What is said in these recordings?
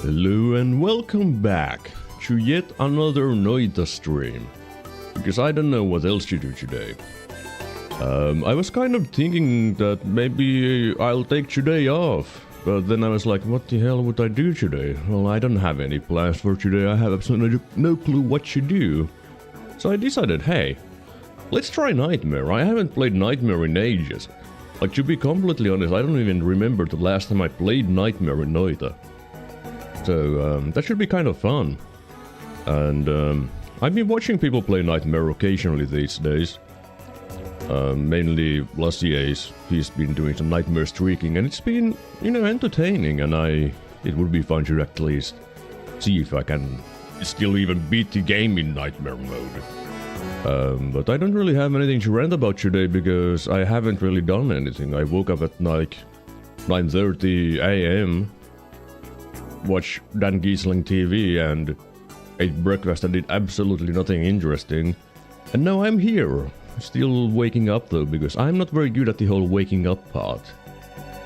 Hello and welcome back to yet another Noita stream, because I don't know what else to do today. I was kind of thinking that maybe I'll take today off, but then I was like, what the hell would I do today? Well, I don't have any plans for today, I have absolutely no clue what to do. So I decided, hey, let's try Nightmare. I haven't played Nightmare in ages. Like, to be completely honest, I don't even remember the last time I played Nightmare in Noita. So, that should be kind of fun. And, I've been watching people play Nightmare occasionally these days. Mainly Lassier's, he's been doing some Nightmare streaking, and it's been, you know, entertaining, and it would be fun to at least see if I can still even beat the game in Nightmare mode. But I don't really have anything to rant about today, because I haven't really done anything. I woke up at like 9:30 AM, watched Dan Giesling TV, and ate breakfast and did absolutely nothing interesting. And now I'm here. Still waking up though, because I'm not very good at the whole waking up part.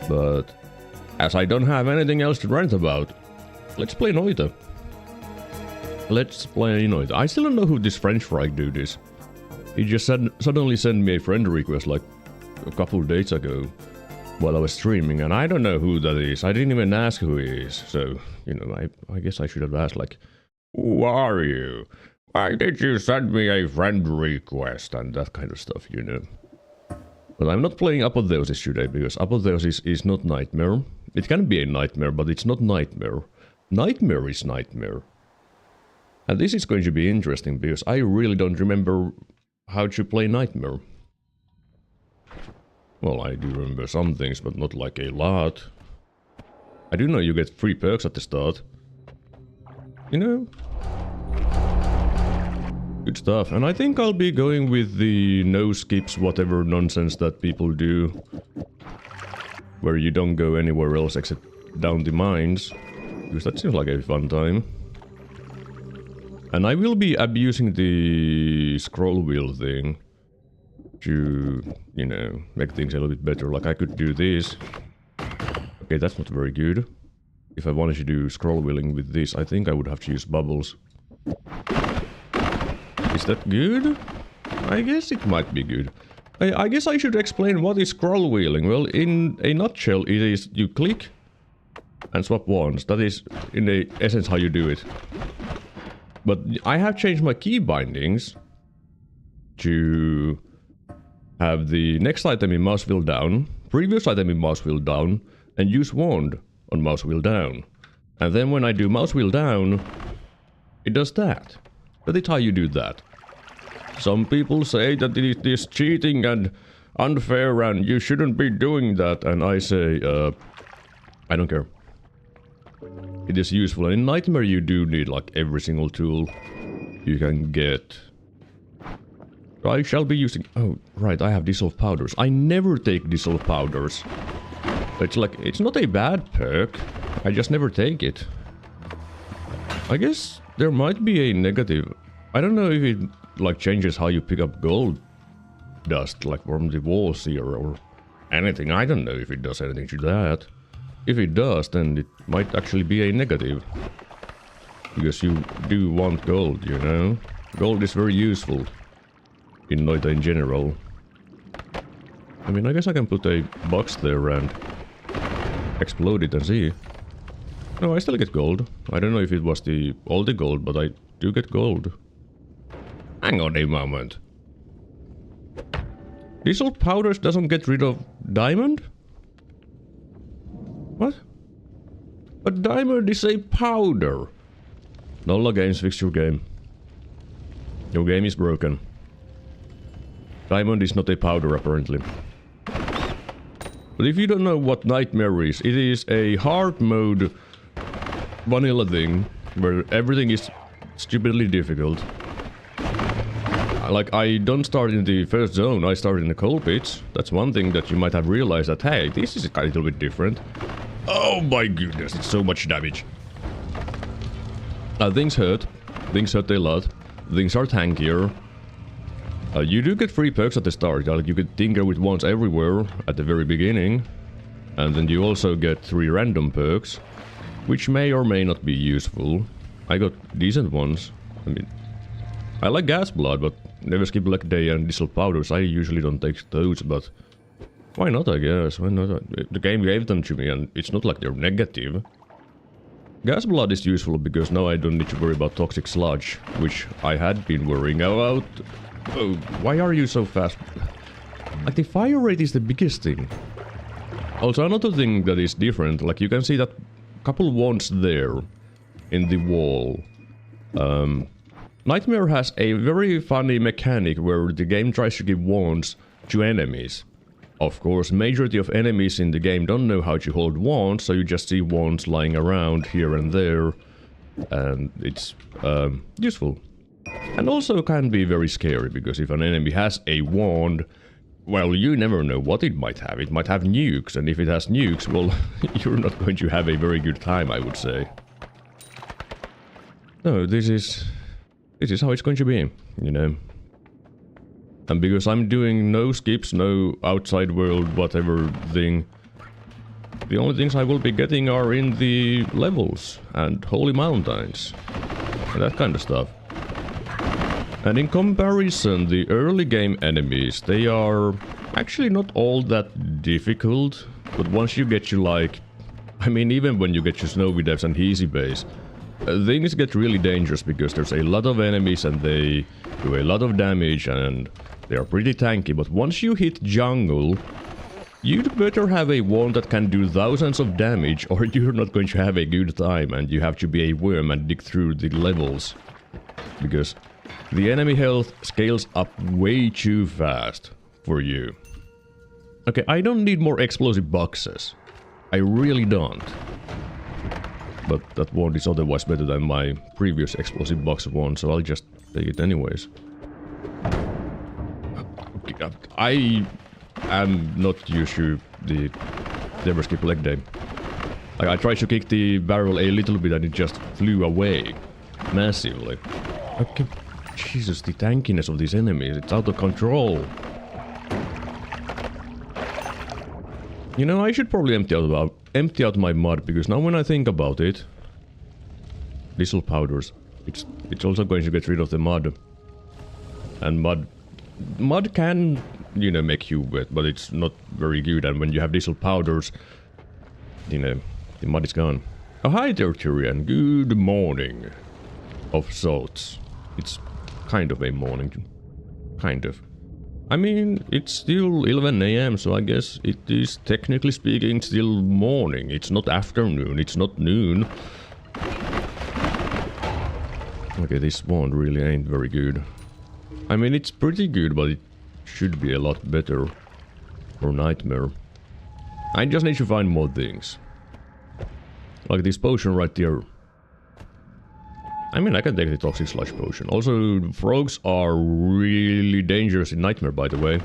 But as I don't have anything else to rant about, let's play Noita. Let's play Noita. I still don't know who this French fry dude is. He just suddenly sent me a friend request like a couple of days ago while I was streaming, and I don't know who that is. I didn't even ask who he is, so, you know, I guess I should have asked, like, who are you? Why did you send me a friend request? And that kind of stuff, you know. But I'm not playing Apotheosis today, because Apotheosis is not Nightmare. It can be a Nightmare, but it's not Nightmare. Nightmare is Nightmare. And this is going to be interesting, because I really don't remember how to play Nightmare. Well, I do remember some things, but not like a lot. I do know you get free perks at the start. You know? Good stuff. And I think I'll be going with the no skips whatever nonsense that people do, where you don't go anywhere else except down the mines, because that seems like a fun time. And I will be abusing the scroll wheel thing to, you know, make things a little bit better. Like, I could do this. Okay, that's not very good. If I wanted to do scroll wheeling with this, I think I would have to use bubbles. Is that good? I guess it might be good. I guess I should explain what is scroll wheeling. Well, in a nutshell, it is you click and swap wands. That is, in the essence, how you do it. But I have changed my key bindings to have the next item in mouse wheel down, previous item in mouse wheel down, and use wand on mouse wheel down. And then when I do mouse wheel down, it does that. That is how you do that. Some people say that it is cheating and unfair and you shouldn't be doing that, and I say, I don't care. It is useful, and in Nightmare you do need like every single tool you can get. I shall be using... Oh, right, I have dissolve powders. I never take dissolve powders. It's like, it's not a bad perk. I just never take it. I guess there might be a negative. I don't know if it, like, changes how you pick up gold dust, like from the walls here, or anything. I don't know if it does anything to that. If it does, then it might actually be a negative. Because you do want gold, you know? Gold is very useful in Noita in general. I mean, I guess I can put a box there and explode it and see. No, I still get gold. I don't know if it was all the gold, but I do get gold. Hang on a moment. Dissolved powders doesn't get rid of diamond? What? But diamond is a powder. Nolla Games, fix your game. Your game is broken. Diamond is not a powder, apparently. But if you don't know what Nightmare is, it is a hard mode vanilla thing where everything is stupidly difficult. Like, I don't start in the first zone, I start in the coal pits. That's one thing that you might have realized, that, hey, this is a little bit different. Oh my goodness, it's so much damage. Things hurt. Things hurt a lot. Things are tankier. You do get free perks at the start. Like, you could tinker with wands everywhere at the very beginning. And then you also get 3 random perks. which may or may not be useful. I got decent ones. I mean, I like gas blood, but never skip leg day and diesel powders. I usually don't take those, but why not, I guess? Why not? The game gave them to me, and it's not like they're negative. Gas blood is useful because now I don't need to worry about toxic sludge, which I had been worrying about. Oh, why are you so fast? Like, the fire rate is the biggest thing. Also, another thing that is different, like you can see that couple wands there in the wall. Nightmare has a very funny mechanic where the game tries to give wands to enemies. Of course, majority of enemies in the game don't know how to hold wands, so you just see wands lying around here and there, and it's useful. And also can be very scary, because if an enemy has a wand, well, you never know what it might have. It might have nukes, and if it has nukes, well, you're not going to have a very good time, I would say. No, this is how it's going to be, you know. And because I'm doing no skips, no outside world, whatever thing, the only things I will be getting are in the levels and holy mountains and that kind of stuff. And in comparison, the early game enemies, they are actually not all that difficult, but once you get to, like, I mean, even when you get to Snowy Depths and Easy Base, things get really dangerous because there's a lot of enemies and they do a lot of damage and they are pretty tanky. But once you hit jungle, you'd better have a wand that can do thousands of damage, or you're not going to have a good time and you have to be a worm and dig through the levels. Because the enemy health scales up way too fast for you. Okay, I don't need more explosive boxes. I really don't. But that wand is otherwise better than my previous explosive box wand, so I'll just take it anyways. Okay, I am not used to the never skip leg day. Like, I tried to kick the barrel a little bit and it just flew away. Massively. Okay. Jesus, the tankiness of these enemies, it's out of control. You know, I should probably empty out my mud, because now when I think about it, diesel powders, it's also going to get rid of the mud. And mud can, you know, make you wet, but it's not very good. And when you have diesel powders, you know, the mud is gone. Oh, hi there, Tyrian. Good morning. Of sorts. It's kind of a morning. Kind of. I mean, it's still 11 AM, so I guess it is technically speaking still morning. It's not afternoon, it's not noon. Okay, this wand really ain't very good. I mean, it's pretty good, but it should be a lot better for Nightmare. I just need to find more things. Like this potion right there. I mean, I can take the toxic sludge potion. Also, frogs are really dangerous in Nightmare, by the way.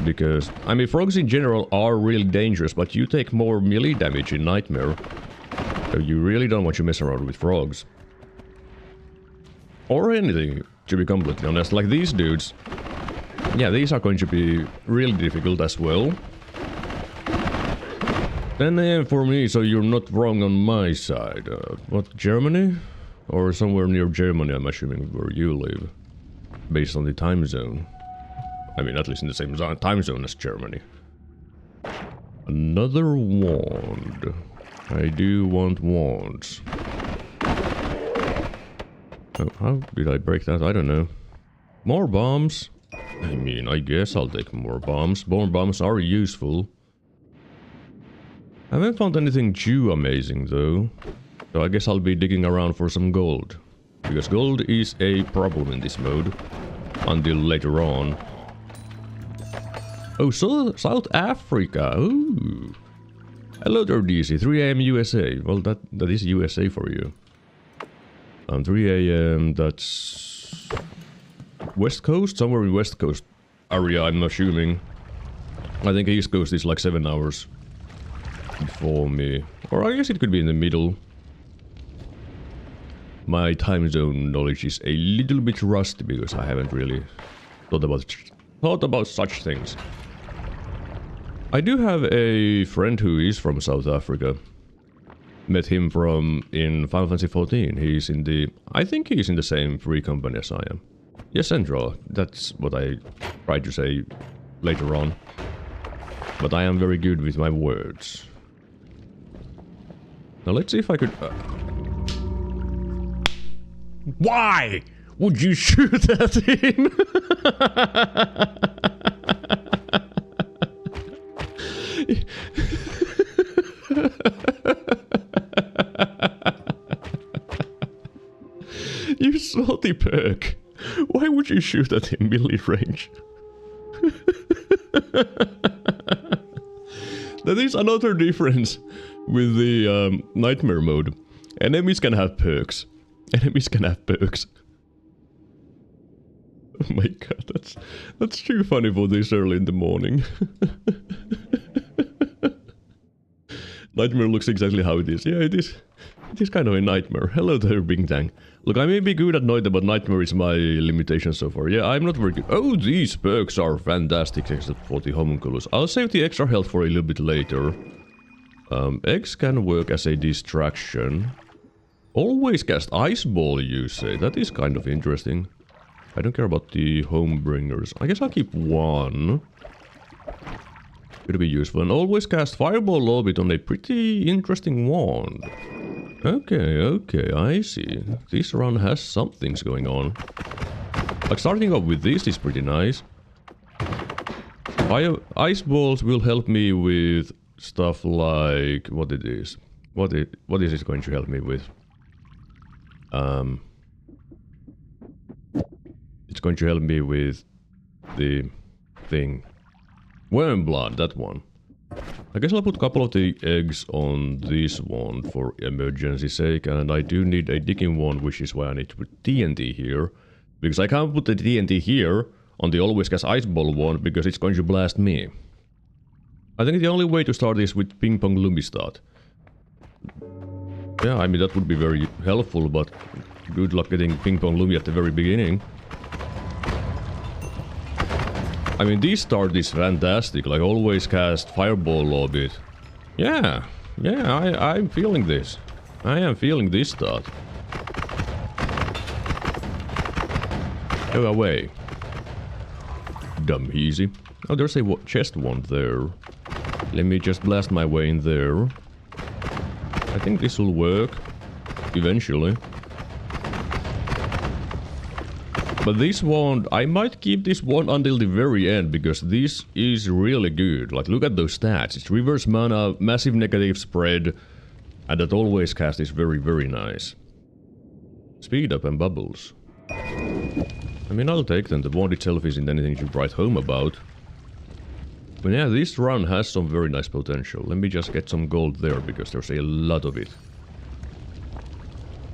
Because, I mean, frogs in general are really dangerous, but you take more melee damage in Nightmare. So you really don't want to mess around with frogs. Or anything, to be completely honest. Like these dudes. Yeah, these are going to be really difficult as well. 10 AM for me, so you're not wrong on my side. What, Germany? Or somewhere near Germany, I'm assuming, where you live. Based on the time zone. I mean, at least in the same time zone as Germany. Another wand. I do want wands. Oh, how did I break that? I don't know. More bombs? I mean, I guess I'll take more bombs. More bombs are useful. I haven't found anything too amazing, though. So I guess I'll be digging around for some gold. Because gold is a problem in this mode. Until later on. Oh, so South Africa. Ooh. Hello there, DC. 3 AM USA. Well, that is USA for you. 3 AM, that's... West Coast? Somewhere in West Coast area, I'm assuming. I think East Coast is like 7 hours before me. Or I guess it could be in the middle. My time zone knowledge is a little bit rusty because I haven't really thought about such things. I do have a friend who is from South Africa. met him from in Final Fantasy 14. He's in the... I think he's in the same free company as I am. Yes, Central. That's what I tried to say later on. But I am very good with my words. Now let's see if I could... Why would you shoot at him? You salty perk. Why would you shoot at him melee range? That is another difference with the nightmare mode. Enemies can have perks. Enemies can have perks. Oh my god, that's too funny for this early in the morning. Nightmare looks exactly how it is. Yeah, it is. It is kind of a nightmare. Hello there, Bing Tang. Look, I may be good at Noita, but Nightmare is my limitation so far. Yeah, I'm not very good. Oh, these perks are fantastic, except for the homunculus. I'll save the extra health for a little bit later. Eggs can work as a distraction. Always cast Ice Ball, you say. That is kind of interesting. I don't care about the homebringers. I guess I'll keep one. Could be useful. And always cast Fireball Orbit on a pretty interesting wand. Okay, I see. This run has some things going on. Like starting off with this is pretty nice. Ice balls will help me with stuff like... what it is. What is it going to help me with? It's going to help me with the thing. Worm blood, that one. I guess I'll put a couple of the eggs on this one for emergency sake, and I do need a digging one, which is why I need to put TNT here. Because I can't put the TNT here on the always cast ice ball one, because it's going to blast me. I think the only way to start is with ping pong lumi start. Yeah, I mean that would be very helpful, but good luck getting ping pong lumi at the very beginning. I mean, this start is fantastic, like always cast Fireball Orbit. Yeah, I'm feeling this. I am feeling this start. Go away. Dumb easy. Oh, there's a chest wand there. Let me just blast my way in there. I think this will work. Eventually. But this wand, I might keep this wand until the very end, because this is really good. Like, look at those stats. It's reverse mana, massive negative spread, and that always cast is very, very nice. Speed up and bubbles. I mean, I'll take them. The wand itself isn't anything to write home about. But yeah, this run has some very nice potential. Let me just get some gold there, because there's a lot of it.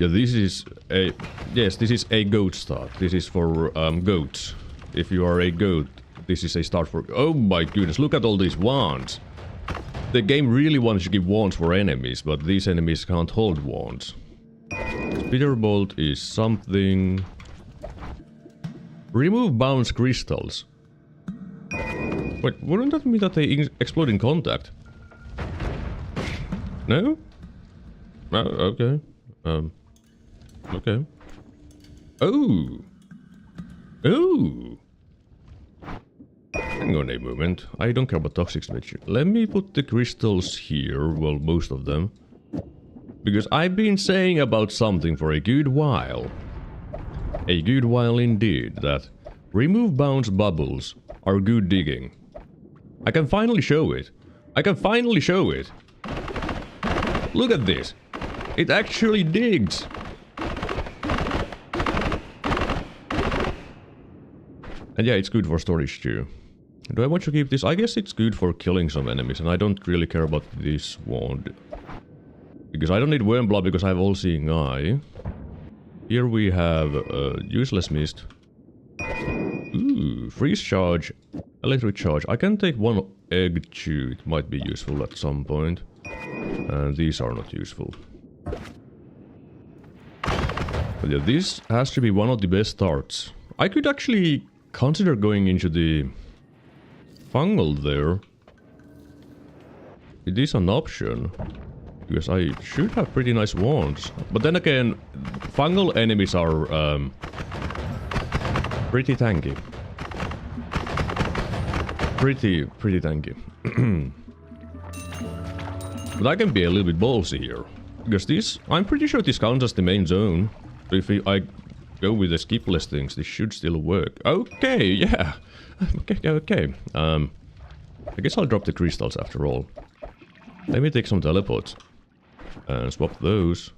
Yeah, this is a... yes, this is a goat start. This is for goats. If you are a goat, this is a start for... oh my goodness, look at all these wands! The game really wants to give wands for enemies, but these enemies can't hold wands. Spitterbolt is something... remove bounce crystals. Wait, wouldn't that mean that they explode in contact? No? Oh, okay. Okay. Oh! Oh! Hang on a moment. I don't care about toxic nature. Let me put the crystals here. Well, most of them. Because I've been saying about something for a good while. A good while indeed. That remove bounce bubbles are good digging. I can finally show it. I can finally show it. Look at this. It actually digs. And yeah, it's good for storage too. Do I want to keep this? I guess it's good for killing some enemies, and I don't really care about this wand. Because I don't need worm blood because I have all-seeing eye. Here we have useless mist. Ooh, freeze charge, electric charge. I can take one egg too, it might be useful at some point. And these are not useful. But yeah, this has to be one of the best starts. I could actually consider going into the fungal there. It is an option. Because I should have pretty nice wands. But then again, fungal enemies are pretty tanky. Pretty tanky. But I can be a little bit ballsy here. Because this, I'm pretty sure this counts as the main zone. So if I go with the skipless things, this should still work. Okay, yeah. Okay. I guess I'll drop the crystals after all. Let me take some teleports. And swap those.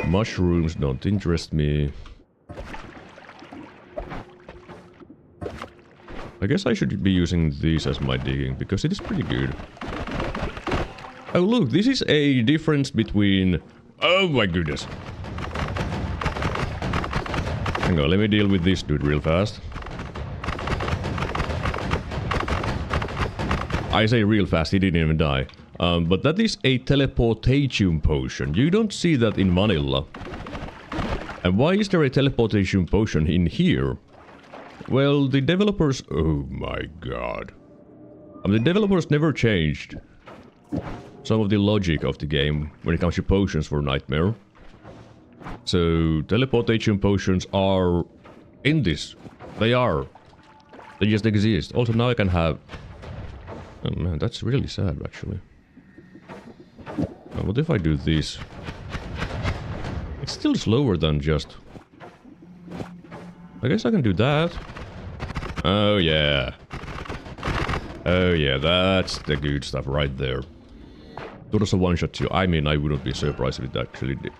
Mushrooms don't interest me. I guess I should be using these as my digging, because it is pretty good. Oh look, this is a difference between... Oh my goodness. Hang on, let me deal with this dude real fast. I say real fast, he didn't even die. But that is a teleportation potion. You don't see that in vanilla. And why is there a teleportation potion in here? Well, the developers... Oh my god. The developers never changed some of the logic of the game when it comes to potions for Nightmare. So, teleportation potions are in this. They are. They just exist. Also, now I can have... Oh man, that's really sad, actually. What if I do this? It's still slower than just... I guess I can do that. Oh yeah. Oh yeah, that's the good stuff right there. It was a one-shot too. I mean, I wouldn't be surprised if it actually did.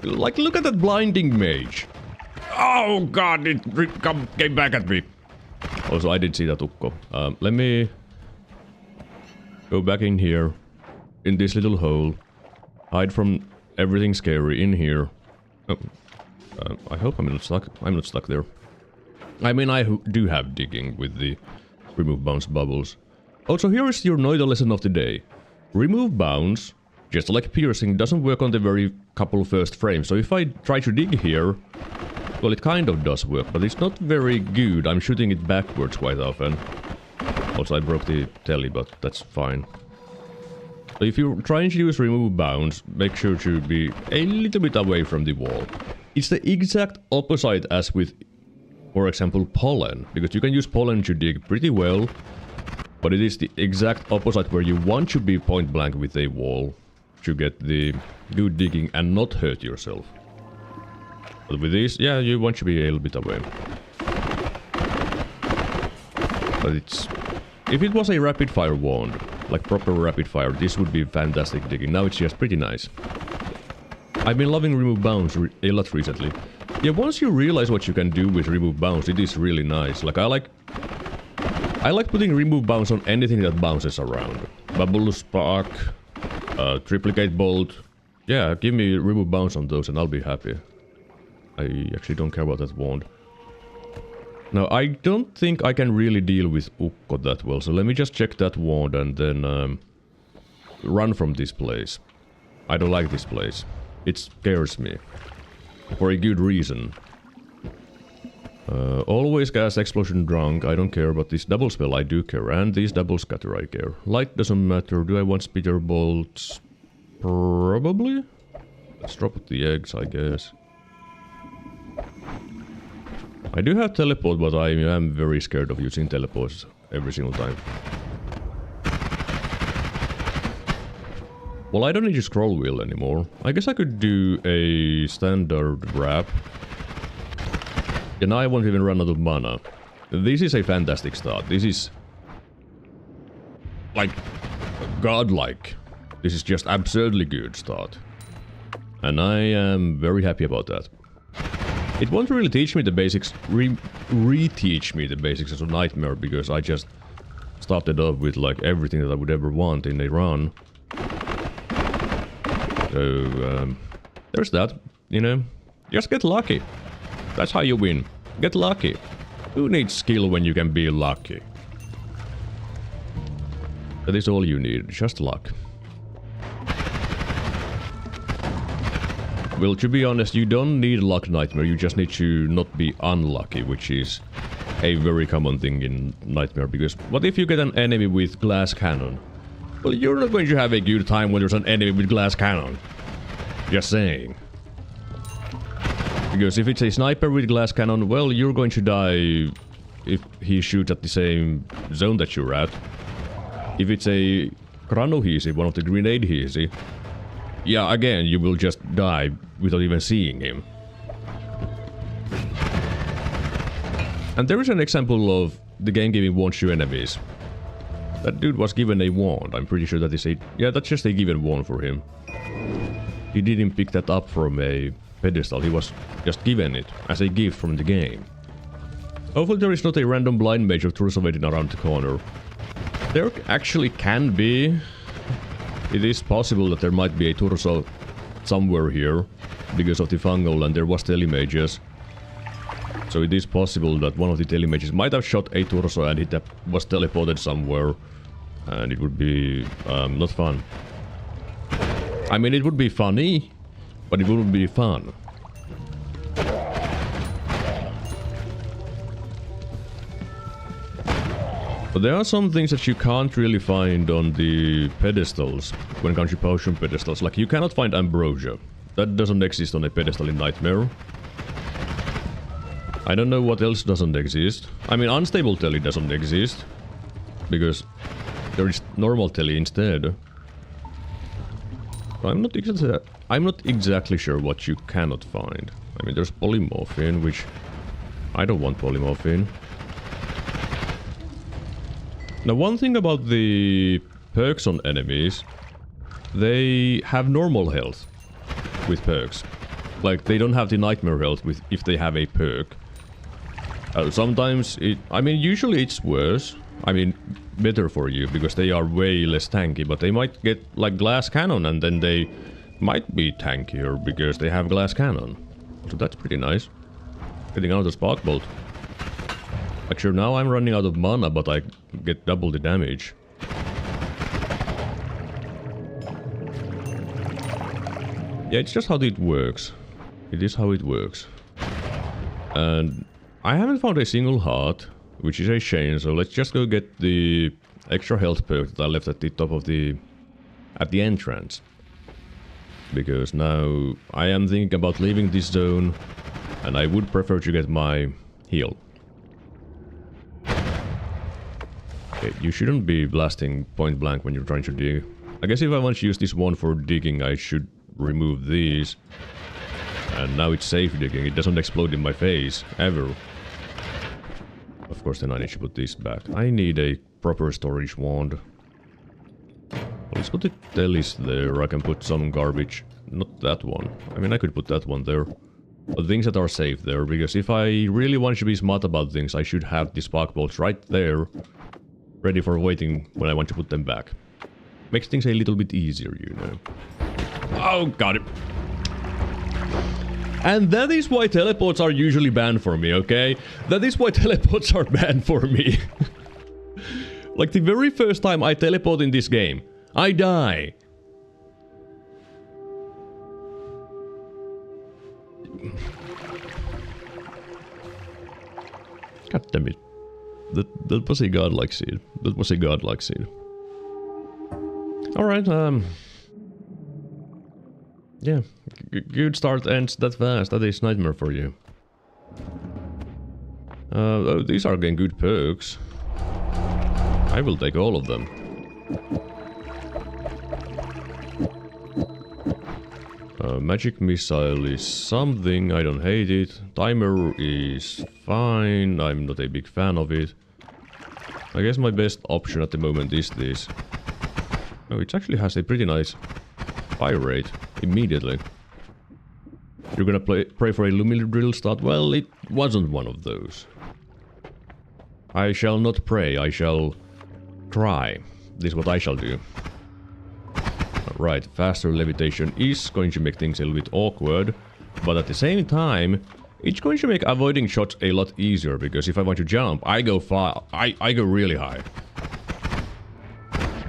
Like, look at that blinding mage. Oh god, it came back at me. Also, I did see that ukko. Let me go back in here, in this little hole, hide from everything scary in here. Oh, I hope I'm not stuck. I'm not stuck there. I mean, I do have digging with the remove bounce bubbles. Also, here is your Noita lesson of the day. Remove bounce, just like piercing, doesn't work on the very couple first frames. So if I try to dig here, well, it kind of does work, but it's not very good. I'm shooting it backwards quite often. Also, I broke the telly, but that's fine. So if you're trying to use remove bounce, make sure to be a little bit away from the wall. It's the exact opposite as with, for example, pollen. Because you can use pollen to dig pretty well, but it is the exact opposite where you want to be point blank with a wall to get the good digging and not hurt yourself. But with this, yeah, you want to be a little bit away. But it's... If it was a rapid fire wand, like proper rapid fire, this would be fantastic digging. Now it's just pretty nice. I've been loving remove bounce a lot recently. Yeah, once you realize what you can do with remove bounce, it is really nice. Like, I like putting remove bounce on anything that bounces around. Bubble, spark, triplicate bolt. Yeah, give me remove bounce on those and I'll be happy. I actually don't care about that wand. Now, I don't think I can really deal with Ukko that well, so let me just check that wand and then run from this place. I don't like this place. It scares me. For a good reason. Always cast explosion drunk, I don't care, but this double spell I do care, and this double scatter I care. Light doesn't matter, do I want spitter bolts? Probably? Let's drop the eggs, I guess. I do have teleport, but I am very scared of using teleports every single time. Well, I don't need to scroll wheel anymore. I guess I could do a standard wrap. And I won't even run out of mana. This is a fantastic start. This is... like... godlike. This is just absurdly good start. And I am very happy about that. It won't really teach me the basics, re-teach me the basics of Nightmare, because I just started off with like everything that I would ever want in a run. So, there's that, you know. Just get lucky. That's how you win. Get lucky. Who needs skill when you can be lucky? That is all you need, just luck. Well, to be honest, you don't need luck nightmare, you just need to not be unlucky, which is a very common thing in Nightmare, because what if you get an enemy with glass cannon? Well, you're not going to have a good time when there's an enemy with glass cannon. Just saying. Because if it's a sniper with glass cannon, well, you're going to die if he shoots at the same zone that you're at. If it's a Kranohisi, one of the grenade hisi, yeah, again, you will just die without even seeing him. And there is an example of the game giving wands to enemies. That dude was given a wand. I'm pretty sure that is a... Yeah, that's just a given wand for him. He didn't pick that up from a pedestal. He was just given it as a gift from the game. Hopefully there is not a random blind mage of Turso waiting around the corner. There actually can be. It is possible that there might be a Turso somewhere here because of the fungal, and there was telemages. So it is possible that one of the telemages might have shot a Turso and it was teleported somewhere, and it would be not fun. I mean, it would be funny, but it wouldn't be fun. But there are some things that you can't really find on the pedestals, when it comes to potion pedestals. Like, you cannot find ambrosia. That doesn't exist on a pedestal in Nightmare. I don't know what else doesn't exist. I mean, unstable telly doesn't exist, because there is normal telly instead. I'm not exactly sure what you cannot find. I mean, there's polymorphine, which I don't want polymorphine. Now, one thing about the perks on enemies, they have normal health with perks. Like, they don't have the nightmare health with if they have a perk. Sometimes I mean, usually it's worse. I mean, better for you, because they are way less tanky, but they might get, like, glass cannon, and then they might be tankier because they have glass cannon. So that's pretty nice. Getting out of the spark bolt. Like, sure, now I'm running out of mana, but I get double the damage. Yeah, it's just how it works. It is how it works. And I haven't found a single heart, which is a shame, so let's just go get the extra health perk that I left at the top of the... at the entrance. Because now I am thinking about leaving this zone, and I would prefer to get my heal. Okay, you shouldn't be blasting point blank when you're trying to dig. I guess if I want to use this one for digging, I should remove these. And now it's safe digging, it doesn't explode in my face, ever. Of course, then I need to put this back. I need a proper storage wand. Well, let's put the tellies there. I can put some garbage. Not that one. I mean, I could put that one there. But things that are safe there, because if I really want to be smart about things, I should have the spark bolts right there, ready for waiting when I want to put them back. Makes things a little bit easier, you know. Oh, got it. And that is why teleports are usually banned for me, okay? That is why teleports are banned for me. Like, the very first time I teleport in this game, I die. God damn it. That was a godlike seed. That was a godlike seed. Alright, yeah, good start ends that fast. That is Nightmare for you. Oh, these are getting good perks. I will take all of them. Magic missile is something, I don't hate it. Timer is fine, I'm not a big fan of it. I guess my best option at the moment is this. Oh, it actually has a pretty nice fire rate immediately. You're gonna pray for a Lumil drill start? Well, it wasn't one of those. I shall not pray, I shall try. This is what I shall do. Right, faster levitation is going to make things a little bit awkward, but at the same time, it's going to make avoiding shots a lot easier, because if I want to jump, I go far, I go really high.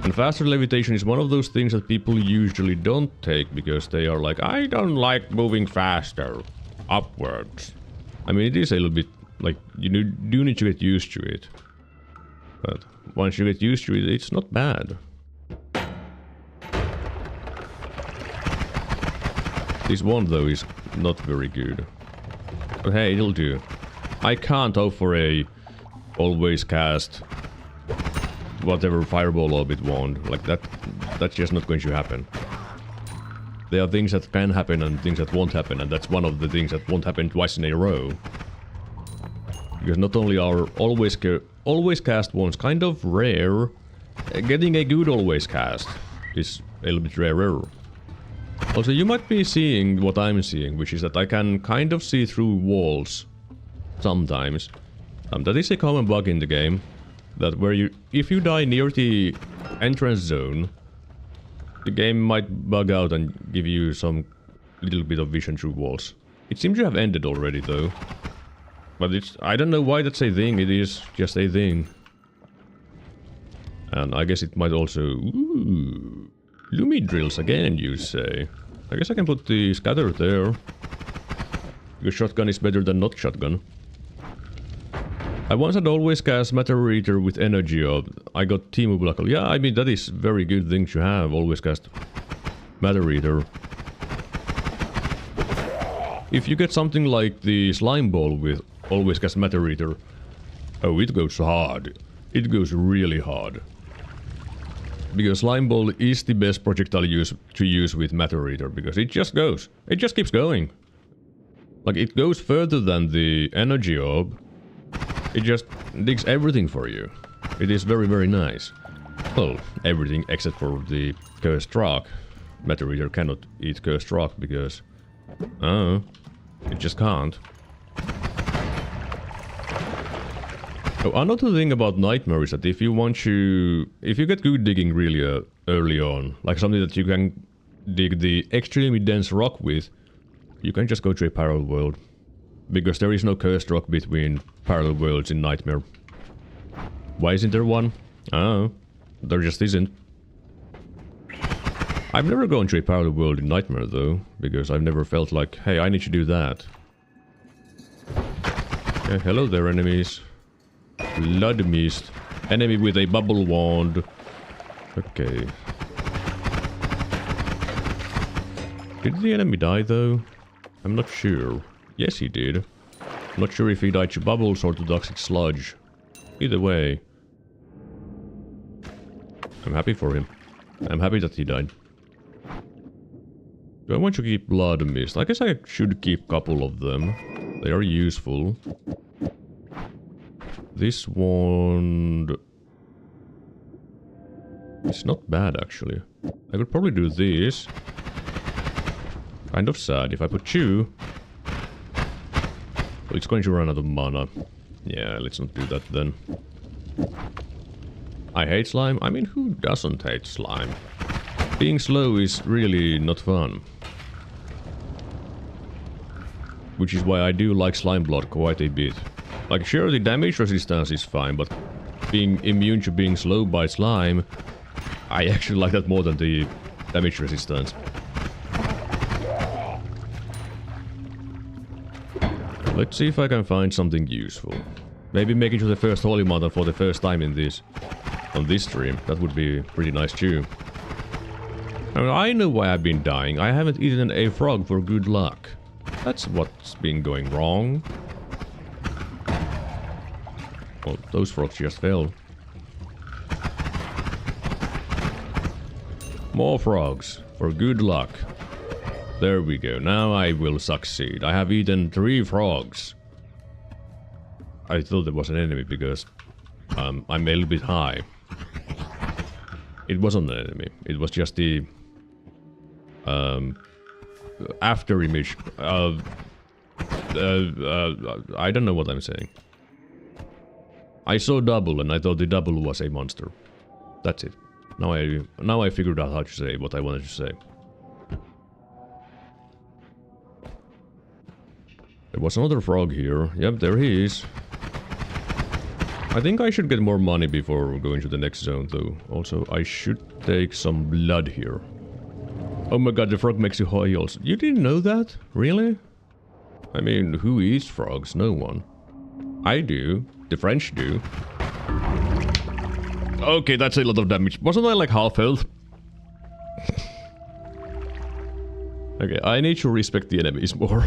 And faster levitation is one of those things that people usually don't take because they are like, I don't like moving faster upwards. I mean, it is a little bit like, you do need to get used to it. But once you get used to it, it's not bad. This one though is not very good. But hey, it'll do. I can't hope for a always cast whatever fireball orbit wand. Like that's just not going to happen. There are things that can happen and things that won't happen, and that's one of the things that won't happen twice in a row. Because not only are always cast wands kind of rare, getting a good always cast is a little bit rarer. Also, you might be seeing what I'm seeing, which is that I can kind of see through walls sometimes. That is a common bug in the game. That if you die near the entrance zone, the game might bug out and give you some little bit of vision through walls. It seems to have ended already though. But I don't know why that's a thing, it is just a thing. And I guess it might also... Ooh, Lumi drills again, you say. I guess I can put the scatter there. Because shotgun is better than not shotgun. I once had always cast Matter Eater with energy of. I got Teemo Blackle. Yeah, I mean that is very good thing to have, always cast Matter Eater. If you get something like the Slime Ball with always cast Matter Eater, oh, it goes hard. It goes really hard. Because Slime Ball is the best projectile to use with Matter Eater, because it just goes. It just keeps going. Like, it goes further than the Energy Orb. It just digs everything for you. It is very, very nice. Well, everything except for the Cursed Rock. Matter Eater cannot eat Cursed Rock because... it just can't. Oh, another thing about Nightmare is that if you get good digging really early on, like something that you can dig the extremely dense rock with, you can just go to a parallel world. Because there is no cursed rock between parallel worlds in Nightmare. Why isn't there one? Oh, there just isn't. I've never gone to a parallel world in Nightmare though, because I've never felt like, hey, I need to do that. Okay, hello there, enemies. Blood mist. Enemy with a bubble wand. Okay. Did the enemy die though? I'm not sure. Yes, he did. I'm not sure if he died to bubbles or to toxic sludge. Either way. I'm happy for him. I'm happy that he died. Do I want to keep blood mist? I guess I should keep a couple of them. They are useful. This one... It's not bad, actually. I could probably do this. Kind of sad. If I put two... Well, it's going to run out of mana. Yeah, let's not do that then. I hate slime. I mean, who doesn't hate slime? Being slow is really not fun. Which is why I do like slime blood quite a bit. Like, sure, the damage resistance is fine, but being immune to being slow by slime, I actually like that more than the damage resistance. Let's see if I can find something useful. Maybe make it to the first Holy Mountain for the first time in this... on this stream. That would be pretty nice too. I mean, I know why I've been dying. I haven't eaten a frog for good luck. That's what's been going wrong. Well, those frogs just fell. More frogs, for good luck. There we go, now I will succeed. I have eaten 3 frogs. I thought there was an enemy because I'm a little bit high. It wasn't an enemy, it was just the after image of I don't know what I'm saying. I saw double and I thought the double was a monster. That's it. Now I figured out how to say what I wanted to say. There was another frog here. Yep, there he is. I think I should get more money before going to the next zone, though. Also, I should take some blood here. Oh my god, the frog makes you high also. You didn't know that? Really? I mean, who eats frogs? No one. I do. The French do. Okay, that's a lot of damage. Wasn't I like half health? Okay, I need to respect the enemies more.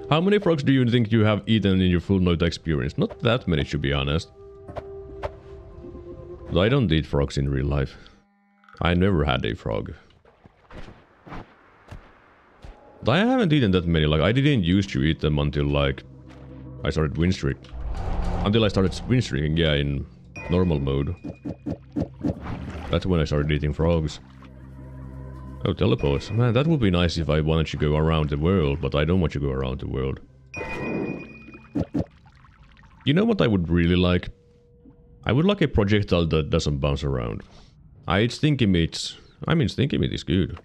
How many frogs do you think you have eaten in your full Noita experience? Not that many, to be honest. But I don't eat frogs in real life. I never had a frog. But I haven't eaten that many. Like, I didn't used to eat them until, like, I started win streak. Until I started win streaking, yeah, in normal mode. That's when I started eating frogs. Oh, teleports. Man, that would be nice if I wanted to go around the world, but I don't want to go around the world. You know what I would really like? I would like a projectile that doesn't bounce around. I eat stinky meats. I mean, stinky meat is good.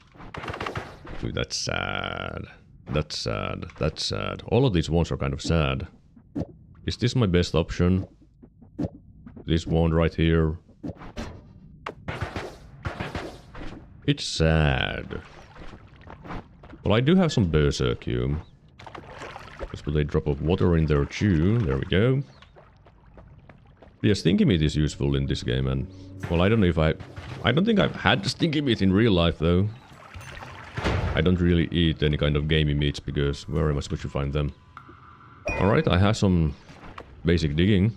Dude, that's sad. That's sad. That's sad. All of these ones are kind of sad. Is this my best option? This one right here. It's sad. Well, I do have some berserkium. Let's put a drop of water in there too. There we go. Yeah, stinky meat is useful in this game, and well, I don't know if I don't think I've had stinky meat in real life though. I don't really eat any kind of gamey meats because where am I supposed to find them? Alright, I have some basic digging.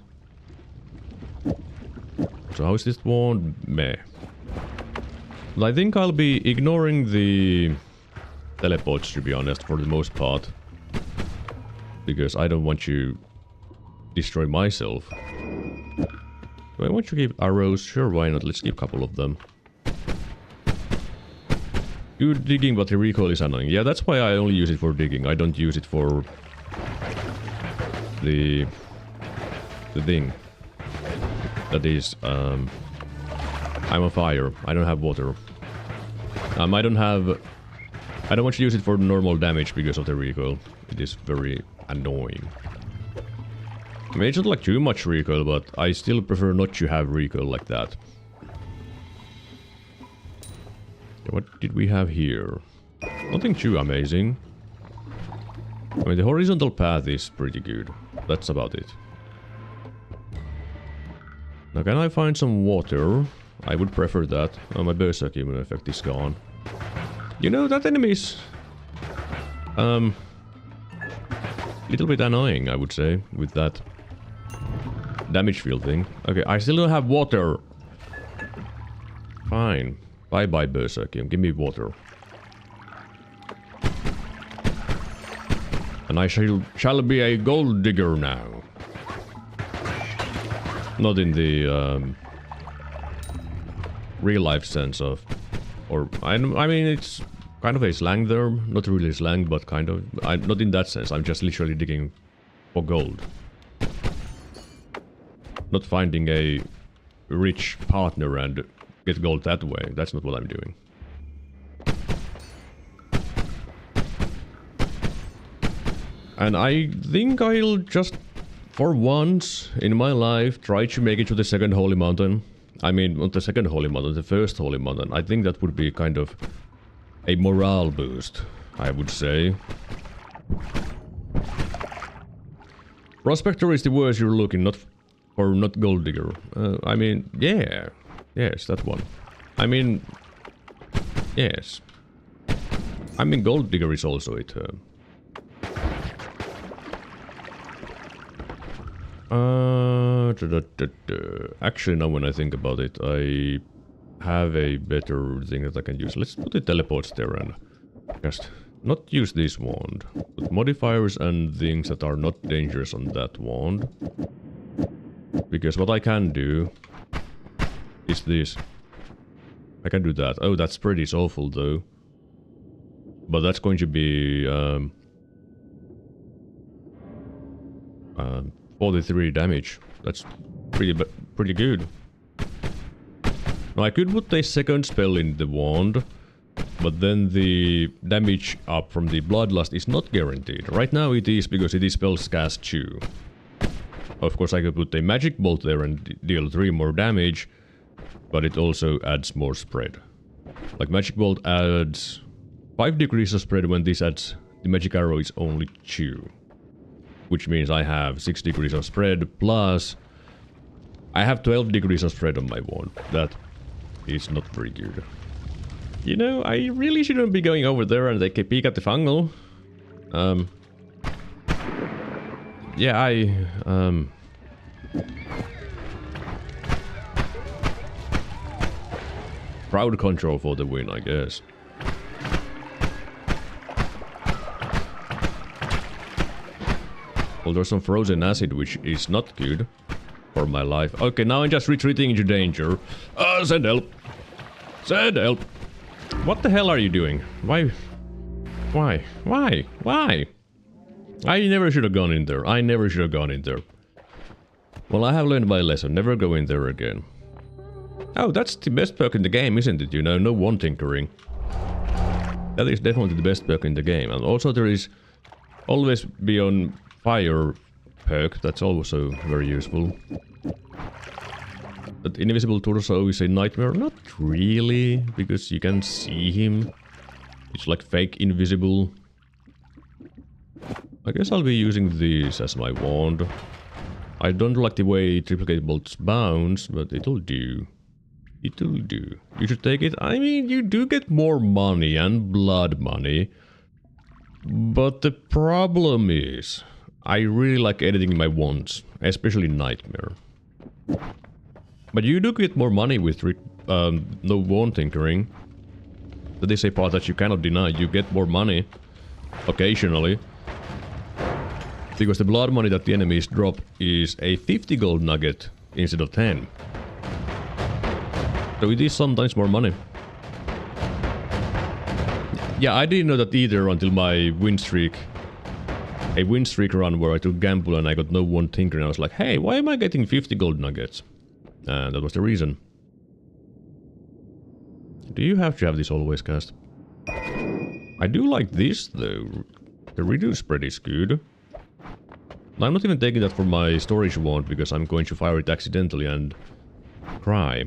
So how is this one? Meh. I think I'll be ignoring the teleports, to be honest, for the most part. Because I don't want to destroy myself. Do I want to keep arrows? Sure, why not? Let's keep a couple of them. Good digging, but the recoil is annoying. Yeah, that's why I only use it for digging. I don't use it for the thing. That is, I'm on fire. I don't have water. I don't want to use it for normal damage because of the recoil. It is very annoying. I mean, it's not like too much recoil, but I still prefer not to have recoil like that. What did we have here? Nothing too amazing. I mean, the horizontal path is pretty good. That's about it. Now, can I find some water? I would prefer that. Oh, my berserkium effect is gone. You know, that enemy is... little bit annoying, I would say, with that damage field thing. Okay, I still don't have water. Fine. Bye-bye, berserkium. Give me water. And I shall be a gold digger now. Not in the real life sense of, or I mean it's kind of a slang there, not really slang, but kind of. Not in that sense. I'm just literally digging for gold, not finding a rich partner and get gold that way. That's not what I'm doing. And I think I'll just, for once in my life, try to make it to the second holy mountain. I mean, not the second holy mountain, the first holy mountain. I think that would be kind of a morale boost, I would say. Prospector is the words you're looking, not gold digger. I mean, yeah. Yes, that one. I mean, yes. I mean, gold digger is also a term. Actually, now when I think about it, I have a better thing that I can use. Let's put the teleports there and just not use this wand. Put modifiers and things that are not dangerous on that wand. Because what I can do is this. I can do that. Oh, that spread is awful though. But that's going to be 43 damage. That's pretty good. Now I could put a second spell in the wand, but then the damage up from the bloodlust is not guaranteed. Right now it is because it is spells cast 2. Of course, I could put a magic bolt there and deal 3 more damage, but it also adds more spread. Like magic bolt adds 5 degrees of spread when this adds the magic arrow is only 2. Which means I have 6 degrees of spread plus I have 12 degrees of spread on my wand. That is not very good. You know, I really shouldn't be going over there and take a peek at the fungal. Yeah, crowd control for the win, I guess. Well, there's some frozen acid, which is not good for my life. Okay, now I'm just retreating into danger. Send help! Send help! What the hell are you doing? Why? Why? Why? Why? I never should have gone in there. I never should have gone in there. Well, I have learned my lesson. Never go in there again. Oh, that's the best perk in the game, isn't it? You know, no wand tinkering. That is definitely the best perk in the game. And also there is always be on fire perk. That's also very useful. But invisible torso is a nightmare? Not really, because you can see him. It's like fake invisible. I guess I'll be using this as my wand. I don't like the way triplicate bolts bounce, but it'll do. It'll do. You should take it. I mean, you do get more money and blood money. But the problem is, I really like editing my wands, especially Nightmare. But you do get more money with no wand tinkering. That is a part that you cannot deny. You get more money, occasionally. Because the blood money that the enemies drop is a 50 gold nugget instead of 10. So it is sometimes more money. Yeah, I didn't know that either until my win streak. A win streak run where I took gamble and I got no wand tinkering. I was like, hey, why am I getting 50 gold nuggets? And that was the reason. Do you have to have this always cast? I do like this though. The reduce spread is good. I'm not even taking that for my storage wand because I'm going to fire it accidentally and cry.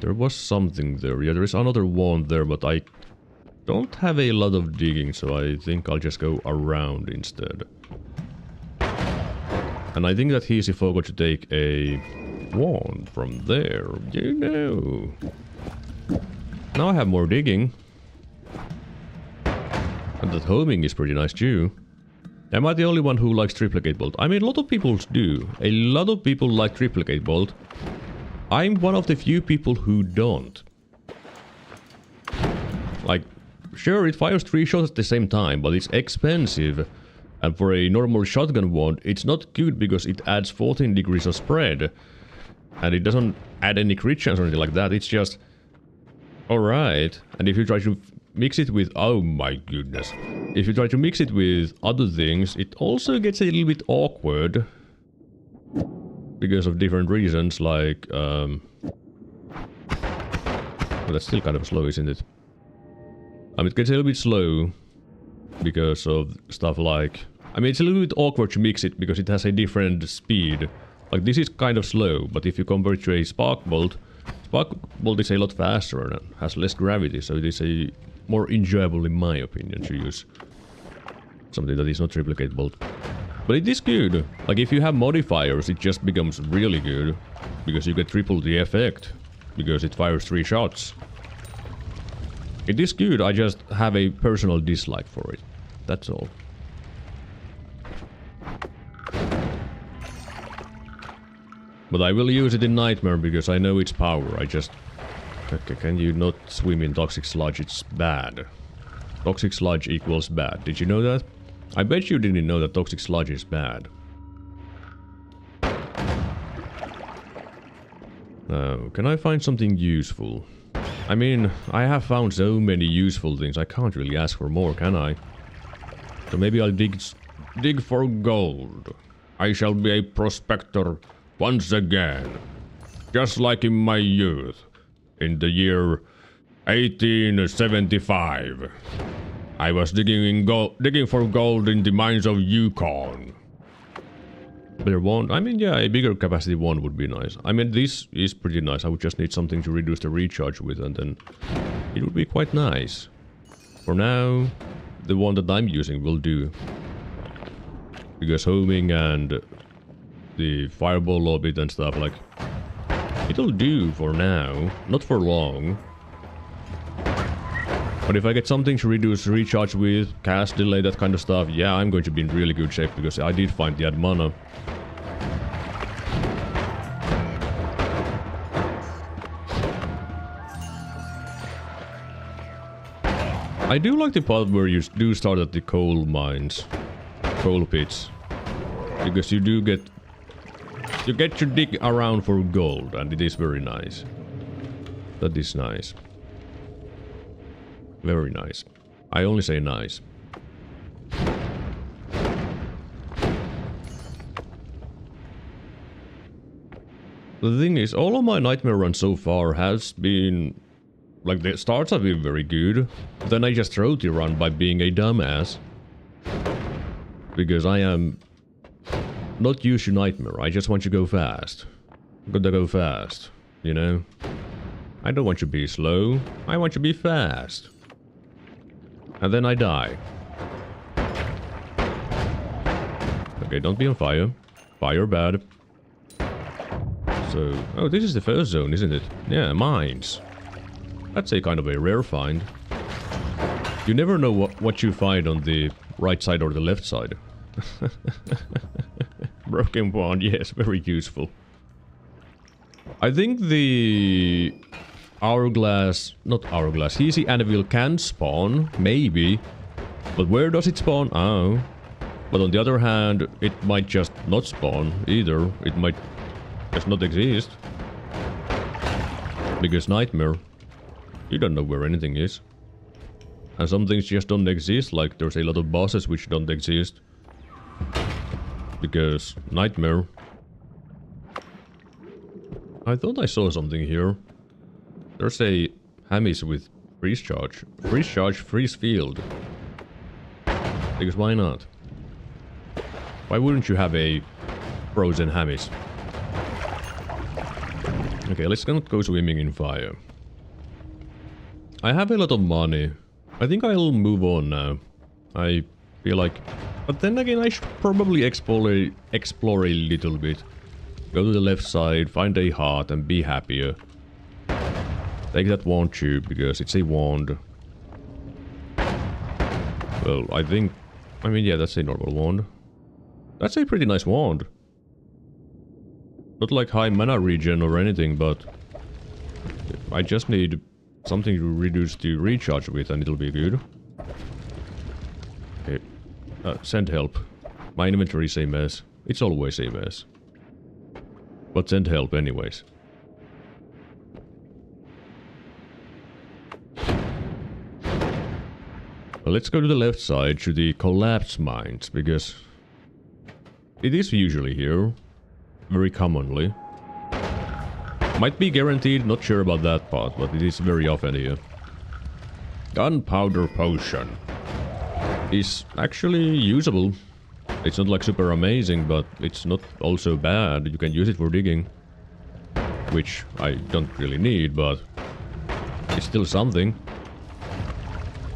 There was something there. Yeah, there is another wand there, but I don't have a lot of digging, so I think I'll just go around instead. And I think that he forgot to take a wand from there, you know. Now I have more digging. And that homing is pretty nice too. Am I the only one who likes triplicate bolt? I mean, a lot of people do. A lot of people like triplicate bolt. I'm one of the few people who don't. Like, sure, it fires 3 shots at the same time, but it's expensive. And for a normal shotgun wand, it's not good because it adds 14 degrees of spread. And it doesn't add any crit chance or anything like that. It's just... alright. And if you try to mix it with... oh my goodness. If you try to mix it with other things, it also gets a little bit awkward. Because of different reasons, like... well, that's still kind of slow, isn't it? I mean, it gets a little bit slow. Because of stuff like... I mean, it's a little bit awkward to mix it because it has a different speed. Like, this is kind of slow, but if you compare it to a spark bolt is a lot faster and has less gravity, so it is a more enjoyable, in my opinion, to use something that is not triplicate bolt. But it is good. Like, if you have modifiers, it just becomes really good. Because you get triple the effect. Because it fires 3 shots. It is good, I just have a personal dislike for it. That's all. But I will use it in Nightmare because I know its power. I just... okay, can you not swim in toxic sludge? It's bad. Toxic sludge equals bad. Did you know that? I bet you didn't know that toxic sludge is bad. Now, can I find something useful? I mean, I have found so many useful things, I can't really ask for more, can I? So maybe I'll dig for gold. I shall be a prospector once again. Just like in my youth. In the year 1875. I was digging for gold in the mines of Yukon. better wand. I mean, yeah, a bigger capacity wand would be nice. I mean, this is pretty nice. I would just need something to reduce the recharge with, and then it would be quite nice. For now, the one that I'm using will do. Because homing and the fireball lobbit and stuff, like, it'll do for now, not for long. But if I get something to reduce recharge with, cast delay, that kind of stuff, yeah, I'm going to be in really good shape, because I did find the add mana. I do like the part where you do start at the coal mines, coal pits, because you do get to dig around for gold, and it is very nice. That is nice. Very nice. I only say nice. The thing is, all of my nightmare runs so far has been... like, the starts have been very good. Then I just wrote the run by being a dumbass. Because I am not used to nightmare. I just want to go fast. Gotta go fast, you know? I don't want to be slow. I want to be fast. And then I die. Okay, don't be on fire. Fire bad. So... oh, this is the first zone, isn't it? Yeah, mines. That's a kind of a rare find. You never know what you find on the right side or the left side. Broken wand, yes, very useful. I think the... hourglass... not hourglass, easy anvil can spawn, maybe. But where does it spawn? Oh. But on the other hand, it might just not spawn either. It might just not exist. Because nightmare, you don't know where anything is. And some things just don't exist, like there's a lot of bosses which don't exist. Because nightmare... I thought I saw something here. There's a Hammies with freeze charge. Freeze charge, freeze field. Because why not? Why wouldn't you have a frozen Hammies? Okay, let's not go swimming in fire. I have a lot of money. I think I'll move on now. I feel like... but then again, I should probably explore a little bit. Go to the left side, find a heart, and be happier. Take that wand tube, because it's a wand. Well, I think... I mean, yeah, that's a normal wand. That's a pretty nice wand. Not like high mana regen or anything, but... I just need something to reduce the recharge with, and it'll be good. Okay. Send help. My inventory is a mess. It's always a mess. But send help anyways. Well, let's go to the left side, to the collapsed mines, because it is usually here. Very commonly. Might be guaranteed, not sure about that part, but it is very often here. Gunpowder potion is actually usable. It's not like super amazing, but it's not also bad. You can use it for digging, which I don't really need, but it's still something.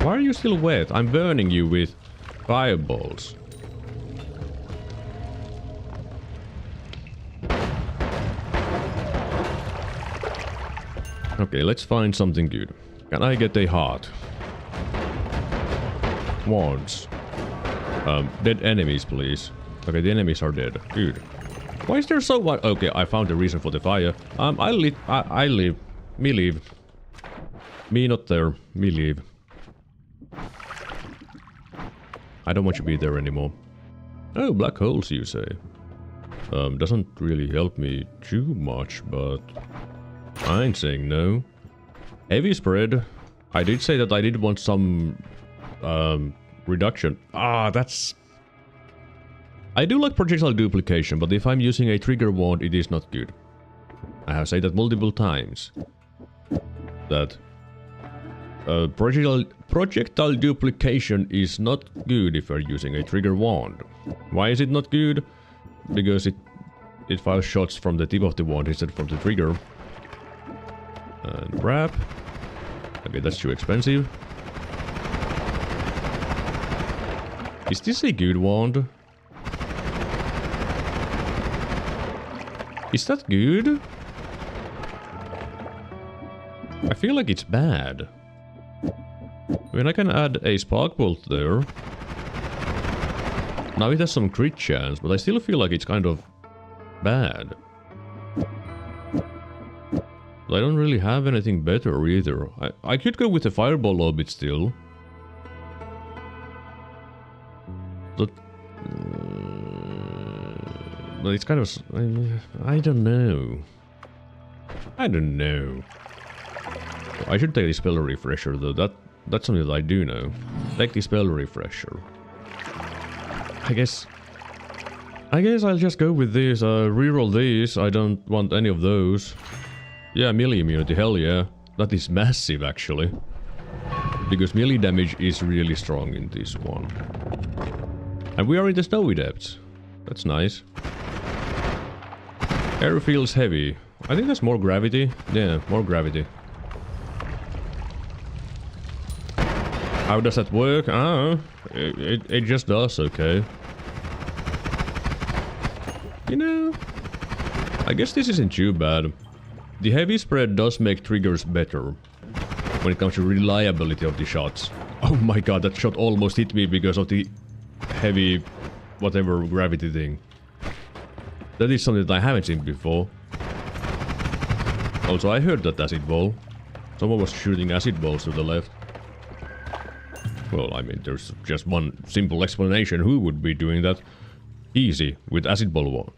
Why are you still wet? I'm burning you with fireballs. Okay, let's find something good. Can I get a heart? Wands. Dead enemies, please. Okay, the enemies are dead. Good. Why is there so much? Okay, I found the reason for the fire. I leave. Me leave. Me not there. Me leave. I don't want to be there anymore. Oh, black holes, you say. Doesn't really help me too much, but... I ain't saying no. Heavy spread. I did say that I did want some... reduction. Ah, that's... I do like projectile duplication, but if I'm using a trigger wand, it is not good. I have said that multiple times. That... projectile duplication is not good if you're using a trigger wand. Why is it not good? because it fires shots from the tip of the wand instead from the trigger. And wrap. Okay, that's too expensive. Is this a good wand? Is that good? I feel like it's bad. I mean, I can add a spark bolt there. Now it has some crit chance, but I still feel like it's kind of bad. But I don't really have anything better either. I could go with the fireball orbit still. But it's kind of... I don't know. I don't know. I should take the spell refresher though. That's something that I do know. Take the spell refresher. I guess I'll just go with this. Reroll these. I don't want any of those. Yeah, melee immunity. Hell yeah. That is massive actually. Because melee damage is really strong in this one. And we are in the snowy depths. That's nice. Air feels heavy. I think that's more gravity. Yeah, more gravity. How does that work? Ah, it just does, okay. You know, I guess this isn't too bad. The heavy spread does make triggers better when it comes to reliability of the shots. Oh my god, that shot almost hit me because of the heavy whatever gravity thing. That is something that I haven't seen before. Also, I heard that acid ball. Someone was shooting acid balls to the left. Well, I mean, there's just one simple explanation. Who would be doing that? Easy, with acid ball wall.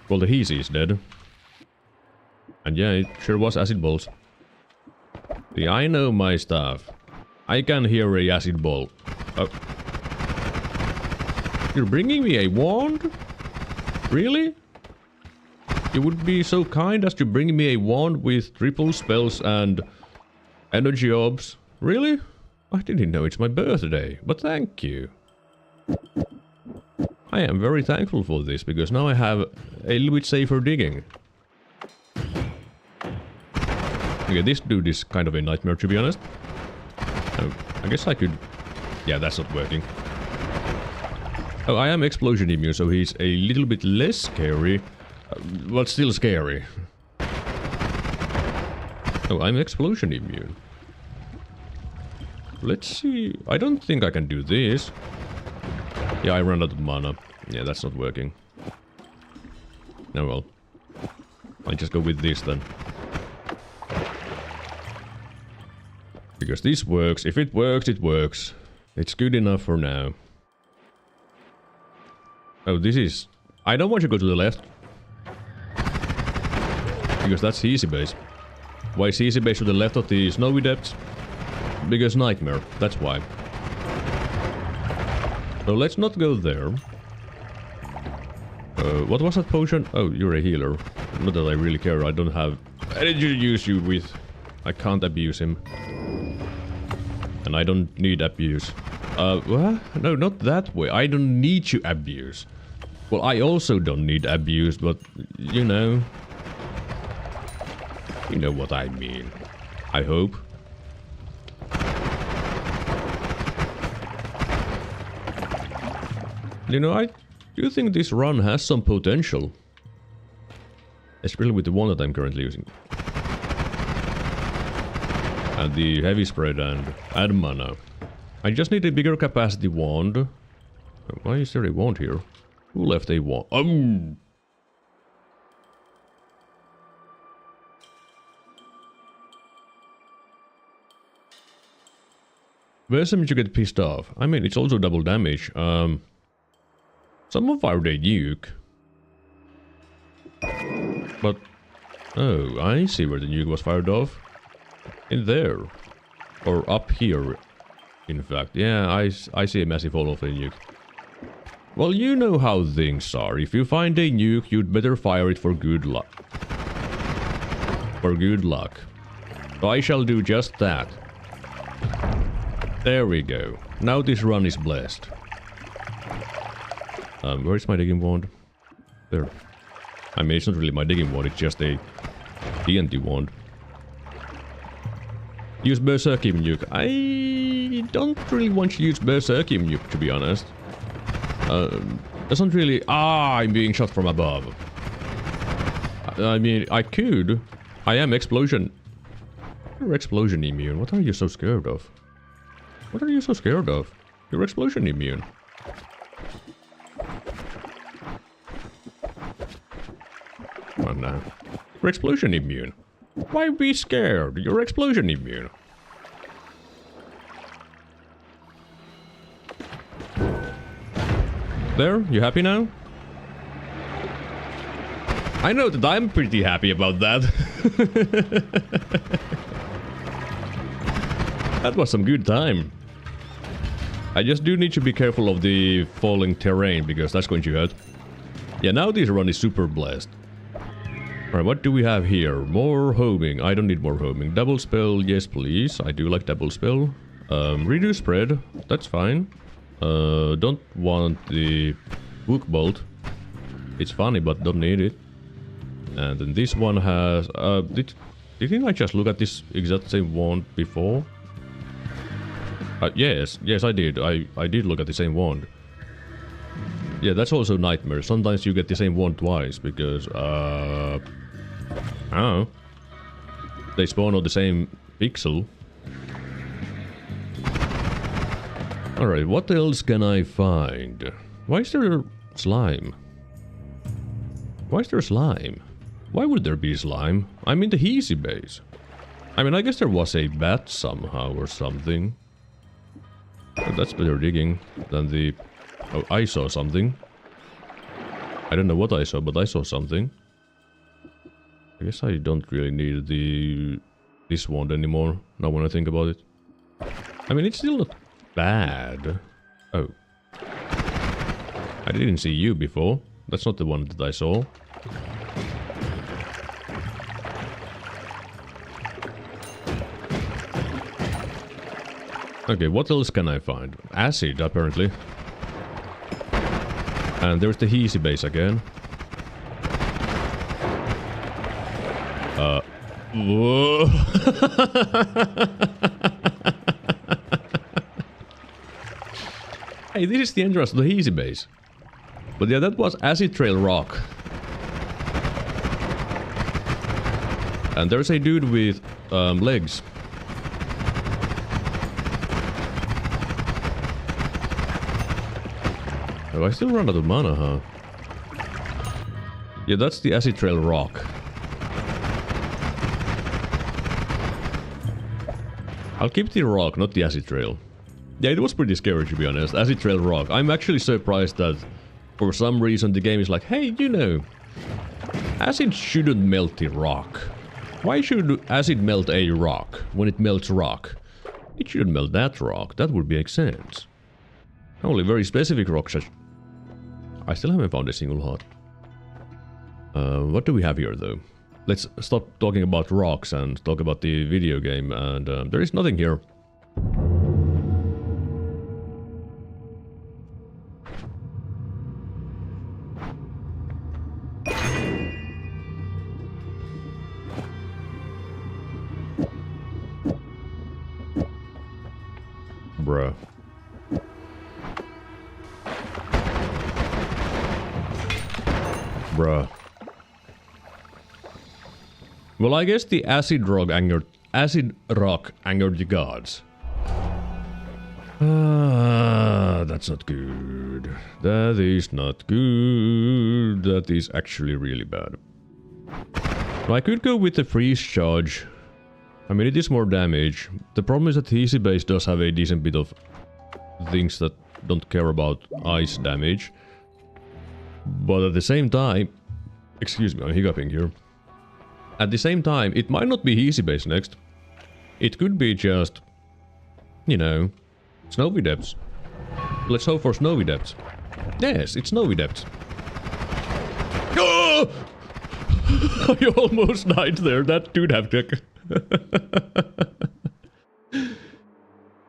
Well, the Heezy is dead. And yeah, it sure was acid balls. See, I know my stuff. I can hear a acid ball. Oh. You're bringing me a wand? Really? You would be so kind as to bring me a wand with triple spells and energy orbs? Really? I didn't know it's my birthday, but thank you. I am very thankful for this, because now I have a little bit safer digging. Okay, this dude is kind of a nightmare, to be honest. I guess I could... Yeah, that's not working. Oh, I am explosion immune, so he's a little bit less scary, but still scary. Oh, I'm explosion immune. Let's see. I don't think I can do this. Yeah, I ran out of mana. Yeah, that's not working. Oh well. I'll just go with this then. Because this works. If it works, it works. It's good enough for now. Oh, this is... I don't want you to go to the left. Because that's easy base. Why is easy base to the left of the snowy depths? Because nightmare, that's why. So let's not go there. What was that potion? Oh, you're a healer. Not that I really care, I don't have energy to use you with. I can't abuse him. And I don't need abuse. What? No, not that way. I don't need to abuse. Well, I also don't need abuse, but, you know... You know what I mean. I hope. You know, I do think this run has some potential. Especially with the one that I'm currently using. And the heavy spread and add mana. I just need a bigger capacity wand. Why is there a wand here? Who left a wand? Oh! Where's you get pissed off? I mean, it's also double damage. Someone fired a nuke. But... Oh, I see where the nuke was fired off. In there. Or up here, in fact. Yeah, I see a massive hole of the nuke. Well, you know how things are. If you find a nuke, you'd better fire it for good luck. For good luck. So I shall do just that. There we go. Now this run is blessed. Where is my digging wand? There. I mean, it's not really my digging wand, it's just a TNT wand. Use Berserkium nuke. I don't really want to use Berserkium nuke, to be honest. Doesn't really... Ah, I'm being shot from above. I mean, I could. I am explosion. You're explosion immune. What are you so scared of? What are you so scared of? You're explosion immune. Oh no. You're explosion immune. Why be scared? You're explosion immune. There? You happy now? I know that I'm pretty happy about that. That was some good time. I just do need to be careful of the falling terrain, because that's going to hurt. Yeah, now this run is super blessed. Alright, what do we have here? More homing. I don't need more homing. Double spell, yes please. I do like double spell. Reduce spread. That's fine. Don't want the hook bolt. It's funny, but don't need it. And then this one has... didn't I just look at this exact same wand before? Yes, I did. I did look at the same wand. Yeah, that's also Nightmare. Sometimes you get the same wand twice, because, I don't know. They spawn on the same pixel. Alright, what else can I find? Why is there slime? Why is there slime? Why would there be slime? I'm in the Heasy base. I mean, I guess there was a bat somehow or something. Oh, that's better digging than the... Oh, I saw something. I don't know what I saw, but I saw something. I guess I don't really need this wand anymore, now when I think about it. I mean, it's still not bad. Oh. I didn't see you before. That's not the one that I saw. Okay, what else can I find? Acid, apparently. And there's the Heasy base again. Whoa. Hey, this is the entrance to the Heasy base. But yeah, that was Acid Trail Rock. And there's a dude with legs. Oh, I still run out of mana, huh? Yeah, that's the Acid Trail Rock. I'll keep the rock, not the Acid Trail. Yeah, it was pretty scary, to be honest. Acid Trail Rock. I'm actually surprised that for some reason the game is like, hey, you know, acid shouldn't melt the rock. Why should acid melt a rock when it melts rock? It shouldn't melt that rock. That would make sense. Only very specific rocks. I still haven't found a single heart. What do we have here, though? Let's stop talking about rocks and talk about the video game, and there is nothing here. Bruh. Bruh. Well, I guess the acid rock angered the gods. That's not good. That is not good. That is actually really bad. I could go with the freeze charge. I mean, it is more damage. The problem is that Heasy base does have a decent bit of things that don't care about ice damage. But at the same time... Excuse me, I'm hiccuping here. At the same time, it might not be Heasy base next. It could be just... You know... Snowy Depths. Let's hope for Snowy Depths. Yes, it's Snowy Depths. Oh! I almost died there. That dude have tech.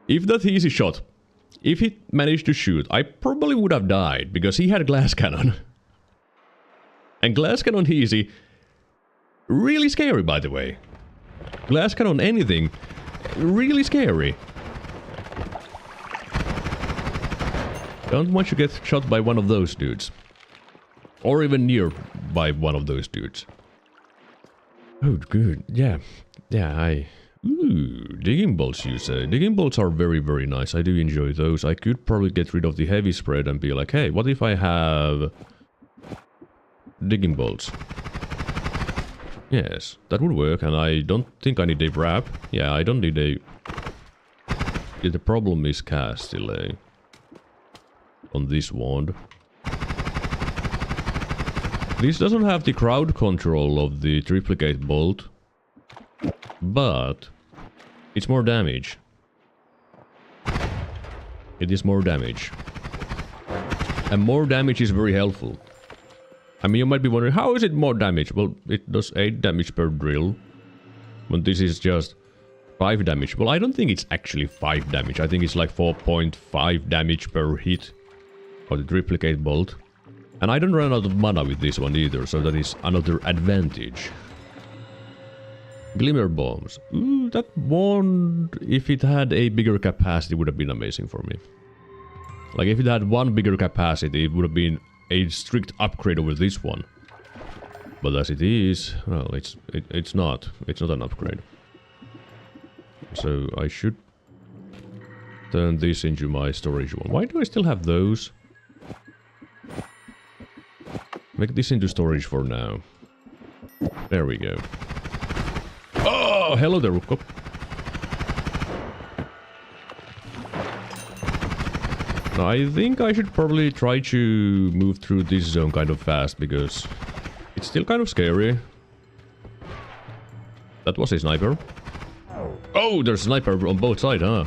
If that Heasy shot If he managed to shoot, I probably would have died, because he had glass cannon. And glass cannon easy. Really scary, by the way. Glass cannon anything. Really scary. Don't want to get shot by one of those dudes. Or even near by one of those dudes. Oh, good. Yeah. Yeah, Ooh, digging bolts, you say. Digging bolts are very, very nice. I do enjoy those. I could probably get rid of the heavy spread and be like, hey, what if I have digging bolts? Yes, that would work, and I don't think I need a wrap. Yeah, I don't need a... Yeah, the problem is cast delay on this wand. This doesn't have the crowd control of the triplicate bolt, but it's more damage. It is more damage. And more damage is very helpful. I mean, you might be wondering, how is it more damage? Well, it does 8 damage per drill. But this is just 5 damage. Well, I don't think it's actually 5 damage. I think it's like 4.5 damage per hit of the triplicate bolt. And I don't run out of mana with this one either, so that is another advantage. Glimmer bombs. Ooh, that wand, if it had a bigger capacity, would have been amazing for me. Like, if it had one bigger capacity, it would have been a strict upgrade over this one. But as it is, well, it's not. It's not an upgrade. So I should turn this into my storage one. Why do I still have those? Make this into storage for now. There we go. Oh, hello there, Rupko. Now, I think I should probably try to move through this zone kind of fast, because it's still kind of scary. That was a sniper. Oh, there's a sniper on both sides, huh?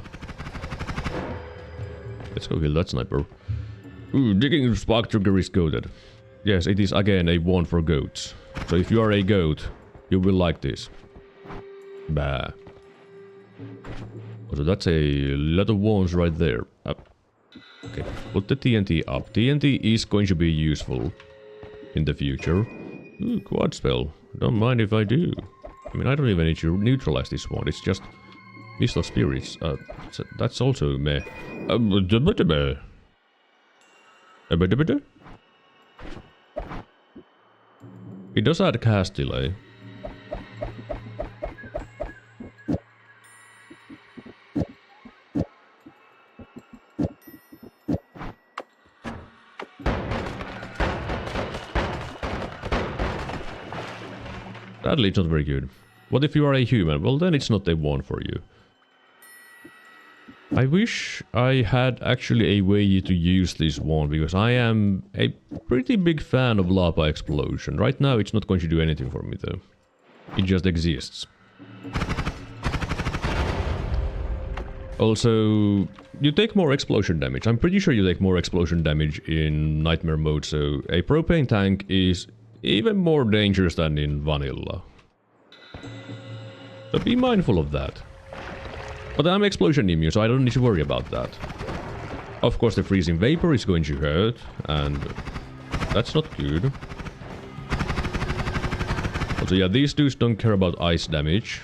Let's go kill that sniper. Ooh, digging spark trigger is goated. Yes, it is again a wand for goats. So if you are a goat, you will like this. Bah. So that's a lot of wands right there. Up. Okay, put the TNT up. TNT is going to be useful in the future. Ooh, quad spell. Don't mind if I do. I mean, I don't even need to neutralize this one. It's just Mist of Spirits. That's also meh. It does add cast delay. Sadly, it's not very good. What if you are a human? Well, then it's not a wand for you. I wish I had actually a way to use this wand, because I am a pretty big fan of lava explosion. Right now, it's not going to do anything for me, though. It just exists. Also, you take more explosion damage. I'm pretty sure you take more explosion damage in Nightmare mode, so a propane tank is even more dangerous than in vanilla. So be mindful of that. But I'm explosion immune, so I don't need to worry about that. Of course, the freezing vapor is going to hurt, and that's not good. Also, yeah, these dudes don't care about ice damage.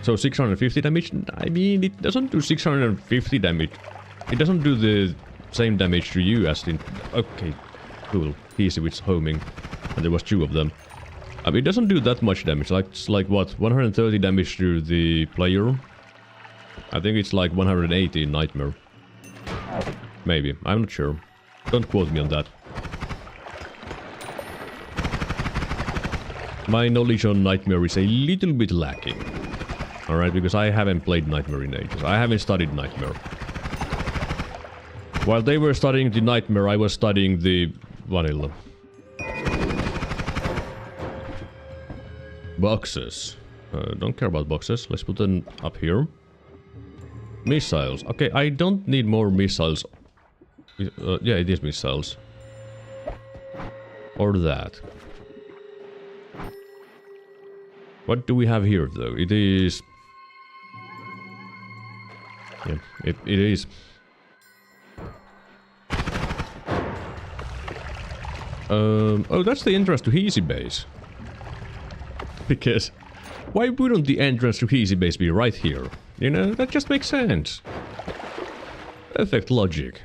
So 650 damage? I mean, it doesn't do 650 damage. It doesn't do the same damage to you as in... Okay, cool. Easy with homing. And there was 2 of them. It doesn't do that much damage. Like, it's like, what, 130 damage to the player? I think it's like 180 in Nightmare. Maybe. I'm not sure. Don't quote me on that. My knowledge on Nightmare is a little bit lacking. Alright, because I haven't played Nightmare in ages. I haven't studied Nightmare. While they were studying the Nightmare, I was studying the vanilla. Boxes. Don't care about boxes. Let's put them up here. Missiles. Okay, I don't need more missiles. Yeah, it is missiles. Or that. What do we have here, though? It is... Yeah, it is Oh, that's the entrance to Easy Base. Because why wouldn't the entrance to Easy Base be right here? You know, that just makes sense. Perfect logic.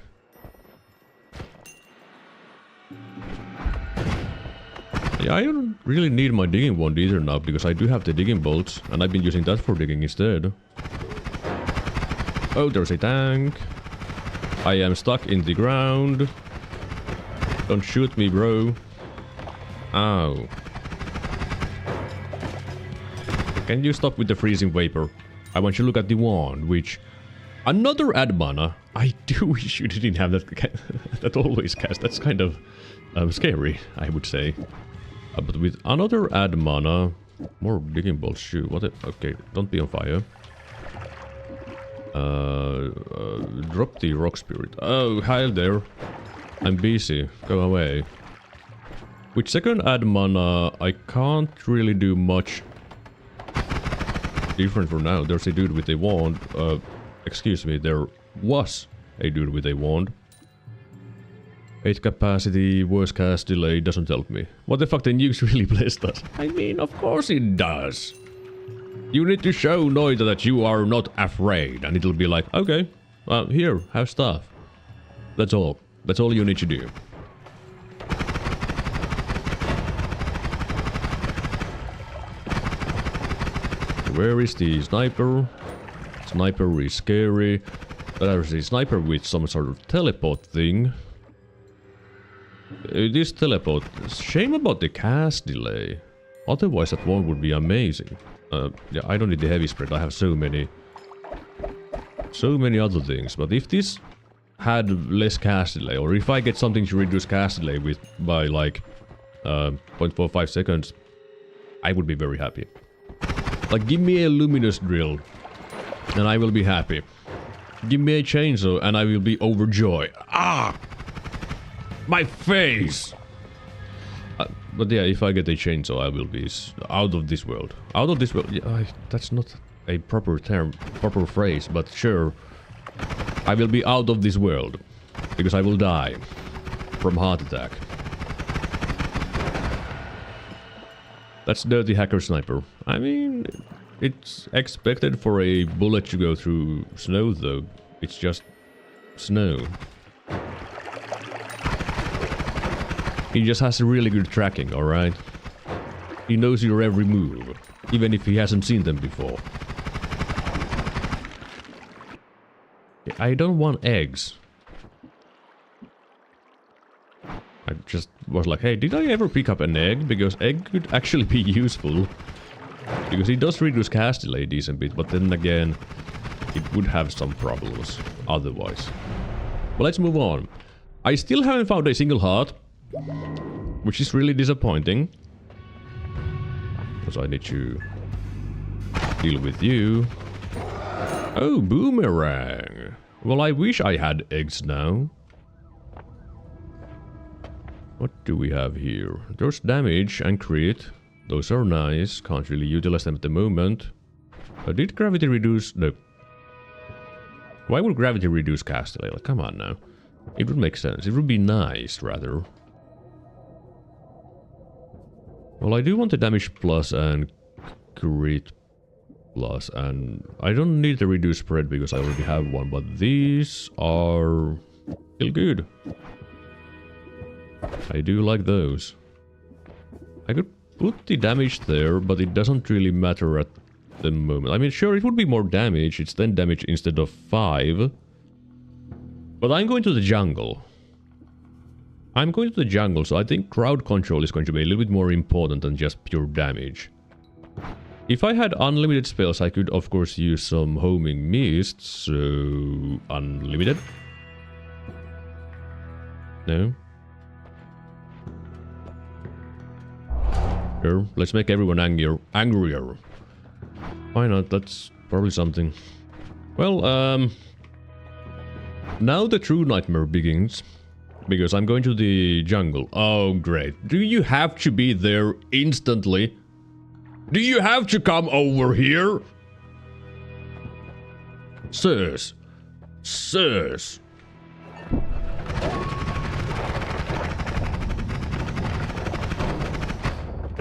Yeah, I don't really need my digging wand either now, because I do have the digging bolts, and I've been using that for digging instead. Oh, there's a tank. I am stuck in the ground. Don't shoot me, bro. Ow. Can you stop with the freezing vapor? I want you to look at the wand, which... Another add mana. I do wish you didn't have that that always cast. That's kind of scary, I would say. But with another add mana... More digging bolts, shoot. What? Okay, don't be on fire. Drop the rock spirit. Oh, hi there. I'm busy. Go away. With second add mana, I can't really do much different for now. There's a dude with a wand. Excuse me, there was a dude with a wand. 8 capacity, worse cast delay, doesn't help me. What the fuck, the nukes really blessed us? I mean, of course it does. You need to show Noita that you are not afraid, and it'll be like, okay, here, have stuff. That's all. That's all you need to do. Where is the sniper? Sniper is scary. There's a sniper with some sort of teleport thing. This teleport... Shame about the cast delay. Otherwise that one would be amazing. Yeah, I don't need the heavy spread. I have so many other things. But if this had less cast delay, or if I get something to reduce cast delay with by like 0.45 seconds, I would be very happy. Like, give me a luminous drill, and I will be happy. Give me a chainsaw, and I will be overjoyed. Ah! My face! But yeah, if I get a chainsaw, I will be out of this world. Out of this world? Yeah, that's not a proper term, proper phrase, but sure. I will be out of this world. Because I will die. From heart attack. That's Dirty Hacker Sniper. I mean, it's expected for a bullet to go through snow, though. It's just snow. He just has really good tracking, alright? He knows your every move, even if he hasn't seen them before. I don't want eggs. I just was like, hey, did I ever pick up an egg? Because egg could actually be useful. Because it does reduce cast delay a decent bit, but then again, it would have some problems otherwise. But let's move on. I still haven't found a single heart, which is really disappointing. Because I need to deal with you. Oh, boomerang. Well, I wish I had eggs now. What do we have here? There's damage and crit. Those are nice. Can't really utilize them at the moment. Did gravity reduce? No. Why would gravity reduce cast delay? Like, come on now. It would make sense. It would be nice, rather. Well, I do want the damage plus and crit plus, and I don't need the reduced spread because I already have one, but these are still good. I do like those. I could put the damage there, but it doesn't really matter at the moment. I mean, sure, it would be more damage. It's 10 damage instead of 5. But I'm going to the jungle. I'm going to the jungle, so I think crowd control is going to be a little bit more important than just pure damage. If I had unlimited spells, I could of course use some homing mist, so... unlimited? No? Sure, let's make everyone angrier. Why not? That's probably something. Well, now the true nightmare begins. Because I'm going to the jungle. Oh, great. Do you have to be there instantly? Do you have to come over here? Sirs. Sirs.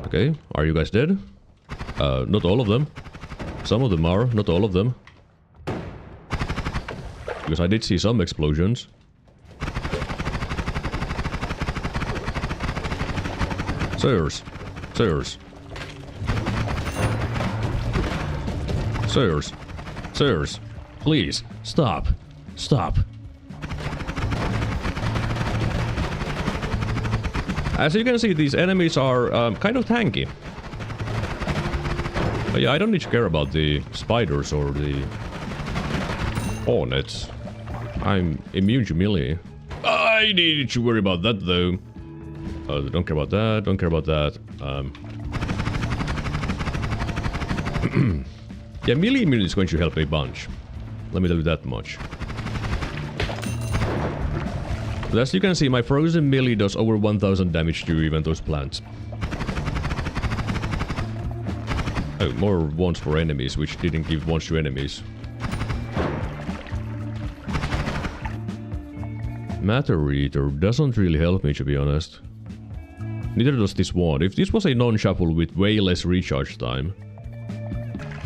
Okay, are you guys dead? Not all of them. Some of them are, not all of them. Because I did see some explosions. Sirs. Sirs. Sirs. Sirs. Please. Stop. Stop. As you can see, these enemies are kind of tanky. But yeah, I don't need to care about the spiders or the hornets. I'm immune to melee. I need to worry about that though. Don't care about that, don't care about that. Yeah, melee immunity is going to help a bunch. Let me tell you that much. But as you can see, my frozen melee does over 1000 damage to even those plants. Oh, more wands for enemies, which didn't give wands to enemies. Matter Eater doesn't really help me, to be honest. Neither does this wand. If this was a non-shuffle with way less recharge time,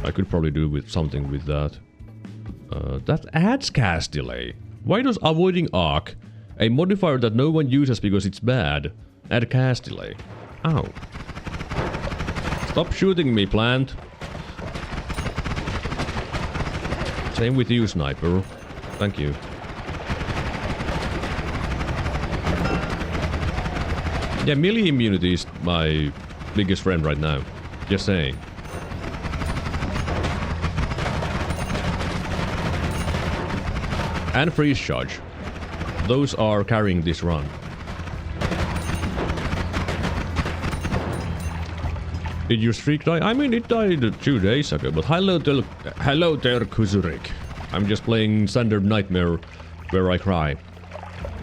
I could probably do with something with that. That adds cast delay. Why does avoiding arc, a modifier that no one uses because it's bad, add cast delay? Ow. Stop shooting me, plant. Same with you, sniper. Thank you. Yeah, melee immunity is my biggest friend right now. Just saying. And freeze charge. Those are carrying this run. Did your streak die? I mean, it died 2 days ago, but hello there, Kuzurik. I'm just playing standard Nightmare where I cry.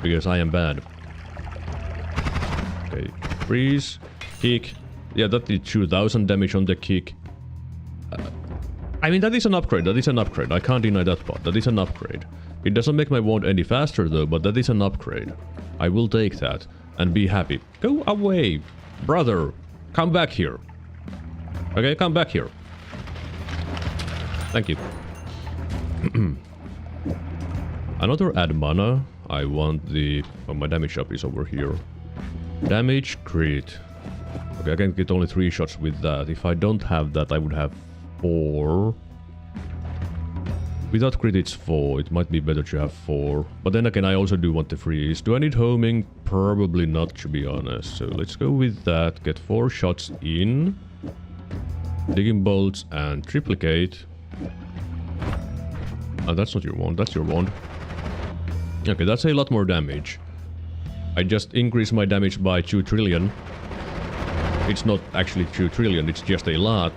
Because I am bad. Okay, freeze, kick. Yeah, that did 2000 damage on the kick. I mean, that is an upgrade, that is an upgrade. I can't deny that part, that is an upgrade. It doesn't make my wand any faster though, but that is an upgrade. I will take that and be happy. Go away, brother. Come back here. Okay, come back here. Thank you. Another add mana. I want the... Oh, my damage up is over here. Damage, crit. Okay, I can get only 3 shots with that. If I don't have that, I would have 4. Without crit, it's 4. It might be better to have 4. But then again, I also do want the freeze. Do I need homing? Probably not, to be honest. So let's go with that. Get 4 shots in. Digging bolts and triplicate. Oh, that's not your wand. That's your wand. Okay, that's a lot more damage. I just increased my damage by 2 trillion. It's not actually 2 trillion, it's just a lot.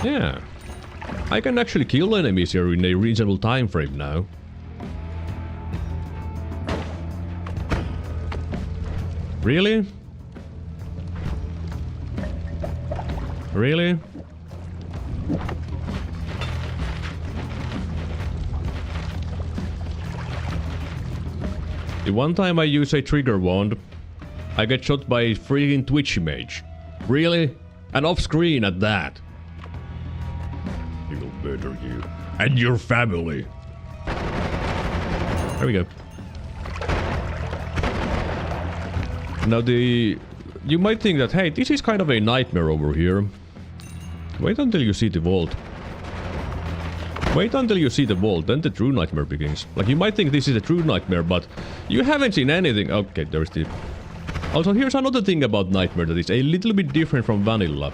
Yeah. I can actually kill enemies here in a reasonable time frame now. Really? Really? The one time I use a trigger wand, I get shot by a freaking Twitch image. Really? And off screen at that. You'll murder you. And your family. There we go. Now you might think that, hey, this is kind of a nightmare over here. Wait until you see the vault. Wait until you see the vault, then the true nightmare begins. Like, you might think this is a true nightmare, but you haven't seen anything. Okay, there's the... Also, here's another thing about Nightmare that is a little bit different from Vanilla.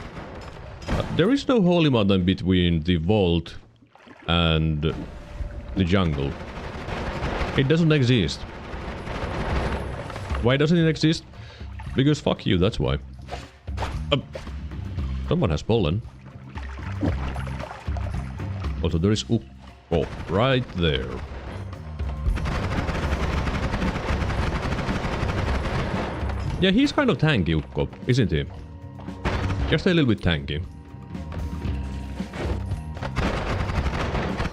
There is no holy mountain between the vault and the jungle. It doesn't exist. Why doesn't it exist? Because fuck you, that's why. Someone has pollen. Also, there is Ukko right there. Yeah, he's kind of tanky, Ukko, isn't he? Just a little bit tanky.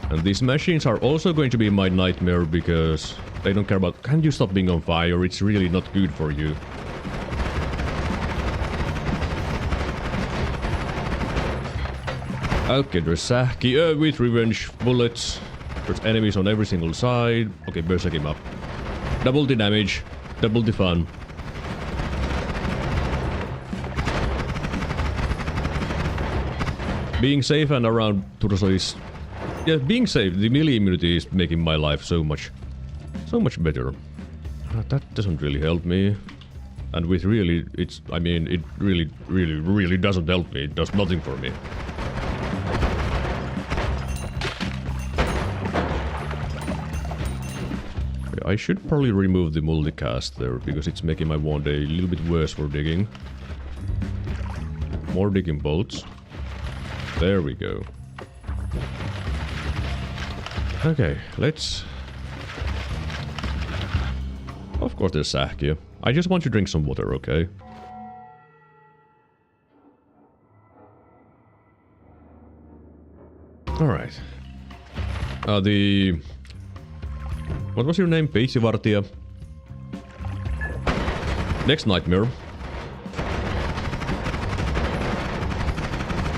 And these machines are also going to be my nightmare because they don't care about... Can you stop being on fire? It's really not good for you. Okay, there's Sähki with revenge bullets. There's enemies on every single side. Okay, berserk him up. Double the damage, double the fun. Being safe and around Turso is... Yeah, being safe, the melee immunity is making my life so much better. That doesn't really help me. And with really, it's... I mean, it really doesn't help me. It does nothing for me. I should probably remove the multicast there, because it's making my wand a little bit worse for digging. More digging bolts. There we go. Okay, let's... Of course there's Sähki. I just want to drink some water, okay? Alright. What was your name? Peitsivartija. Next nightmare.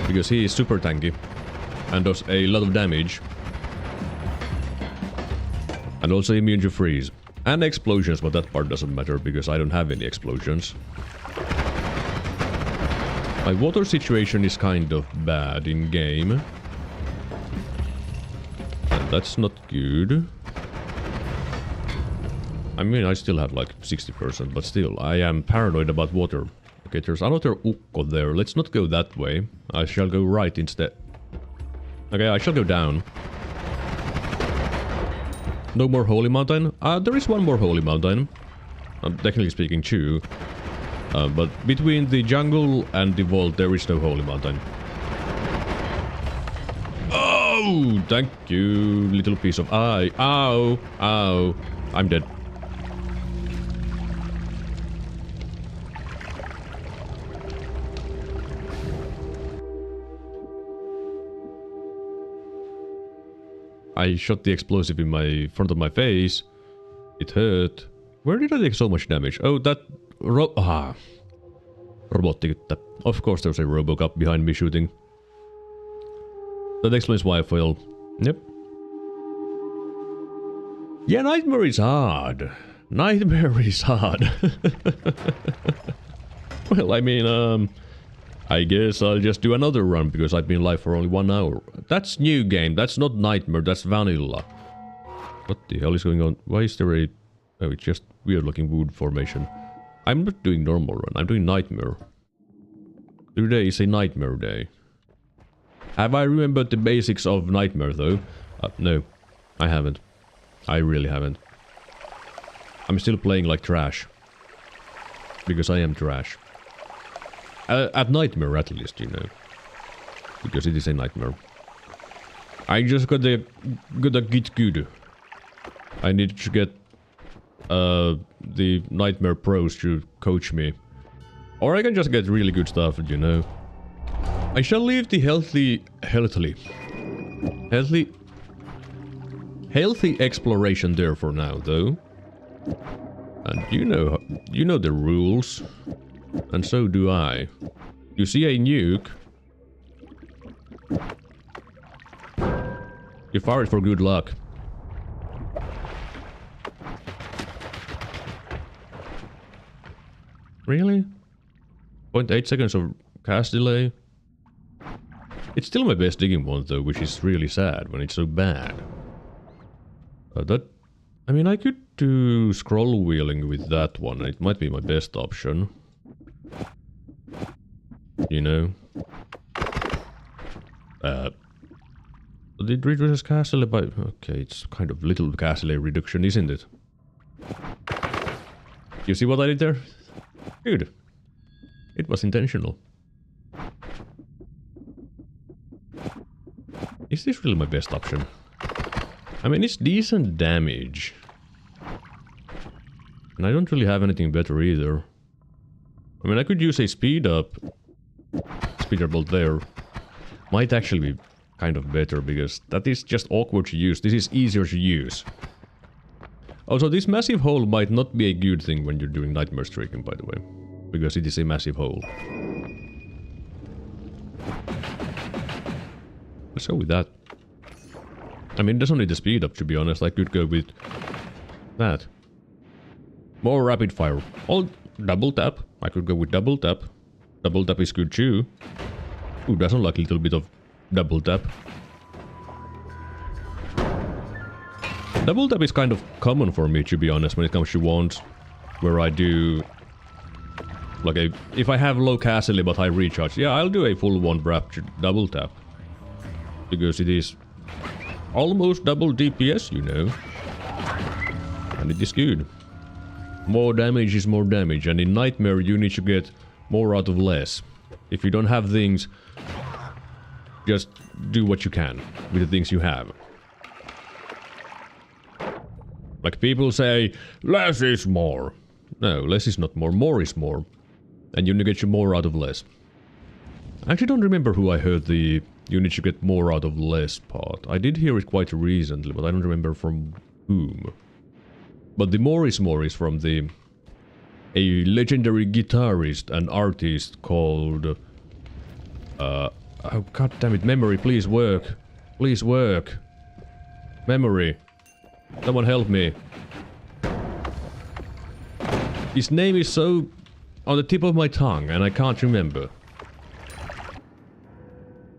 Because he is super tanky. And does a lot of damage. And also immune to freeze. And explosions, but that part doesn't matter because I don't have any explosions. My water situation is kind of bad in game. And that's not good. I mean, I still have like 60%, but still, I am paranoid about water. Okay, there's another ukko there. Let's not go that way. I shall go right instead. Okay, I shall go down. No more holy mountain? There is one more holy mountain. Technically speaking, two. But between the jungle and the vault, there is no holy mountain. Oh, thank you, little piece of eye. Ow, ow. I'm dead. I shot the explosive in my front of my face. It hurt. Where did I take so much damage? Oh, that robottikyttä. Of course there's a Robocop behind me shooting. That explains why I fell. Yep. Yeah, Nightmare is hard. Nightmare is hard. Well, I mean, I guess I'll just do another run because I've been live for only 1 hour. That's new game. That's not Nightmare. That's vanilla. What the hell is going on? Why is there a... Oh, it's just weird looking wood formation. I'm not doing normal run. I'm doing Nightmare. Today is a Nightmare day. Have I remembered the basics of Nightmare though? No. I haven't. I really haven't. I'm still playing like trash. Because I am trash. At Nightmare at least, you know. Because it is a Nightmare. I just gotta get good. I need to get the Nightmare pros to coach me. Or I can just get really good stuff, you know. I shall leave the healthy exploration there for now, though. And you know the rules. And so do I. You see a nuke. You fire it for good luck. Really? 0.8 seconds of cast delay? It's still my best digging one though, which is really sad when it's so bad. I mean, I could do scroll wheeling with that one, and it might be my best option. You know? Did reduce cast delay by... Okay, it's kind of little cast delay reduction, isn't it? You see what I did there? Good. It was intentional. Is this really my best option? I mean, it's decent damage. And I don't really have anything better either. I mean, I could use a speed up. Speeder bolt there. Might actually be kind of better, because that is just awkward to use. This is easier to use. Also, this massive hole might not be a good thing when you're doing Nightmare streaking, by the way. Because it is a massive hole. let's go with that. I mean, it doesn't need the speed up, to be honest. I could go with that. More rapid fire. Or double tap. I could go with double tap. Double tap is good too. Ooh, doesn't like a little bit of double tap. Double tap is kind of common for me, to be honest, when it comes to wands. Where I do... like if I have low castle but high recharge, yeah, I'll do a full wand wrap double tap. Because it is almost double DPS, you know. And it is good. More damage is more damage, and in Nightmare you need to get more out of less. If you don't have things, just do what you can with the things you have. Like people say, less is more. No, less is not more is more. And you need to get more out of less. I actually don't remember who I heard the you need to get more out of less part. I did hear it quite recently, but I don't remember from whom. But the more is from the... a legendary guitarist and artist called... oh god damn it, memory, please work. Please work. Memory. Someone help me. His name is so on the tip of my tongue and I can't remember.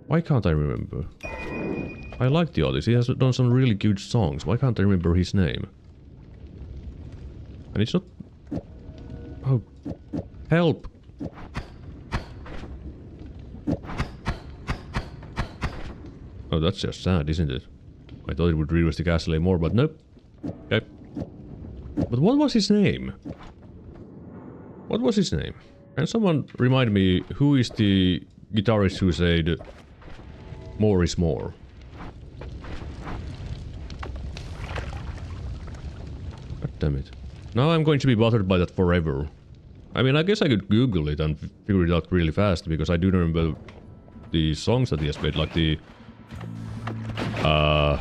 Why can't I remember? I like the artist, he has done some really good songs. Why can't I remember his name? And it's not... oh... help! Oh, that's just sad, isn't it? I thought it would reduce the castle more, but nope. Okay. But what was his name? What was his name? Can someone remind me who is the guitarist who said more is more? God damn it. Now I'm going to be bothered by that forever. I mean, I guess I could Google it and figure it out really fast, because I do remember the songs that he has played, like the... I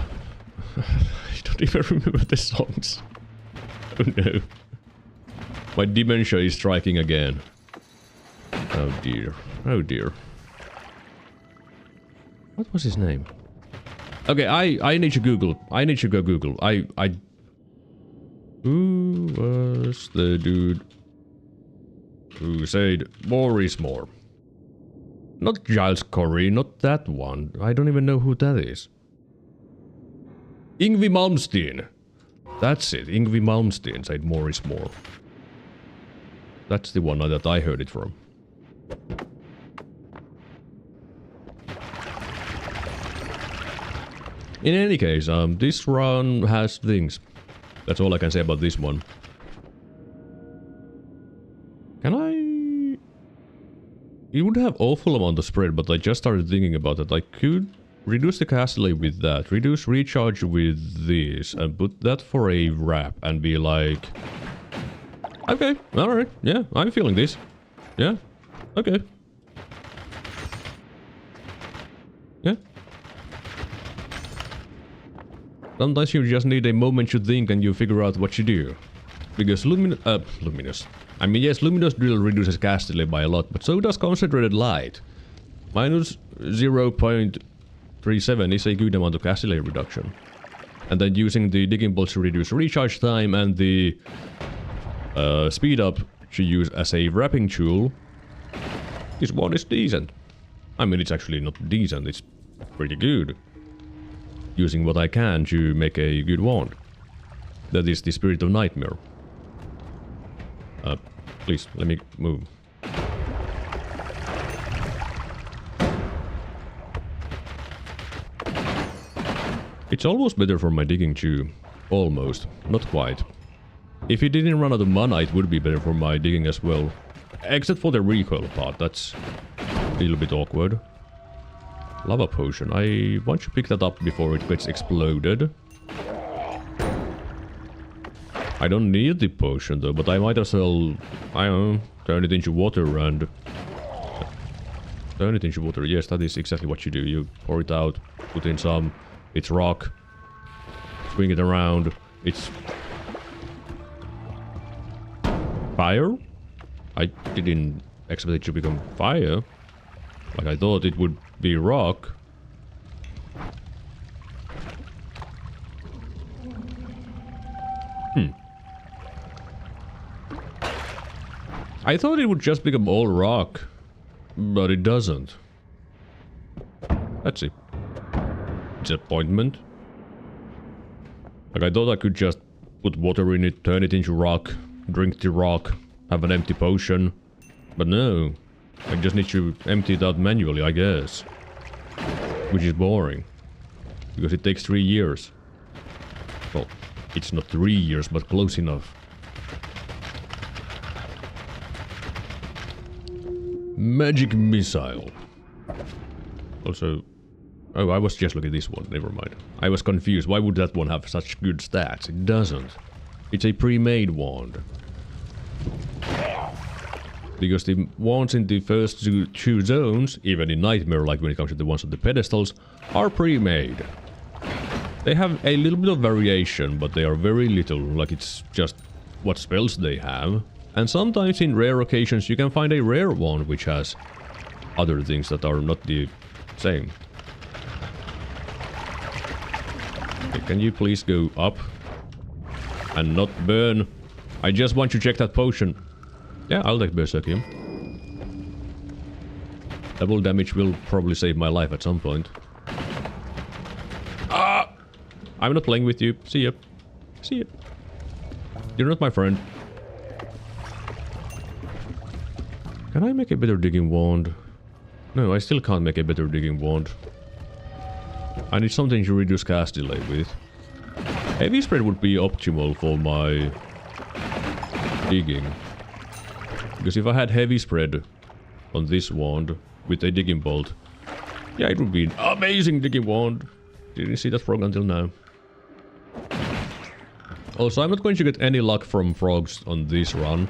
don't even remember the songs. Oh no. My dementia is striking again. Oh dear. Oh dear. What was his name? Okay, I need to Google. I need to go Google. Who was the dude who said more is more? Not Giles Corey, not that one. I don't even know who that is. Yngwie Malmsteen. That's it. Yngwie Malmsteen said more is more. That's the one that I heard it from. In any case, this run has things. That's all I can say about this one. Can I... it would have awful amount of spread, but I just started thinking about that. I could reduce the castle with that, reduce recharge with this, and put that for a wrap and be like... okay, alright, yeah, I'm feeling this. Yeah, okay. Yeah. Sometimes you just need a moment to think and you figure out what you do. Because Luminous. I mean, yes, Luminous Drill reduces cast delay by a lot, but so does Concentrated Light. Minus 0.37 is a good amount of cast delay reduction. And then using the Digging Bolts to reduce recharge time and the speed up to use as a wrapping tool. This one is decent. I mean, it's actually not decent, it's pretty good. Using what I can to make a good wand. That is the Spirit of Nightmare. Please, let me move. It's almost better for my digging too. Almost. Not quite. If it didn't run out of mana, it would be better for my digging as well. Except for the recoil part, that's a little bit awkward. Lava potion. I want to pick that up before it gets exploded. I don't need the potion though, but I might as well, I don't know, turn it into water and... turn it into water. Yes, that is exactly what you do. You pour it out, put in some, it's rock, swing it around, it's... fire? I didn't expect it to become fire. Like I thought it would be rock. I thought it would just become all rock, but it doesn't. Let's see. Disappointment. Like I thought I could just put water in it, turn it into rock, drink the rock, have an empty potion. But no. I just need to empty it out manually, I guess. Which is boring. Because it takes 3 years. Well, it's not 3 years, but close enough. Magic missile. Also... Oh, I was just looking at this one, never mind. I was confused, why would that one have such good stats? It doesn't. It's a pre-made wand. Because the wands in the first two zones, even in Nightmare, like when it comes to the ones on the pedestals, are pre-made. They have a little bit of variation, but they are very little, like it's just what spells they have. And sometimes in rare occasions you can find a rare one which has other things that are not the same. Okay, can you please go up? And not burn. I just want to check that potion. Yeah, I'll take Berserkium. Double damage will probably save my life at some point. Ah! I'm not playing with you. See ya. See ya. You're not my friend. Can I make a better digging wand? No, I still can't make a better digging wand. I need something to reduce cast delay with. Heavy spread would be optimal for my digging. Because if I had heavy spread on this wand with a digging bolt, yeah, it would be an amazing digging wand. Didn't see that frog until now. Also, I'm not going to get any luck from frogs on this run.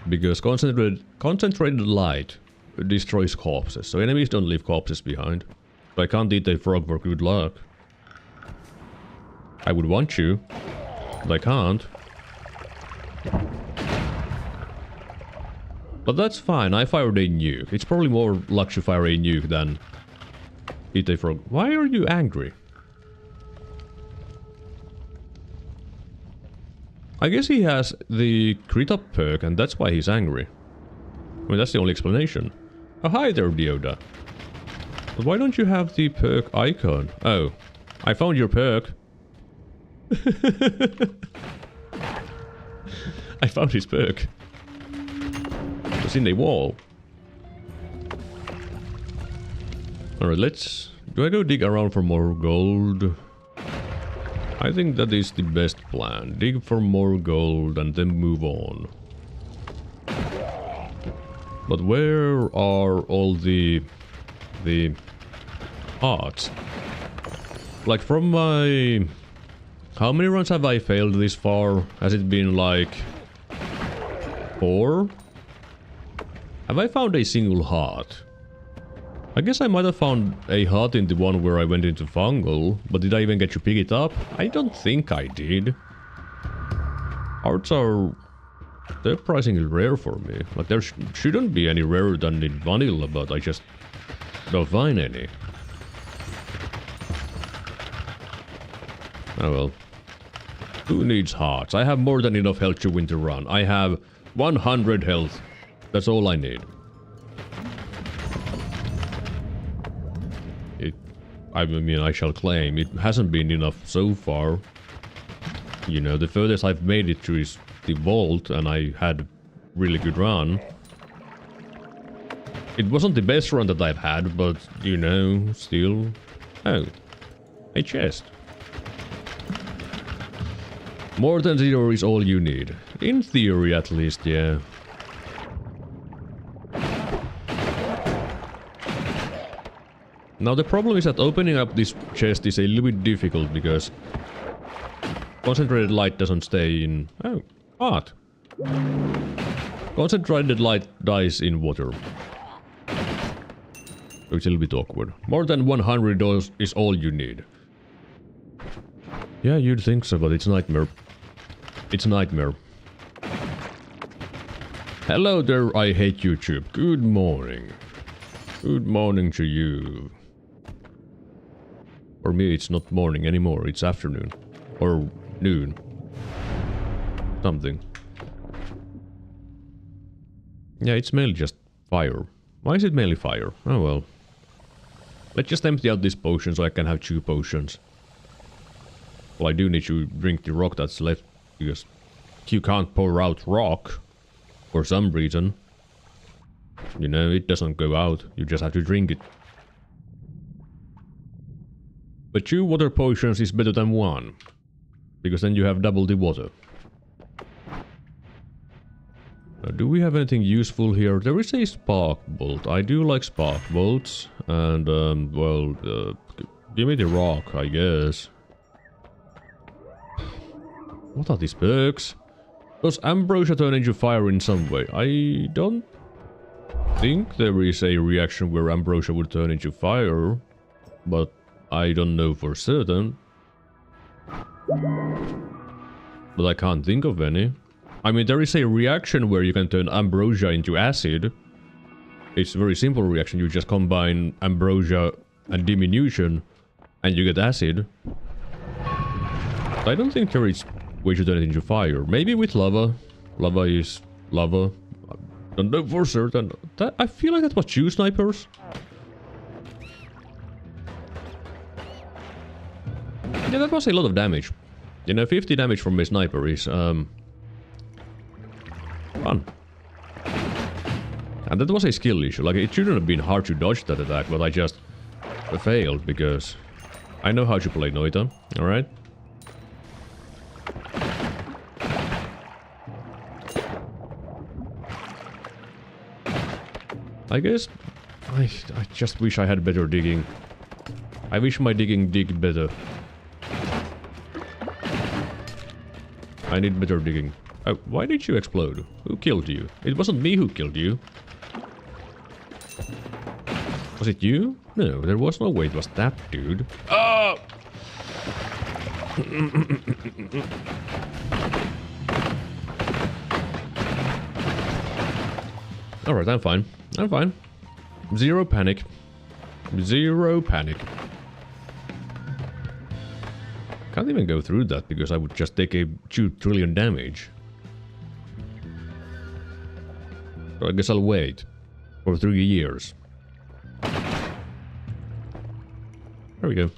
Because concentrated light destroys corpses, so enemies don't leave corpses behind. So I can't eat a frog for good luck. I would want to, but I can't. But that's fine, I fired a nuke. It's probably more luck to fire a nuke than eat a frog. Why are you angry? I guess he has the crit up perk and that's why he's angry. I mean, that's the only explanation. Oh, hi there, Dioda. But why don't you have the perk icon? Oh, I found your perk. I found his perk. It's in the wall. Alright, let's... Do I go dig around for more gold? I think that is the best plan. Dig for more gold and then move on. But where are all the hearts? Like from my... How many runs have I failed this far? Has it been like 4? Have I found a single heart? I guess I might have found a heart in the one where I went into fungal, but did I even get to pick it up? I don't think I did. Hearts are... They're surprisingly rare for me. Like there shouldn't be any rarer than in vanilla, but I just don't find any. Oh well. Who needs hearts? I have more than enough health to win the run. I have 100 health. That's all I need. I mean, I shall claim, it hasn't been enough so far. You know, the furthest I've made it to is the vault, and I had really good run. It wasn't the best run that I've had, but, you know, still... Oh, a chest. More than 0 is all you need. In theory, at least, yeah. Now the problem is that opening up this chest is a little bit difficult because concentrated light doesn't stay in... Oh, heart. Concentrated light dies in water. So it's a little bit awkward. More than 100 is all you need. Yeah, you'd think so, but it's Nightmare. It's Nightmare. Hello there, I hate YouTube. Good morning. Good morning to you. For me, it's not morning anymore, it's afternoon. Or noon. something. Yeah, it's mainly just fire. Why is it mainly fire? Oh well. Let's just empty out this potion so I can have 2 potions. Well, I do need to drink the rock that's left, because you can't pour out rock for some reason. You know, it doesn't go out. You just have to drink it. But 2 water potions is better than 1. Because then you have double the water. Now, do we have anything useful here? There is a spark bolt. I do like spark bolts. And, well, give me the rock, I guess. What are these perks? Does ambrosia turn into fire in some way? I don't think there is a reaction where ambrosia would turn into fire. But I don't know for certain. But I can't think of any. I mean, there is a reaction where you can turn ambrosia into acid. It's a very simple reaction. You just combine ambrosia and diminution, and you get acid. I don't think there is way to turn it into fire. Maybe with lava. Lava is lava. I don't know for certain. I feel like that was 2 snipers. Yeah, that was a lot of damage. You know, 50 damage from a sniper is, fun. And that was a skill issue. Like, it shouldn't have been hard to dodge that attack, but I just failed because I know how to play Noita, alright? I guess I just wish I had better digging. I wish my digging dig better. I need better digging. Oh, why did you explode? Who killed you? It wasn't me who killed you. Was it you? No, there was no way it was that dude. Oh! Alright, I'm fine. I'm fine. Zero panic. Zero panic. Can't even go through that because I would just take a 2 trillion damage. So I guess I'll wait for 3 years. There we go.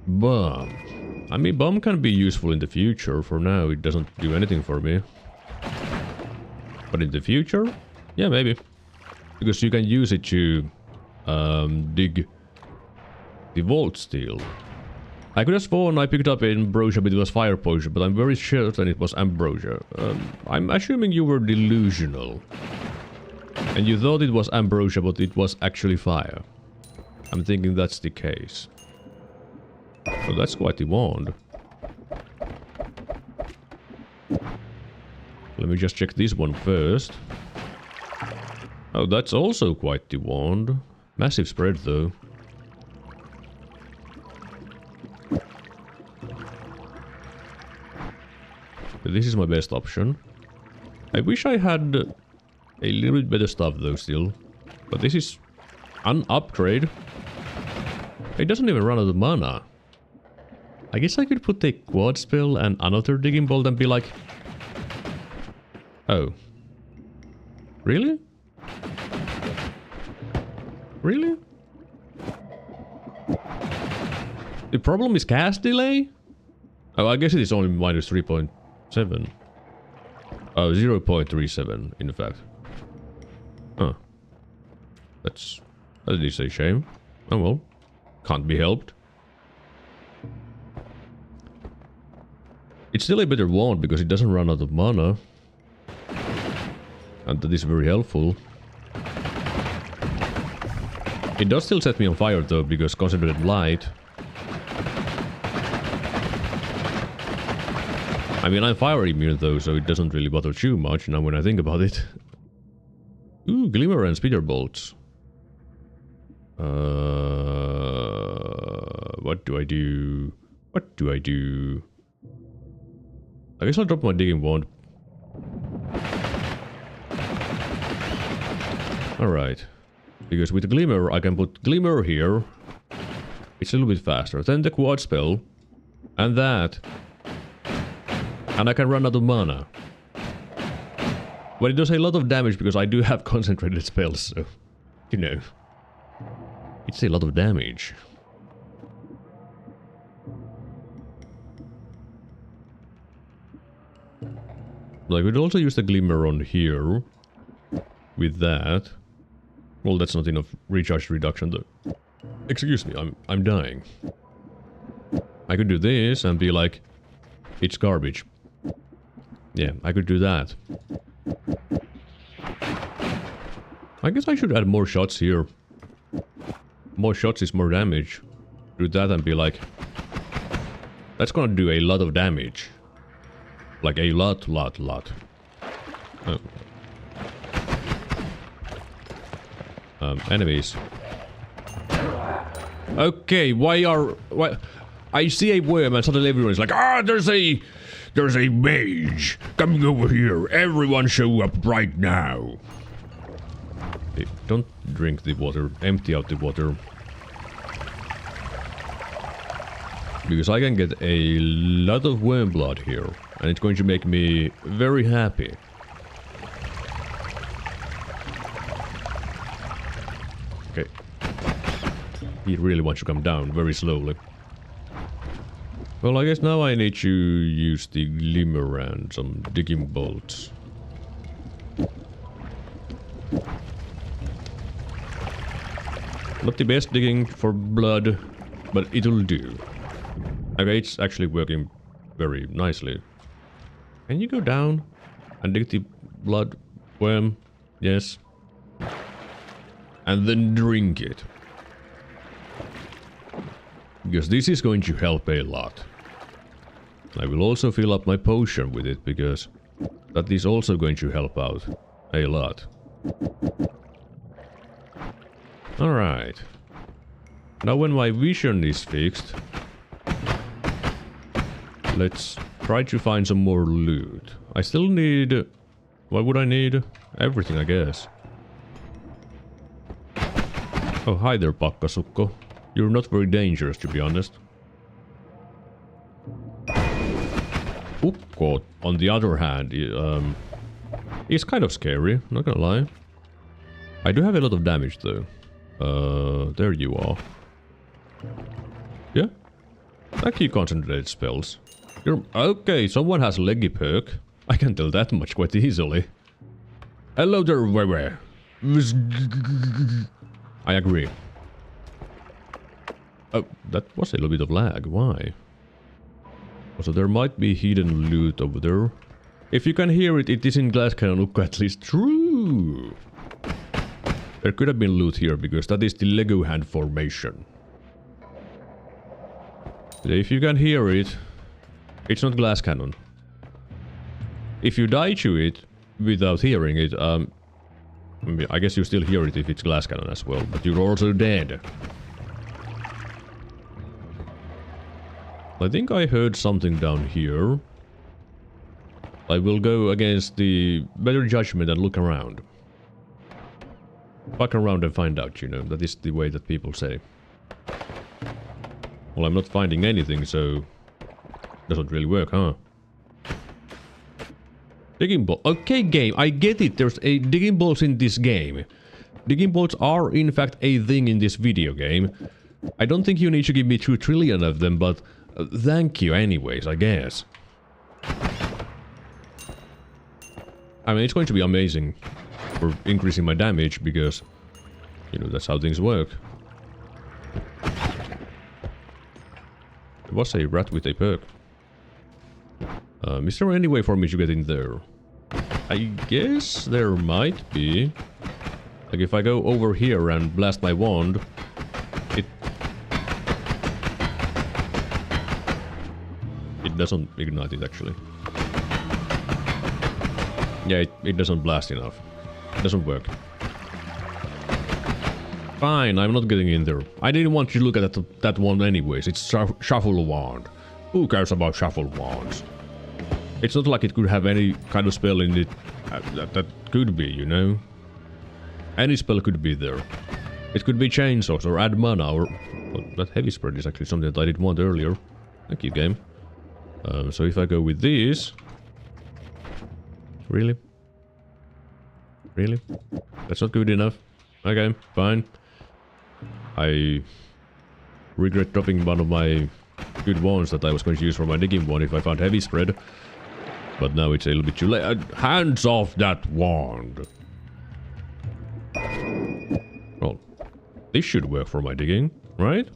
Bomb. I mean, bomb can be useful in the future. For now, it doesn't do anything for me. But in the future? Yeah, maybe. Because you can use it to dig the vault steel. I could have sworn I picked up ambrosia, but it was fire potion, but I'm very certain it was ambrosia. I'm assuming you were delusional. And you thought it was ambrosia, but it was actually fire. I'm thinking that's the case. So that's quite the wand. Let me just check this one first. Oh, that's also quite the wand. Massive spread, though. This is my best option. I wish I had a little bit better stuff though still. But this is an upgrade. It doesn't even run out of mana. I guess I could put a quad spell and another digging bolt and be like... Oh. Really? Really? The problem is cast delay? Oh, I guess it is only minus 3.7. Oh, 0.37 in fact. Huh. That is a shame. Oh well. Can't be helped. It's still a better wand because it doesn't run out of mana. And that is very helpful. It does still set me on fire though, because concentrated light. I mean, I'm fire immune though, so it doesn't really bother too much now when I think about it. Ooh, glimmer and speeder bolts. What do I do? What do I do? I guess I'll drop my digging wand. Alright. Because with glimmer, I can put glimmer here. It's a little bit faster. Then the quad spell. And that. And I can run out of mana. But it does a lot of damage because I do have concentrated spells, so... You know. It's a lot of damage. I could also use the glimmer on here. With that. Well, that's not enough recharge reduction though. Excuse me, I'm dying. I could do this and be like, it's garbage. Yeah, I could do that. I guess I should add more shots here. More shots is more damage. Do that and be like, that's gonna do a lot of damage. Like a lot. Oh. Enemies. Okay, why? I see a worm and suddenly everyone's like, ah, there's a mage coming over here. Everyone show up right now. Hey, don't drink the water. Empty out the water. Because I can get a lot of worm blood here. And it's going to make me very happy. Okay. He really wants to come down very slowly. Well, I guess now I need to use the glimmer and some digging bolts. Not the best digging for blood, but it'll do. Okay, it's actually working very nicely. Can you go down and dig the blood worm? Yes. And then drink it. Because this is going to help a lot. I will also fill up my potion with it, because that is also going to help out a lot. Alright. Now when my vision is fixed, let's try to find some more loot. I still need... What would I need? Everything, I guess. Oh, hi there, Pakkasukko. You're not very dangerous, to be honest. Ukko, on the other hand, is kind of scary, not gonna lie. I do have a lot of damage, though. There you are. Yeah? Thank you, concentrated spells. Okay, someone has leggy perk. I can tell that much quite easily. Hello there, Wewe. I agree. Oh, that was a little bit of lag. Why? So there might be hidden loot over there. If you can hear it, it is in Glass Cannon Ukko at least. True! There could have been loot here, because that is the Lego hand formation. If you can hear it, it's not Glass Cannon. If you die to it without hearing it, I guess you still hear it if it's Glass Cannon as well, but you're also dead. I think I heard something down here. I will go against the better judgment and look around. Fuck around and find out, you know. That is the way that people say. Well, I'm not finding anything, so... Doesn't really work, huh? Digging ball. Okay, game, I get it. There's a digging balls in this game. Digging balls are, in fact, a thing in this video game. I don't think you need to give me 2 trillion of them, but... thank you anyways, I guess. I mean, it's going to be amazing for increasing my damage, because, you know, that's how things work. There was a rat with a perk. Is there any way for me to get in there? I guess there might be. Like, if I go over here and blast my wand, it doesn't ignite it, actually. Yeah, it doesn't blast enough. It doesn't work. Fine, I'm not getting in there. I didn't want you to look at that one anyways. It's shuffle wand. Who cares about shuffle wands? It's not like it could have any kind of spell in it that could be, you know? Any spell could be there. It could be chainsaws or add mana or... Well, that heavy spread is actually something that I didn't want earlier. Thank you, game. So if I go with these... Really? Really? That's not good enough. Okay, fine. I regret dropping one of my good wands that I was going to use for my digging one if I found heavy spread. But now it's a little bit too late. Hands off that wand! Well, this should work for my digging, right?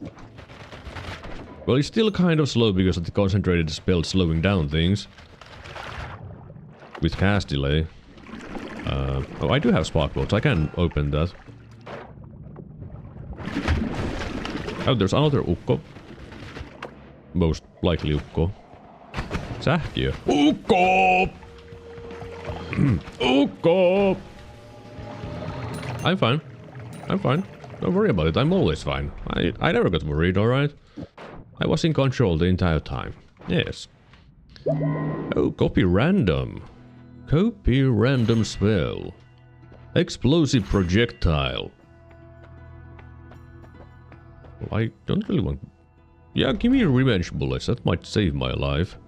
Well, it's still kind of slow because of the concentrated spell slowing down things. With cast delay. Oh, I do have spark bolts. I can open that. Oh, there's another ukko. Most likely ukko. Sähkiö. Ukko! Ukko! I'm fine. I'm fine. Don't worry about it. I'm always fine. I never got worried, alright? I was in control the entire time. Yes. Oh, copy random. Copy random spell. Explosive projectile. Well, I don't really want... Yeah, give me revenge bullets. That might save my life.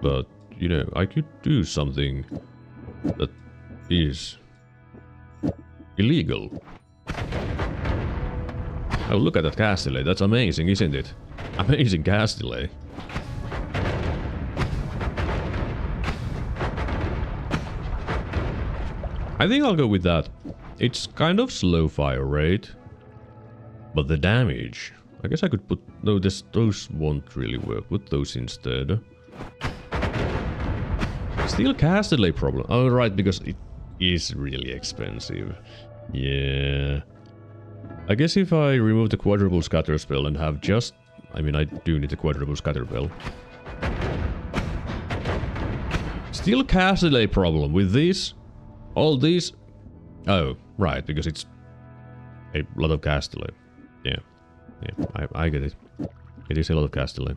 But, you know, I could do something that is illegal. Oh, look at that cast delay. That's amazing, isn't it? Amazing cast delay. I think I'll go with that. It's kind of slow fire rate. But the damage... I guess I could put... No, those won't really work. Put those instead. Still cast delay problem. Oh, right, because it is really expensive. Yeah. I guess if I remove the quadruple scatter spell and have just... I mean, I do need a quadruple scatter spell. Still cast delay problem with these. All these... Oh, right, because it's a lot of cast delay. Yeah. Yeah, I get it. It is a lot of cast delay.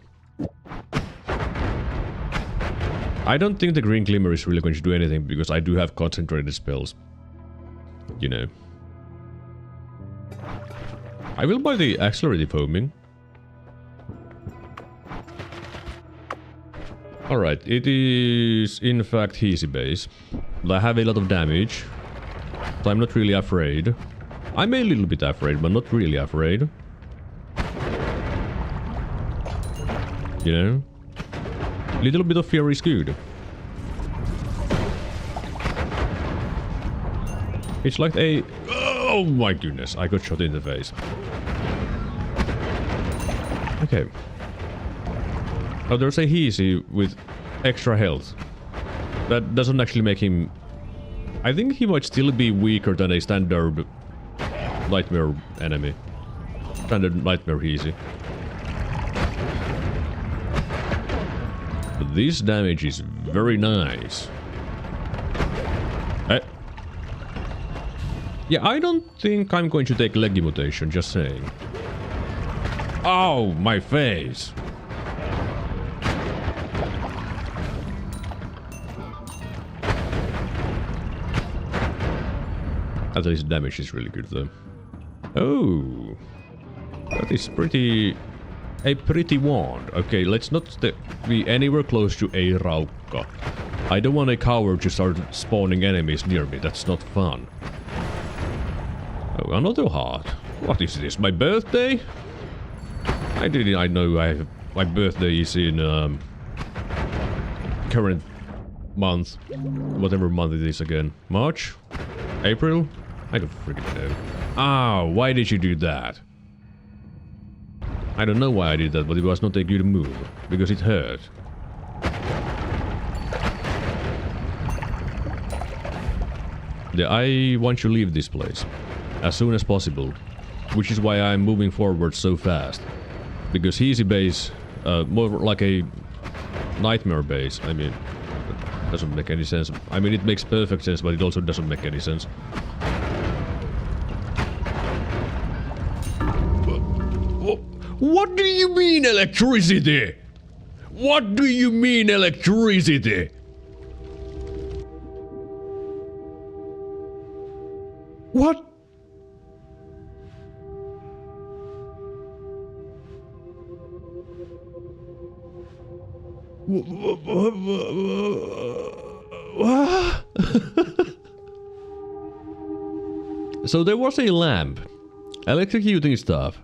I don't think the green glimmer is really going to do anything because I do have concentrated spells. You know. I will buy the accelerated foaming. Alright, it is in fact easy base. I have a lot of damage. So I'm not really afraid. I'm a little bit afraid, but not really afraid. You know? Little bit of fear is good. It's like a... Oh my goodness, I got shot in the face. Okay. Oh, there's a Heezy with extra health. That doesn't actually make him... I think he might still be weaker than a standard Nightmare enemy. Standard Nightmare Heezy. But this damage is very nice. Yeah, I don't think I'm going to take Leggy Mutation, just saying. Oh, my face! At least damage is really good though. Oh! That is pretty... a pretty wand. Okay, let's not be anywhere close to a Raukka. I don't want a coward to start spawning enemies near me, that's not fun. Oh, another heart. What is this, my birthday? I know my birthday is in current month. Whatever month it is again. March? April? I don't freaking know. Ah, why did you do that? I don't know why I did that, but it was not a good move. Because it hurt. Yeah, I want to leave this place. As soon as possible. Which is why I'm moving forward so fast. Because Heezy base, more like a Nightmare base, I mean... That doesn't make any sense. I mean, it makes perfect sense, but it also doesn't make any sense. What do you mean electricity? What do you mean electricity? What? So there was a lamp electrocuting stuff,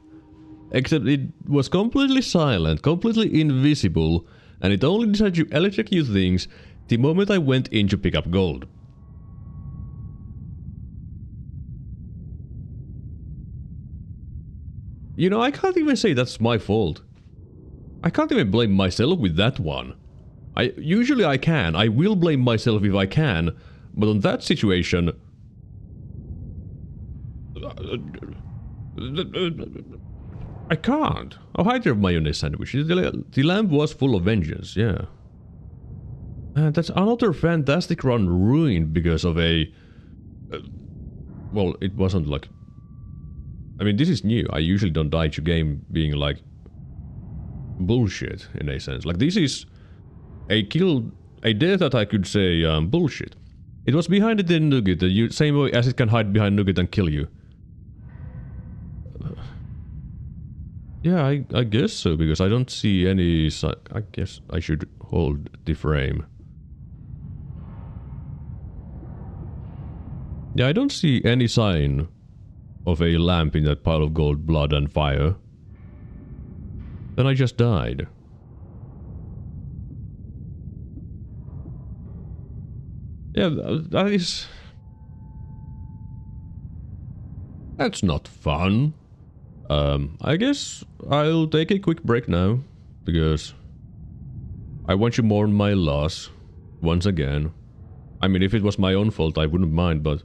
except it was completely silent, completely invisible, and it only decided to electrocute things the moment I went in to pick up gold. You know, I can't even say that's my fault. I can't even blame myself with that one. Usually I can. I will blame myself if I can, but on that situation... I can't. Oh, hi there, mayonnaise sandwich. The lamp was full of vengeance, yeah. And that's another fantastic run ruined because of a... well, it wasn't like... I mean, this is new. I usually don't die to game being like... bullshit, in a sense. Like, this is... a death that I could say, bullshit. It was behind the nugget, the same way as it can hide behind nugget and kill you. Yeah, I guess so, because I don't see any... I guess I should hold the frame. Yeah, I don't see any sign of a lamp in that pile of gold, blood and fire. Then I just died. Yeah, that is... that's not fun. I guess I'll take a quick break now, because I want to mourn my loss once again. I mean, if it was my own fault, I wouldn't mind, but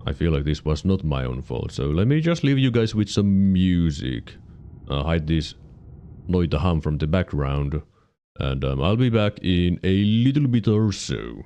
I feel like this was not my own fault. So let me just leave you guys with some music. Hide this Noita hum from the background, and I'll be back in a little bit or so.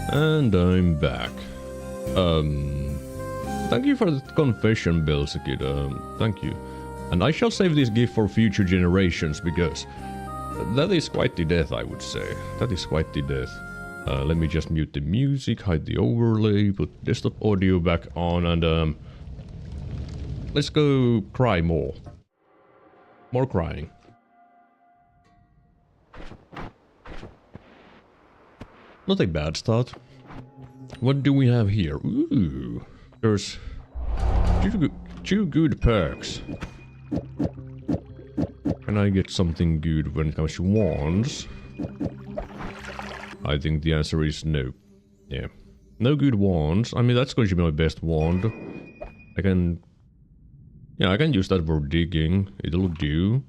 And I'm back. Thank you for the confession, Belsekid. Thank you. And I shall save this gift for future generations, because that is quite the death, I would say. That is quite the death. Let me just mute the music, hide the overlay, put desktop audio back on, and let's go cry more. More crying. Not a bad start. What do we have here? Ooh, there's two good perks. Can I get something good when it comes to wands? I think the answer is no. Yeah. No good wands. I mean, that's going to be my best wand. I can use that for digging. It'll do.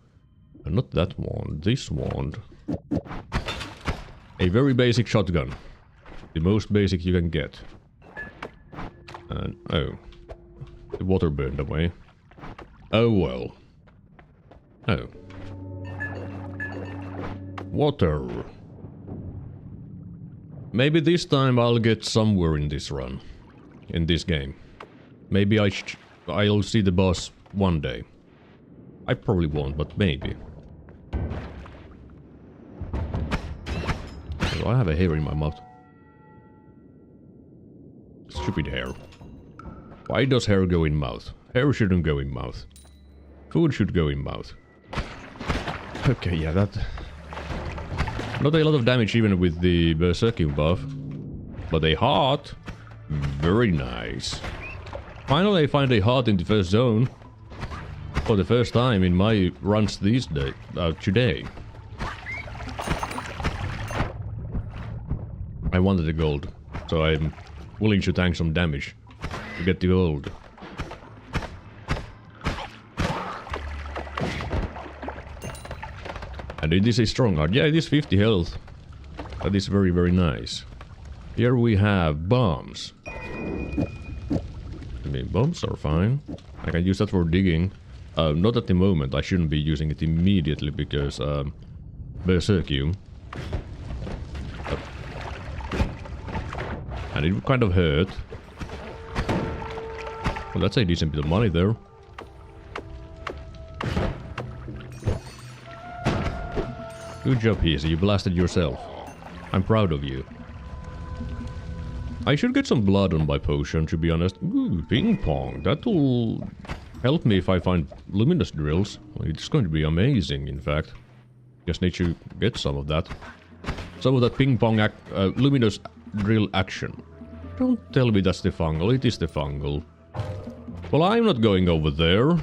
But not that wand. This wand. A very basic shotgun. The most basic you can get. And, oh. The water burned away. Oh well. Oh. Water. Maybe this time I'll get somewhere in this run. In this game. Maybe I'll see the boss one day. I probably won't, but maybe. Oh, I have a hair in my mouth. Stupid hair. Why does hair go in mouth? Hair shouldn't go in mouth. Food should go in mouth. Okay, yeah, that... Not a lot of damage even with the Berserking buff. But a heart. Very nice. Finally I find a heart in the first zone. For the first time in my runs today. I wanted the gold. So I'm willing to tank some damage to get the gold. And it is a strong heart. Yeah, it is 50 health. That is very, very nice. Here we have bombs. I mean, bombs are fine. I can use that for digging. Not at the moment. I shouldn't be using it immediately because Berserkium. And it would kind of hurt. Well, that's a decent bit of money there. Good job, Easy. You blasted yourself. I'm proud of you. I should get some blood on my potion, to be honest. Ooh, ping pong. That'll help me if I find luminous drills. Well, it's going to be amazing, in fact. Just need to get some of that. Some of that ping pong luminous drill action. Don't tell me that's the fungal. It is the fungal. Well, I'm not going over there.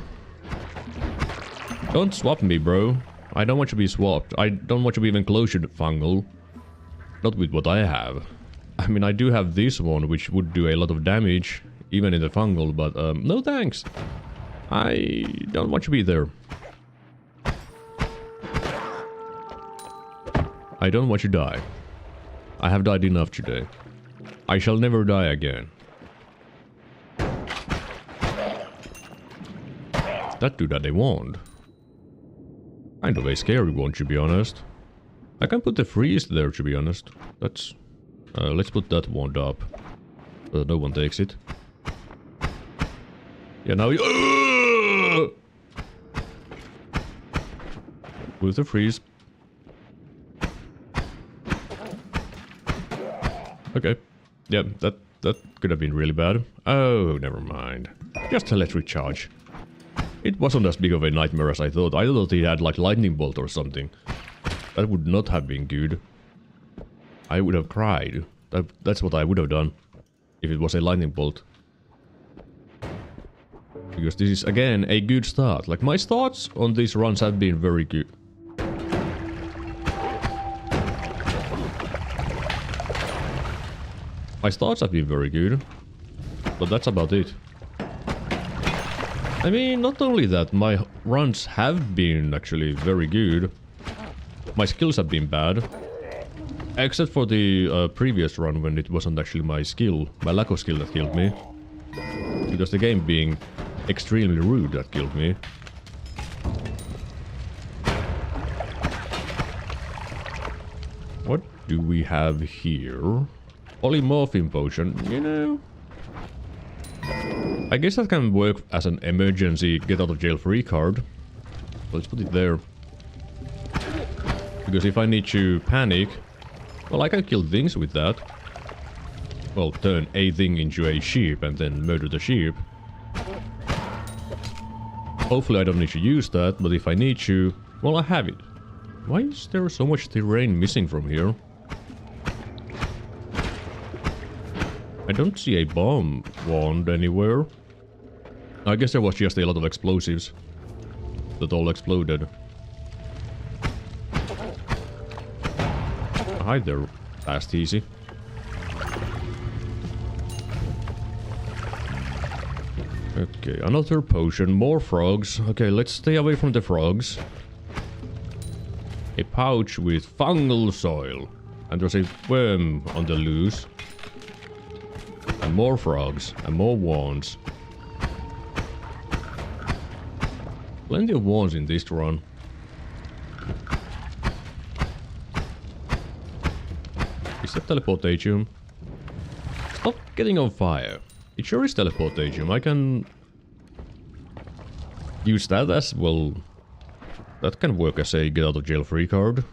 Don't swap me, bro. I don't want to be swapped. I don't want to be even closer to fungal. Not with what I have. I mean, I do have this one, which would do a lot of damage, even in the fungal, but no thanks. I don't want to be there. I don't want to die. I have died enough today. I shall never die again. That dude had a wand. Kind of a scary one, to be honest. I can put the freeze there, to be honest. That's... let's put that wand up. No one takes it. Yeah, now with the freeze. Okay. Yeah, that could have been really bad. Oh, never mind. Just let recharge. It wasn't as big of a nightmare as I thought. I thought he had like lightning bolt or something. That would not have been good. I would have cried. That's what I would have done if it was a lightning bolt. Because this is again a good start. Like my starts on these runs have been very good. My starts have been very good. But that's about it. I mean, not only that, my runs have been actually very good. My skills have been bad. Except for the previous run when it wasn't actually my skill, my lack of skill that killed me. It was the game being extremely rude that killed me. What do we have here? Polymorphine potion, you know... I guess that can work as an emergency get out of jail free card. Let's put it there. Because if I need to panic, well, I can kill things with that. Well, turn a thing into a sheep and then murder the sheep. Hopefully I don't need to use that, but if I need to, well, I have it. Why is there so much terrain missing from here? I don't see a bomb wand anywhere. I guess there was just a lot of explosives that all exploded. Hi there, fast easy. Okay, another potion, more frogs. Okay, let's stay away from the frogs. A pouch with fungal soil. And there's a worm on the loose. And more frogs, and more wands. Plenty of wands in this run. Is that teleportation? Stop getting on fire. It sure is teleportation. I can use that as well. That can work as a get out of jail free card.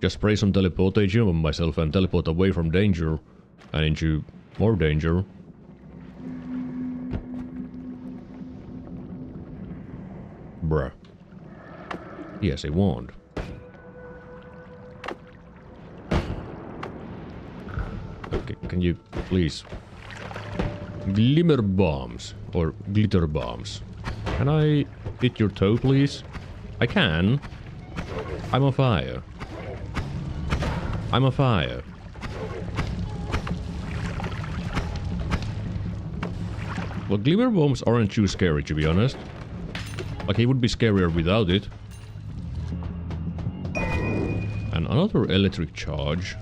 Just spray some teleportation on myself and teleport away from danger and into more danger. Bruh. He has a wand. Okay, can you please... Glimmer bombs. Or glitter bombs. Can I hit your toe, please? I can. I'm on fire. I'm on fire. Well, glimmer bombs aren't too scary, to be honest. Like, he would be scarier without it. And another electric charge.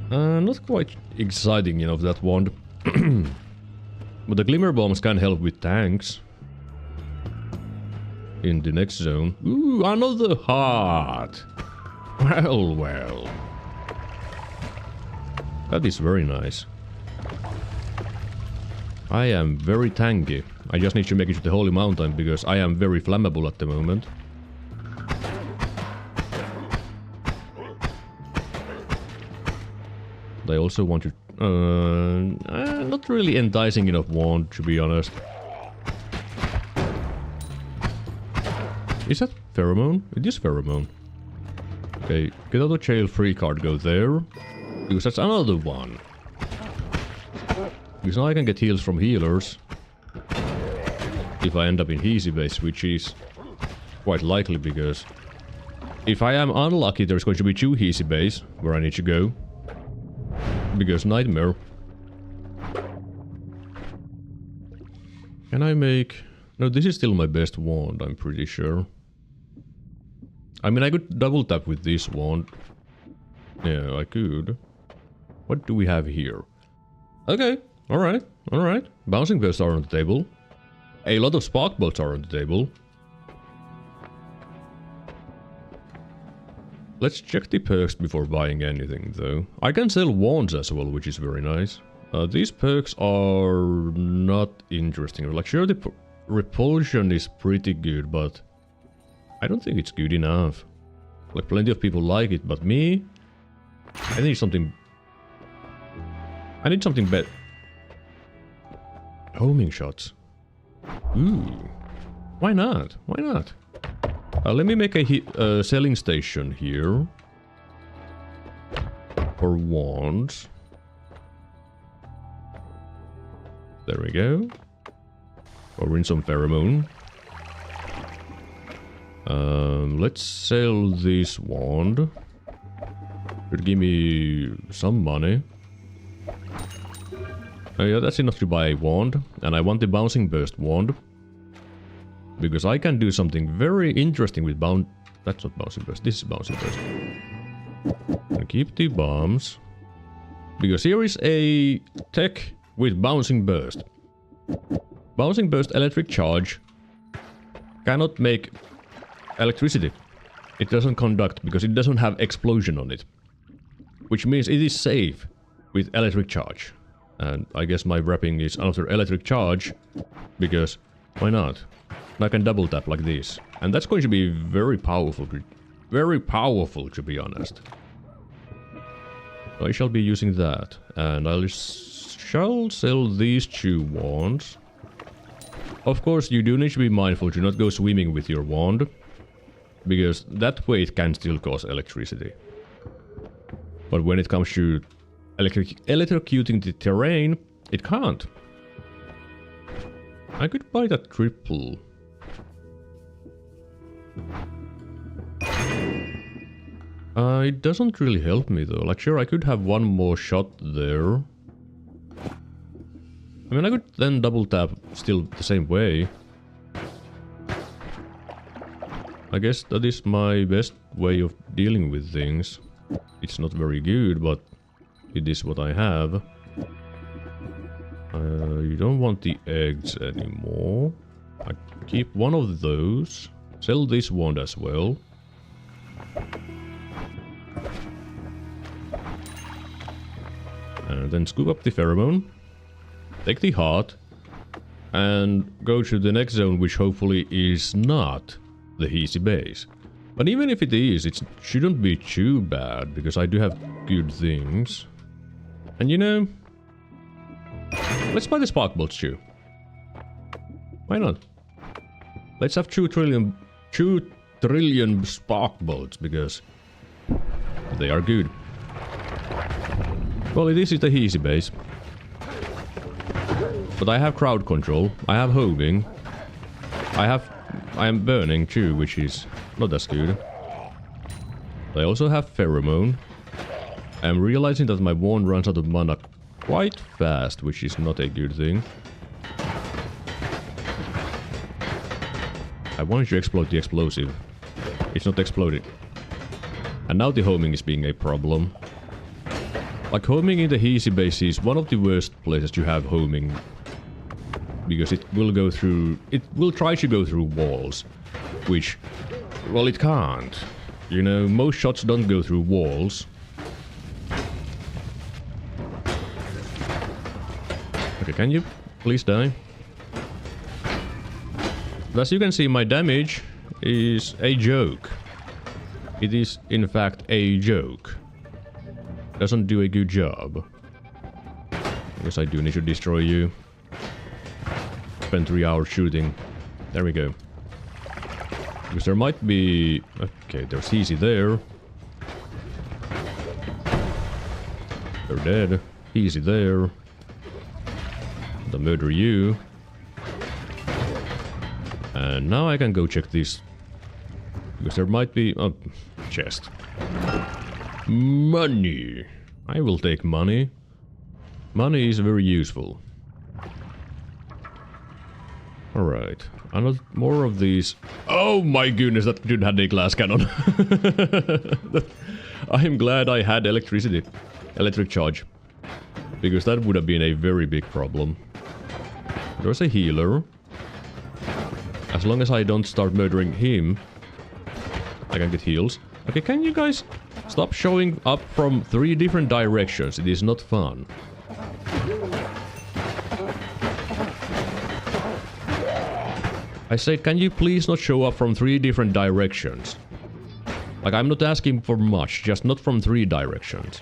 Not quite exciting, you know, that wand. But the glimmer bombs can help with tanks. In the next zone. Ooh, another heart! Well, well. That is very nice. I am very tanky. I just need to make it to the Holy Mountain because I am very flammable at the moment. I also want to... not really enticing enough wand, to be honest. Is that pheromone? It is pheromone. Okay, get out of jail free card, go there. Because that's another one. Because now I can get heals from healers. If I end up in easy base, which is quite likely because... If I am unlucky, there's going to be 2 easy base where I need to go. Because Nightmare. Can I make... No, this is still my best wand, I'm pretty sure. I mean, I could double tap with this wand. Yeah, I could. What do we have here? Okay, alright, alright. Bouncing bursts are on the table. A lot of spark bolts are on the table. Let's check the perks before buying anything, though. I can sell wands as well, which is very nice. These perks are not interesting. Like, sure, the repulsion is pretty good, but I don't think it's good enough. Like, plenty of people like it, but me? I need something... I need something better. Homing shots. Ooh. Why not? Why not? Let me make a selling station here. For wands. There we go. Or in some pheromone. Let's sell this wand. Could give me some money. Oh yeah, that's enough to buy a wand. And I want the bouncing burst wand. Because I can do something very interesting with That's not bouncing burst, this is bouncing burst. And keep the bombs. Because here is a tech with bouncing burst. Bouncing burst electric charge cannot make electricity. It doesn't conduct because it doesn't have explosion on it. which means it is safe with electric charge. And I guess my wrapping is another electric charge, because why not? And I can double tap like this. And that's going to be very powerful to be honest. I shall be using that, and I shall sell these 2 wands. Of course, you do need to be mindful to not go swimming with your wand, because that weight can still cause electricity. But when it comes to electrocuting the terrain, it can't. I could buy that triple. It doesn't really help me though. Like, sure, I could have one more shot there. I mean, I could then double tap still the same way. I guess that is my best way of dealing with things. It's not very good, but it is what I have. You don't want the eggs anymore. I keep one of those. Sell this wand as well. And then scoop up the pheromone. Take the heart. And go to the next zone, which hopefully is not the Easy base. But even if it is, it shouldn't be too bad, because I do have good things. And you know, let's buy the spark bolts too. Why not? Let's have 2 trillion spark bolts, because they are good. Well, this is the Easy base. But I have crowd control, I have homing, I am burning too, which is not as good. I also have pheromone. I'm realizing that my wand runs out of mana quite fast, which is not a good thing. I wanted to explode the explosive. It's not exploded. And now the homing is being a problem. Like, homing in the Easy base is one of the worst places to have homing. Because it will go through... It will try to go through walls. Which... Well, it can't. You know, most shots don't go through walls. Okay, can you please die? As you can see, my damage is a joke. It is, in fact, a joke. Doesn't do a good job. I guess I do need to destroy you. Spend 3 hours shooting. There we go. Because there might be... Okay, there's Easy there. They're dead. Easy there. I'll murder you. And now I can go check this. Because there might be... Oh, chest. Money. I will take money. Money is very useful. Alright. Another more of these. Oh my goodness, that dude had a glass cannon. I am glad I had electric charge. Because that would have been a very big problem. There's a healer. As long as I don't start murdering him, I can get heals. Okay, can you guys stop showing up from 3 different directions? It is not fun. I said, can you please not show up from 3 different directions? Like, I'm not asking for much, just not from 3 directions.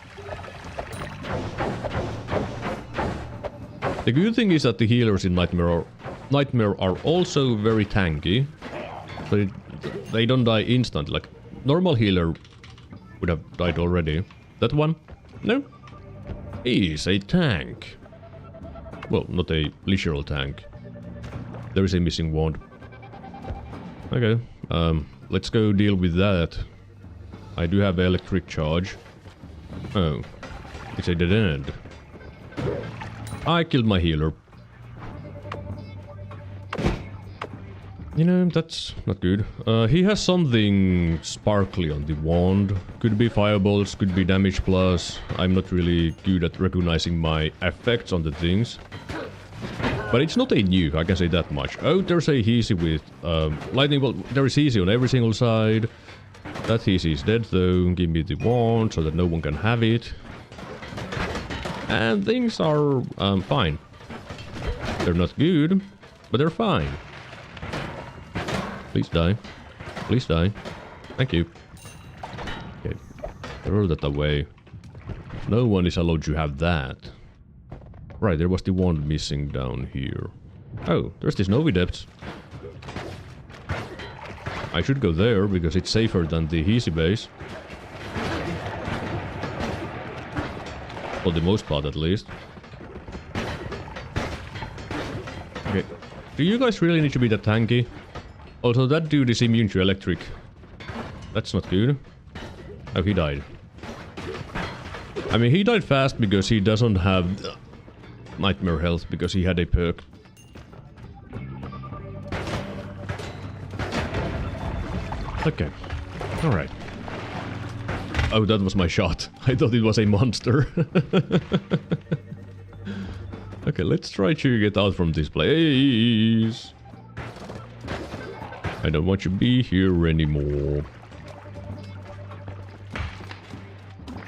The good thing is that the healers in Nightmare are also very tanky. So they don't die instantly. Like, normal healer would have died already. That one? No. He's a tank. Well, not a literal tank. There is a missing wand. Okay, let's go deal with that. I do have electric charge. Oh, it's a dead end. I killed my healer. You know, that's not good. He has something sparkly on the wand. Could be fireballs, could be damage plus. I'm not really good at recognizing my effects on the things. But it's not a nuke, I can say that much. Oh, there's a Easy with lightning bolt. There is Easy on every single side. That Hisi is dead though. Give me the wand so that no one can have it. And things are fine. They're not good, but they're fine. Please die. Please die. Thank you. Okay. Throw that away. No one is allowed to have that. Right, there was the wand missing down here. Oh, there's this Novi depths. I should go there because it's safer than the Hisi base. For the most part, at least. Okay. Do you guys really need to be that tanky? Also, that dude is immune to electric. That's not good. Oh, he died. I mean, he died fast because he doesn't have nightmare health because he had a perk. Okay. Alright. Oh, that was my shot. I thought it was a monster. Okay, let's try to get out from this place. I don't want to be here anymore.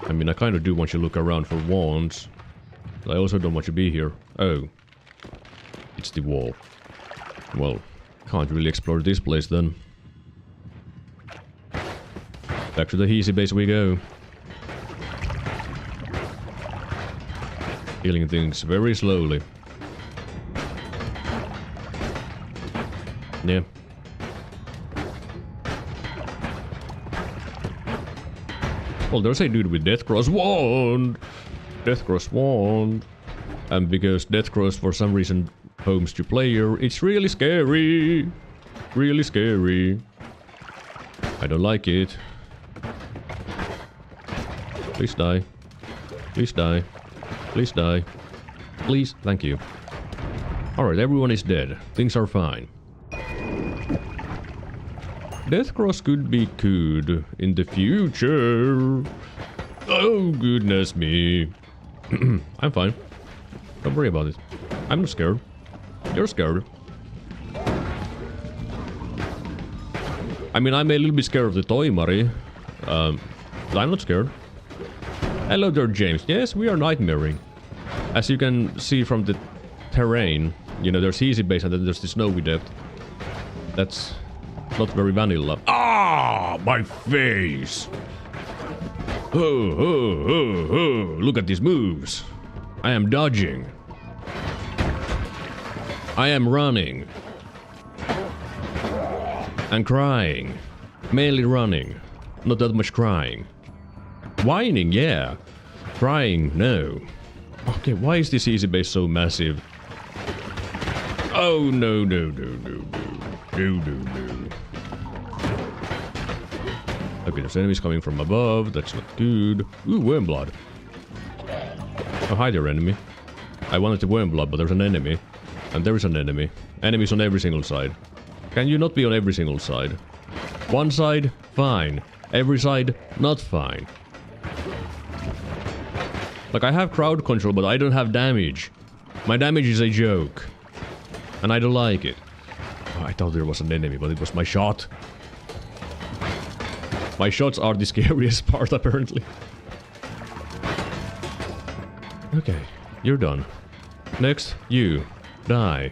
I mean, I kind of do want to look around for wands. But I also don't want to be here. Oh. It's the wall. Well, can't really explore this place then. Back to the Hisi base we go. Healing things very slowly. Yeah. Well, there's a dude with Deathcross Wand! Deathcross Wand. And because Deathcross for some reason homes to player, it's really scary! Really scary. I don't like it. Please die. Please die. Please die. Please. Thank you. Alright, everyone is dead. Things are fine. Deathcross could be good in the future. Oh, goodness me. I'm fine. Don't worry about it. I'm not scared. You're scared. I mean, I'm a little bit scared of the Toimari. But I'm not scared. Hello there, James. Yes, we are nightmaring. As you can see from the terrain, you know, there's easy base and then there's the snowy depth. That's not very vanilla. Ah, my face! Oh, oh, oh, oh. Look at these moves. I am dodging. I am running. And crying. Mainly running. Not that much crying. Whining, yeah. Crying, no. Okay, why is this easy base so massive? Oh, no, no, no, no, no. No, no, no. Okay, there's enemies coming from above. That's not good. Ooh, Wormblood. Oh, hi there, enemy. I wanted the Wormblood, but there's an enemy. And there is an enemy. Enemies on every single side. Can you not be on every single side? One side, fine. Every side, not fine. Like, I have crowd control, but I don't have damage. My damage is a joke. And I don't like it. Oh, I thought there was an enemy, but it was my shot. My shots are the scariest part, apparently. Okay, you're done. Next, you. Die.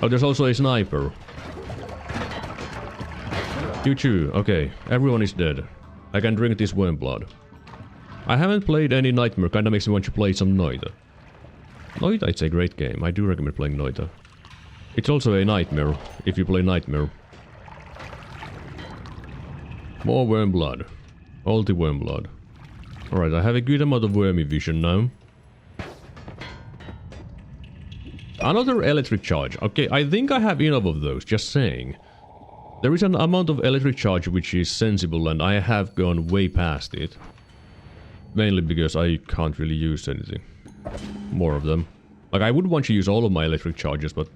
Oh, there's also a sniper. You too. Okay, everyone is dead. I can drink this Wormblood. I haven't played any Nightmare, kinda makes me want to play some Noita. Noita, it's a great game. I do recommend playing Noita. It's also a Nightmare, if you play Nightmare. More Wormblood. All the Wormblood. Alright, I have a good amount of wormy vision now. Another electric charge. Okay, I think I have enough of those, just saying. There is an amount of electric charge which is sensible and I have gone way past it. Mainly because I can't really use anything. More of them. Like, I would want to use all of my electric charges, but...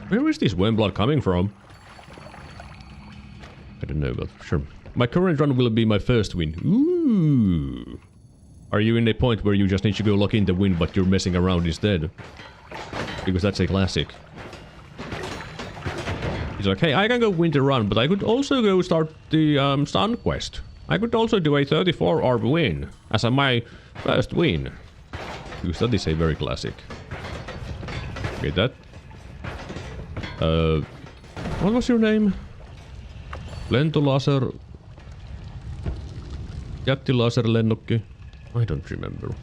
where is this Wormblood coming from? I don't know, but sure. My current run will be my first win. Ooh! Are you in a point where you just need to go lock in the win, but you're messing around instead? Because that's a classic. He's like, hey, I can go winter run, but I could also go start the sun quest. I could also do a 34 orb win as my first win. Because that is a very classic. Get that? What was your name? Lentolaser... Jättilaser lennokki? I don't remember.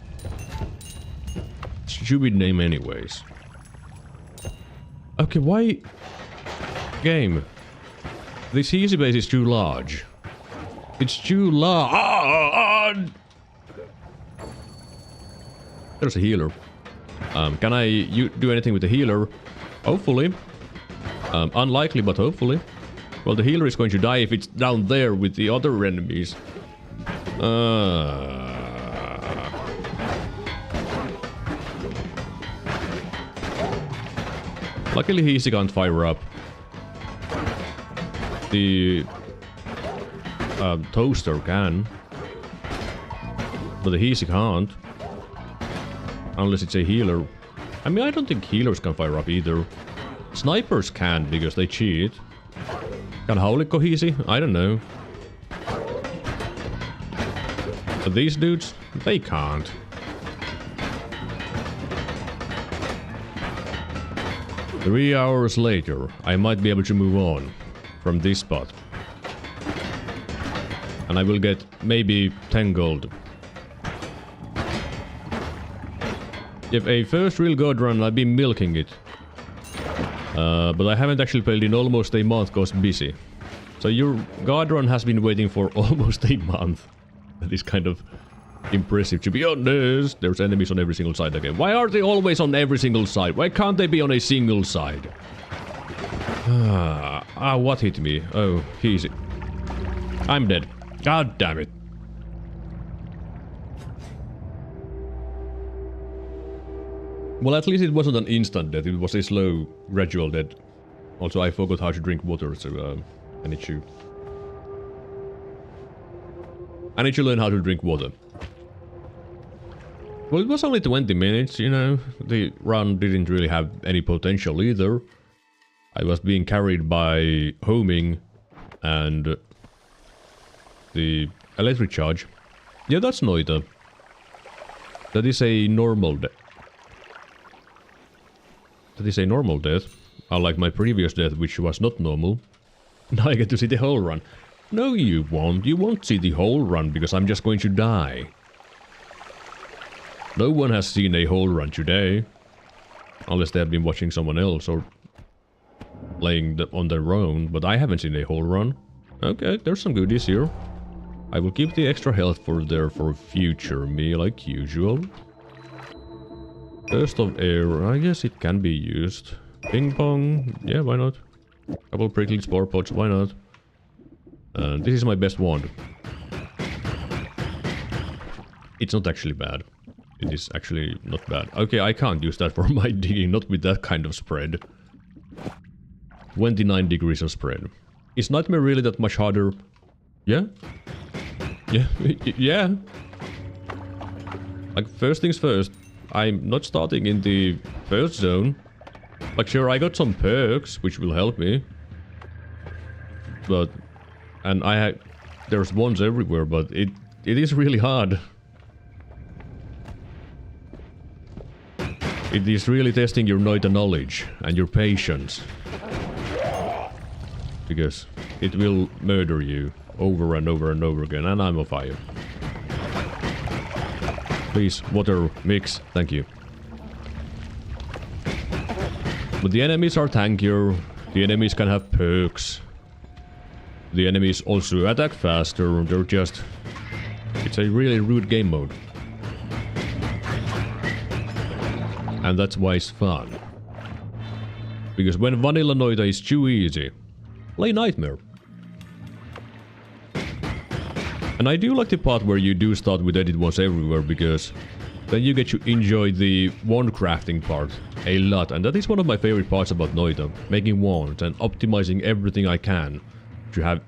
Stupid name anyways. Okay, why... Game. This easy base is too large. It's too large. There's a healer. Can I do anything with the healer? Hopefully. Unlikely, but hopefully. Well, the healer is going to die if it's down there with the other enemies. Luckily, he can't fire up. The toaster can, but the Heasy can't. Unless it's a healer. I mean, I don't think healers can fire up either. Snipers can, because they cheat. Can Haulikko Heasy? I don't know. But these dudes, they can't. Three hours later, I might be able to move on from this spot. And I will get maybe 10 gold. If a first real god run, I've been milking it. But I haven't actually played in almost a month cause busy. So your god run has been waiting for almost a month. That is kind of impressive, to be honest. There's enemies on every single side again. Why are they always on every single side? Why can't they be on a single side? What hit me? Oh, easy. I'm dead. God damn it. Well, at least it wasn't an instant death. It was a slow, gradual death. Also, I forgot how to drink water, so I need to learn how to drink water. Well, it was only 20 minutes, you know. The run didn't really have any potential either. I was being carried by homing and the electric charge. Yeah, that's Noita. That is a normal death. That is a normal death. Unlike my previous death, which was not normal. Now I get to see the whole run. No, you won't. You won't see the whole run because I'm just going to die. No one has seen a whole run today. Unless they have been watching someone else or playing on their own. But I haven't seen a whole run. Okay, there's some goodies here. I will keep the extra health for future me like usual. Burst of air, I guess it can be used. Ping pong, yeah, why not? Couple prickly spore pots, why not? This is my best wand. It's not actually bad. It is actually not bad. Okay, I can't use that for my digging, not with that kind of spread. 29 degrees of spread. Is Nightmare really that much harder? Yeah? Yeah, yeah. Like, first things first. I'm not starting in the first zone. Like, sure, I got some perks, which will help me. But... And there's wands everywhere, but it is really hard. It is really testing your Noita knowledge and your patience. Because it will murder you over and over and over again, and I'm on fire. Please, water, mix, thank you. But the enemies are tankier, the enemies can have perks. The enemies also attack faster, they're just... It's a really rude game mode. And that's why it's fun. Because when vanilla Noita is too easy, play Nightmare. And I do like the part where you do start with edit wands everywhere, because then you get to enjoy the wand crafting part a lot. And that is one of my favorite parts about Noita, making wands and optimizing everything I can to have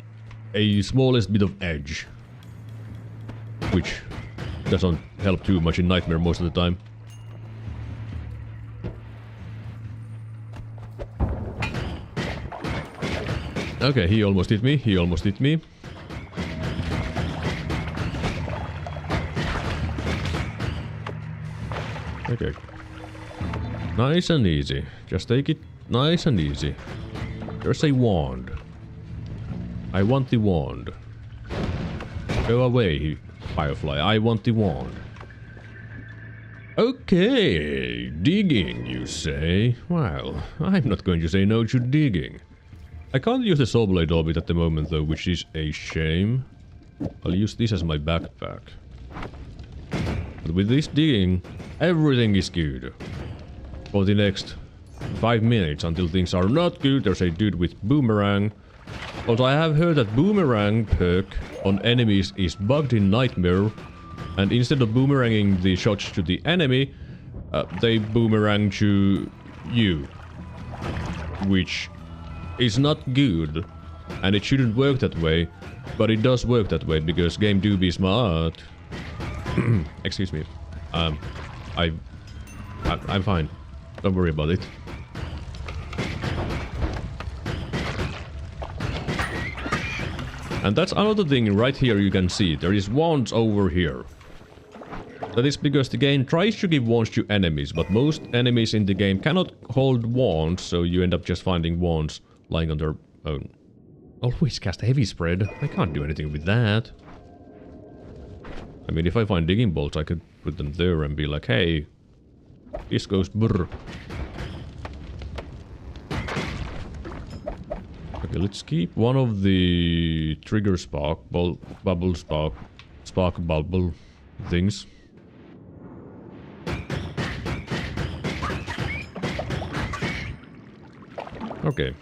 a smallest bit of edge. Which doesn't help too much in Nightmare most of the time. Okay, he almost hit me. He almost hit me. Okay. Nice and easy. Just take it nice and easy. There's a wand. I want the wand. Go away, Firefly. I want the wand. Okay, digging, you say? Well, I'm not going to say no to digging. I can't use the saw blade orbit at the moment though, which is a shame. I'll use this as my backpack. But with this digging, everything is good. For the next 5 minutes until things are not good, there's a dude with boomerang. Also, I have heard that boomerang perk on enemies is bugged in Nightmare. And instead of boomeranging the shots to the enemy, they boomerang to you. Which is not good. And it shouldn't work that way. But it does work that way because game do be smart. Excuse me. I'm fine. Don't worry about it. And that's another thing right here you can see. There is wands over here. That is because the game tries to give wands to enemies, but most enemies in the game cannot hold wands, so you end up just finding wands lying on their own. Always cast heavy spread. I can't do anything with that. I mean, if I find digging bolts, I could put them there and be like, hey, this goes brr. Okay, let's keep one of the trigger spark bubble things. Okay,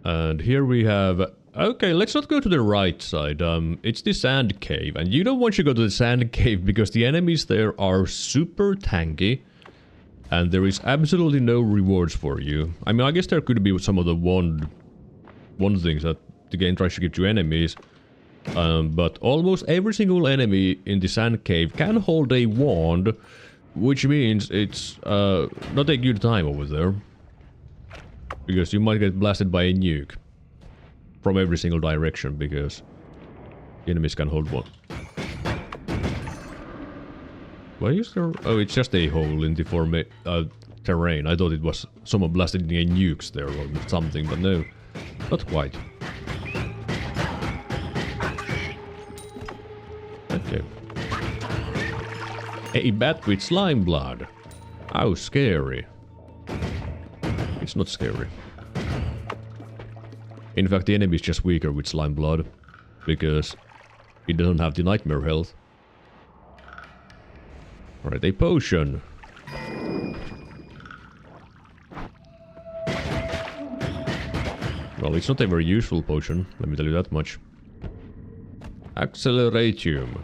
and here we have. Okay, let's not go to the right side. It's the sand cave, and you don't want to go to the sand cave because the enemies there are super tanky, and there is absolutely no rewards for you. I mean, I guess there could be some of the wand things that the game tries to give to enemies, but almost every single enemy in the sand cave can hold a wand, which means it's not a good time over there, because you might get blasted by a nuke from every single direction, because the enemies can hold one. Why is there... Oh, it's just a hole in the terrain. I thought it was someone blasting a nukes there or something, but no. Not quite. Okay. A bat with slime blood. How scary. It's not scary. In fact, the enemy is just weaker with slime blood, because he doesn't have the nightmare health. Alright, a potion. Well, it's not a very useful potion, let me tell you that much. Acceleratium.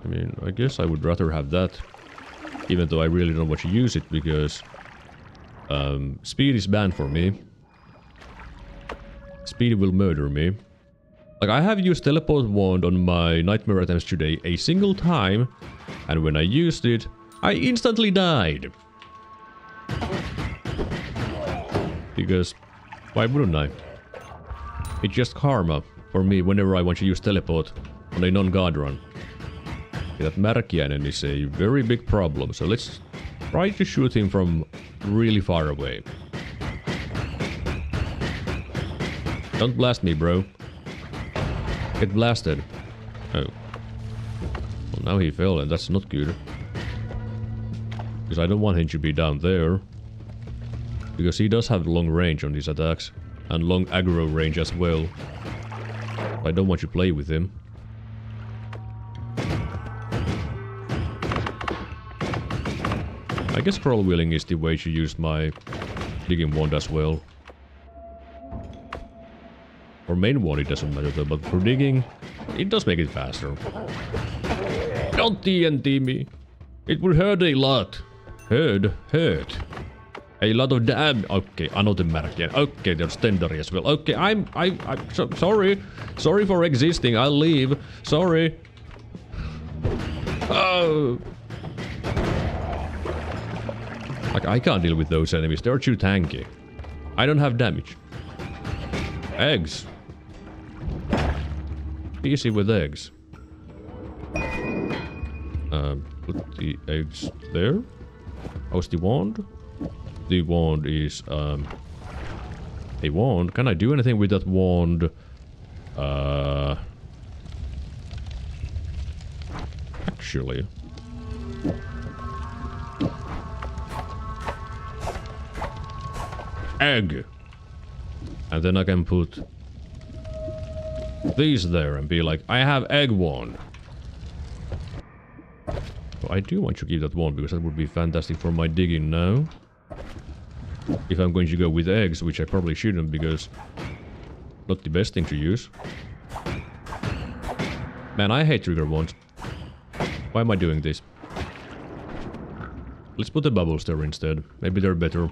I mean, I guess I would rather have that, even though I really don't want to use it, because speed is banned for me. Speed will murder me. Like, I have used teleport wand on my nightmare attempts today a single time, and when I used it, I instantly died. Because why wouldn't I? It's just karma for me whenever I want to use teleport on a non-guard run. That Märkiäinen is a very big problem, so let's try to shoot him from really far away. Don't blast me, bro. Get blasted. Oh. Well, now he fell, and that's not good. Because I don't want him to be down there. Because he does have long range on his attacks. And long aggro range as well. I don't want to play with him. I guess scroll wheeling is the way to use my digging wand as well. For main wand it doesn't matter though, but for digging, it does make it faster. Don't TNT me! It will hurt a lot. Hurt. A lot of damage. Okay, another Märkiäinen. Okay, there's Tenderi as well. Okay, I'm sorry. Sorry for existing, I'll leave. Sorry. Oh. Like, I can't deal with those enemies, they're too tanky. I don't have damage. Eggs. easy with eggs. Put the eggs there. How's the wand? The wand is a wand. Can I do anything with that wand? Actually. Egg! And then I can put these there and be like, I have egg wand. So I do want to keep that wand because that would be fantastic for my digging now. If I'm going to go with eggs, which I probably shouldn't because not the best thing to use. Man, I hate trigger wands. Why am I doing this? Let's put the bubbles there instead. Maybe they're better.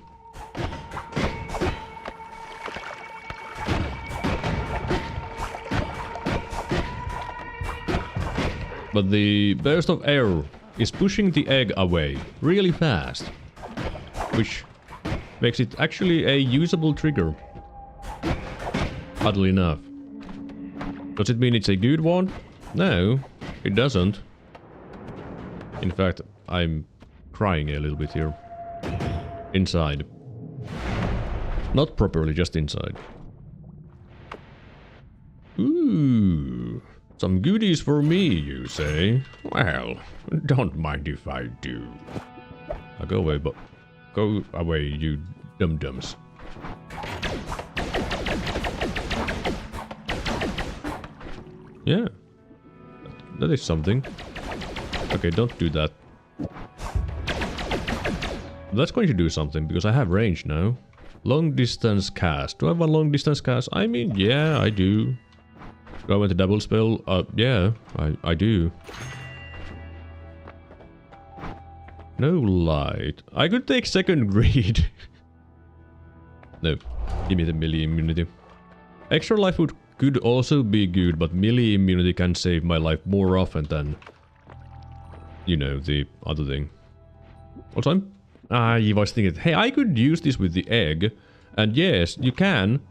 But the burst of air is pushing the egg away really fast. Which makes it actually a usable trigger. Oddly enough. Does it mean it's a good one? No, it doesn't. In fact, I'm crying a little bit here. Inside. Not properly, just inside. Ooh. Some goodies for me, you say? Well, don't mind if I do. Now go away, but go away, you dum-dums. Yeah. That is something. Okay, don't do that. That's going to do something, because I have range now. Long distance cast. Do I have a long distance cast? I mean, yeah, I do. Do I want a double spell? Yeah, I do. No light. I could take second greed. No, give me the melee immunity. Extra life would could also be good, but melee immunity can save my life more often than, you know, the other thing. Also, I was thinking, hey, I could use this with the egg, and yes, you can.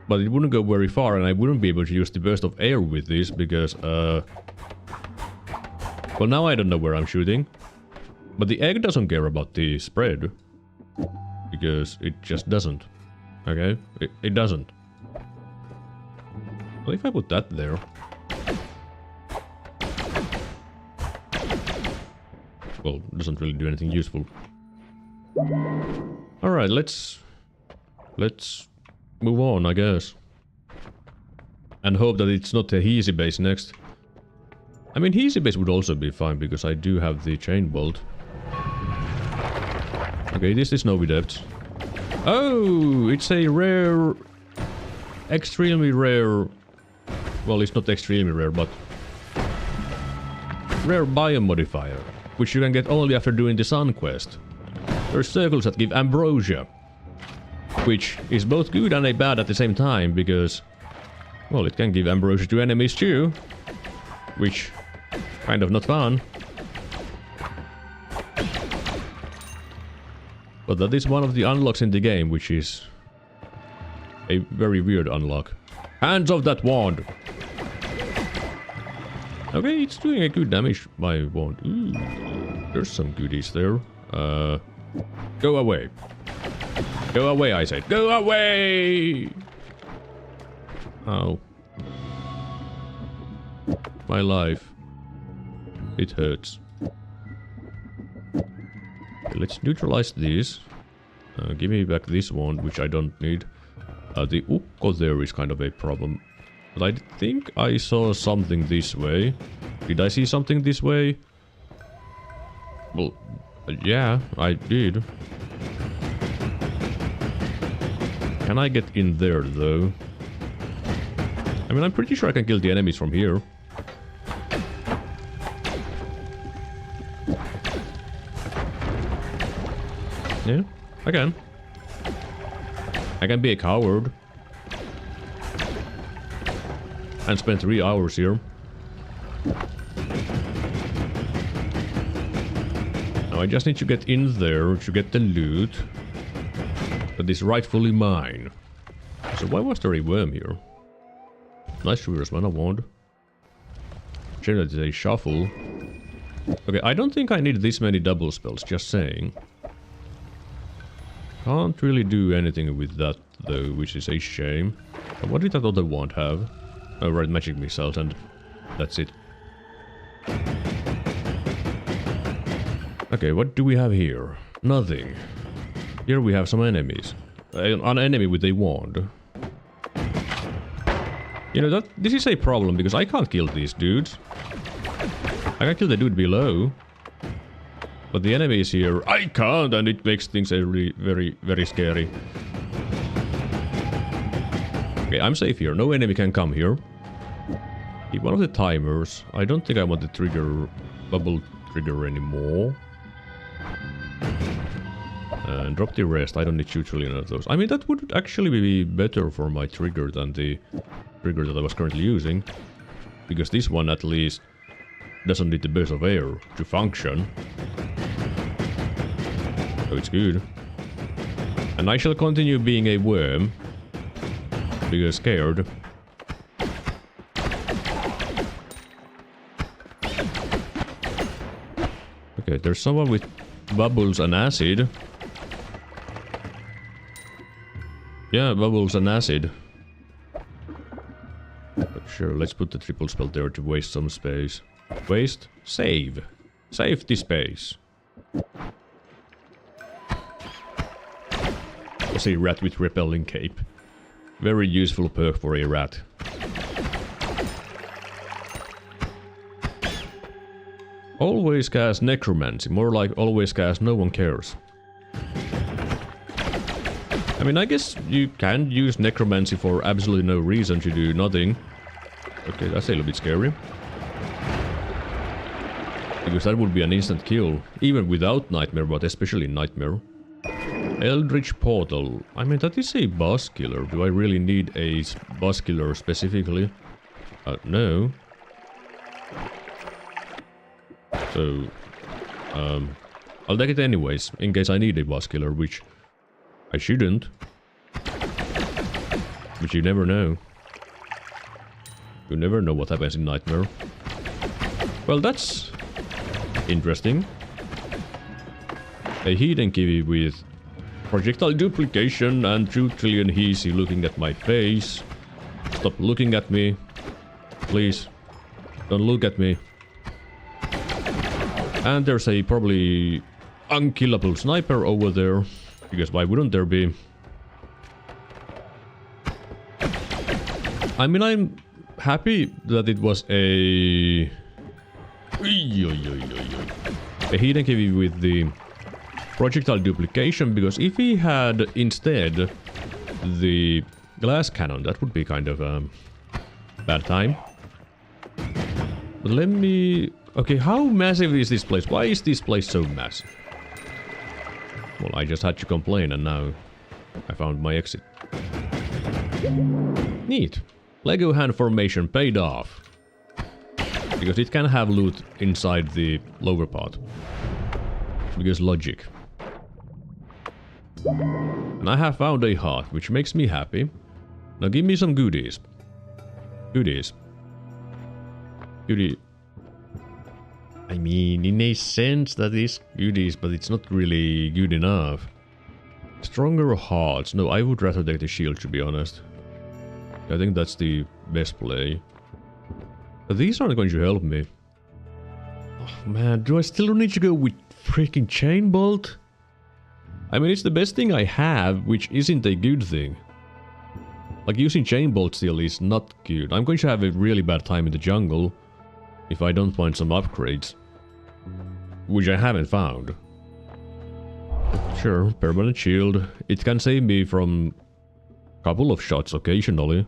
But it wouldn't go very far, and I wouldn't be able to use the burst of air with this, because, well, now I don't know where I'm shooting. But the egg doesn't care about the spread. Because it just doesn't. Okay? It doesn't. Well, if I put that there... Well, it doesn't really do anything useful. Alright, let's move on, I guess. And hope that it's not a easy base next. I mean, easy base would also be fine, because I do have the chain bolt. Okay, this is Snowy Depths. Oh, it's a rare... Extremely rare... Well, it's not extremely rare, but... Rare biome modifier, which you can get only after doing the Sun quest. There are circles that give ambrosia. Which is both good and a bad at the same time, because... Well, it can give ambrosia to enemies too. Which... Kind of not fun. But that is one of the unlocks in the game, which is... A very weird unlock. Hands off that wand! Okay, it's doing a good damage, my wand. Ooh, there's some goodies there. Go away. Go away, I said. Go away! Ow. My life. It hurts. Okay, let's neutralize these. Give me back this one, which I don't need. The Ukko there is kind of a problem. But I think I saw something this way. Did I see something this way? Well, yeah, I did. Can I get in there, though? I mean, I'm pretty sure I can kill the enemies from here. Yeah, I can. I can be a coward. And spend 3 hours here. Now I just need to get in there to get the loot that is rightfully mine. So why was there a worm here? Nice reverse mana wand. Shame that it's a shuffle. Okay, I don't think I need this many double spells, just saying. Can't really do anything with that though, which is a shame. But what did that other wand have? Oh right, magic missiles, and that's it. Okay, what do we have here? Nothing. Here we have some enemies. An enemy with a wand. You know, this is a problem, because I can't kill these dudes. I can kill the dude below. But the enemy is here. I can't, and it makes things very, very scary. Okay, I'm safe here. No enemy can come here. Keep one of the timers. I don't think I want the trigger, bubble trigger anymore. And drop the rest. I don't need two trillion of those. I mean, that would actually be better for my trigger than the trigger that I was currently using. Because this one at least doesn't need the burst of air to function. So it's good. And I shall continue being a worm. Because scared. Okay, there's someone with bubbles and acid. Yeah, bubbles and acid. But sure, let's put the triple spell there to waste some space. Waste? Save. Safety space. Was a rat with repelling cape. Very useful perk for a rat. Always cast necromancy. More like always cast no one cares. I mean, I guess you can use necromancy for absolutely no reason to do nothing. Okay, that's a little bit scary. Because that would be an instant kill. Even without Nightmare, but especially Nightmare. Eldritch Portal. I mean, that is a boss killer. Do I really need a boss killer specifically? No. So, I'll take it anyways, in case I need a boss killer, which I shouldn't. But you never know. You never know what happens in Nightmare. Well, that's interesting. A hidden kiwi with projectile duplication and 2 trillion easy looking at my face. Stop looking at me. Please. Don't look at me. And there's a probably unkillable sniper over there. Because why wouldn't there be? I mean, I'm happy that it was a hidden kiwi with the projectile duplication, because if he had instead the glass cannon, that would be kind of a bad time. But let me... Okay, how massive is this place? Why is this place so massive? Well, I just had to complain and now I found my exit. Neat. Lego hand formation paid off. Because it can have loot inside the lower part. Because logic. And I have found a heart, which makes me happy. Now give me some goodies. Goodies. Goodie. I mean, in a sense that is goodies, but it's not really good enough. Stronger hearts. No, I would rather take the shield, to be honest. I think that's the best play. But these aren't going to help me. Oh man, do I still need to go with freaking chain bolt? I mean, it's the best thing I have, which isn't a good thing. Like, using chain bolt still is not good. I'm going to have a really bad time in the jungle if I don't find some upgrades. Which I haven't found. Sure, permanent shield. It can save me from a couple of shots occasionally.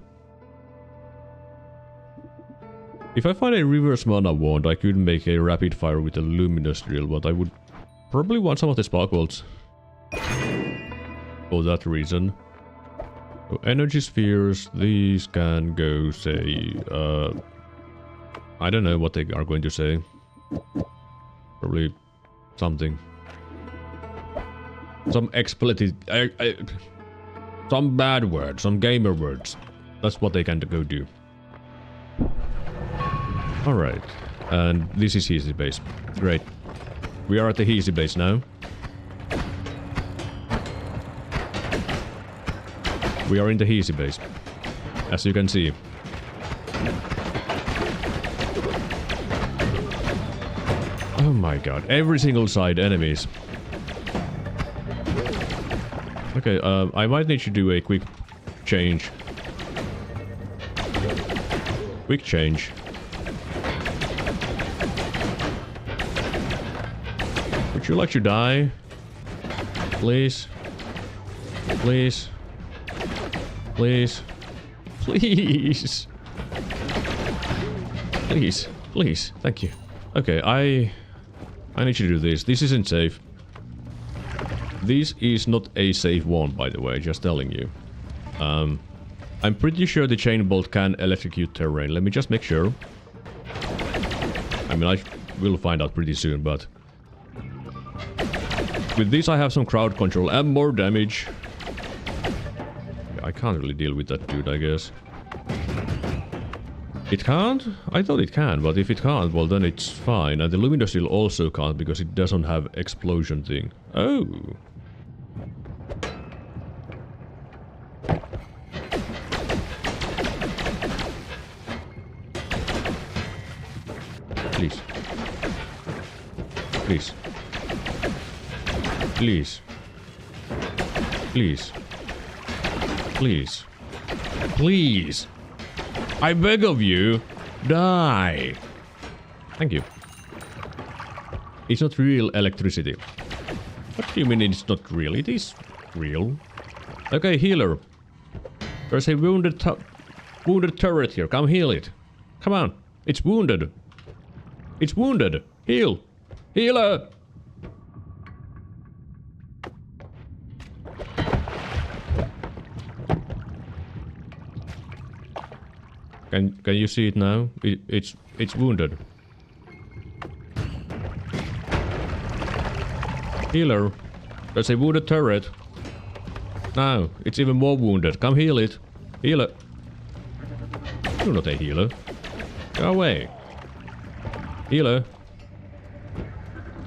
If I find a reverse mana wand, I could make a rapid fire with a luminous drill, but I would probably want some of the spark bolts. For that reason. So energy spheres, these can go, say, I don't know what they are going to say. Probably something. Some expletive... some bad words, some gamer words. That's what they can go do. Alright. And this is easy base. Great. We are at the easy base now. We are in the easy base. As you can see. Oh my god. Every single side enemies. Okay, I might need to do a quick change. Quick change. Would you like to die? Please? Please? Please? Please? Please? Please? Thank you. Okay, I need you to do this. This isn't safe. This is not a safe one, by the way, just telling you. I'm pretty sure the chain bolt can electrocute terrain. Let me just make sure. I mean, I will find out pretty soon, but... with this I have some crowd control and more damage. I can't really deal with that dude, I guess. It can't? I thought it can, but if it can't, well then it's fine. And the luminous shield also can't, because it doesn't have explosion thing. Oh! Please. Please. Please. Please. Please. Please. I beg of you. Die. Thank you. It's not real electricity. What do you mean it's not real? It is real. Okay, healer. There's a wounded turret here. Come heal it. Come on. It's wounded. It's wounded. Heal. Healer. Can you see it now? It's wounded. Healer. There's a wounded turret. Now, it's even more wounded. Come heal it. Healer. You're not a healer. Go away. Healer.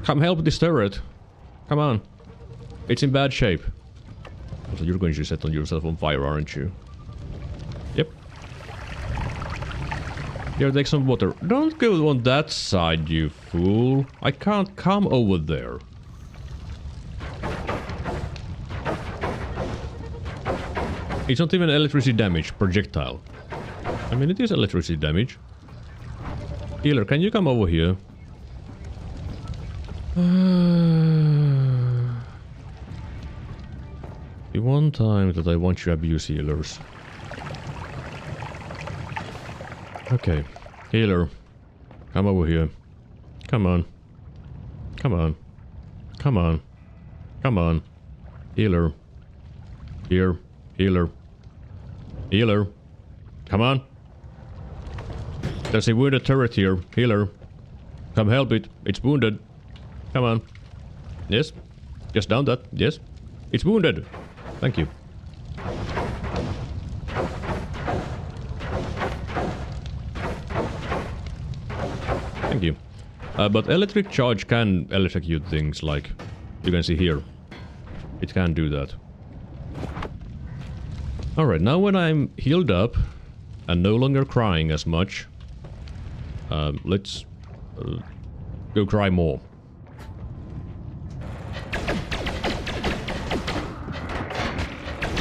Come help this turret. Come on. It's in bad shape. Also, you're going to set yourself on fire, aren't you? Yep. Here, take some water. Don't go on that side, you fool. I can't come over there. It's not even electricity damage, projectile. I mean, it is electricity damage. Healer, can you come over here? The one time that I want to abuse healers. Okay, healer, come over here. Come on. Come on. Come on. Come on. Healer. Here. Healer. Healer. Come on. There's a wounded turret here. Healer. Come help it. It's wounded. Come on. Yes. Just down that. Yes. It's wounded. Thank you. Thank you. But electric charge can electrocute things, like you can see here. It can do that. Alright, now when I'm healed up and no longer crying as much, let's go cry more.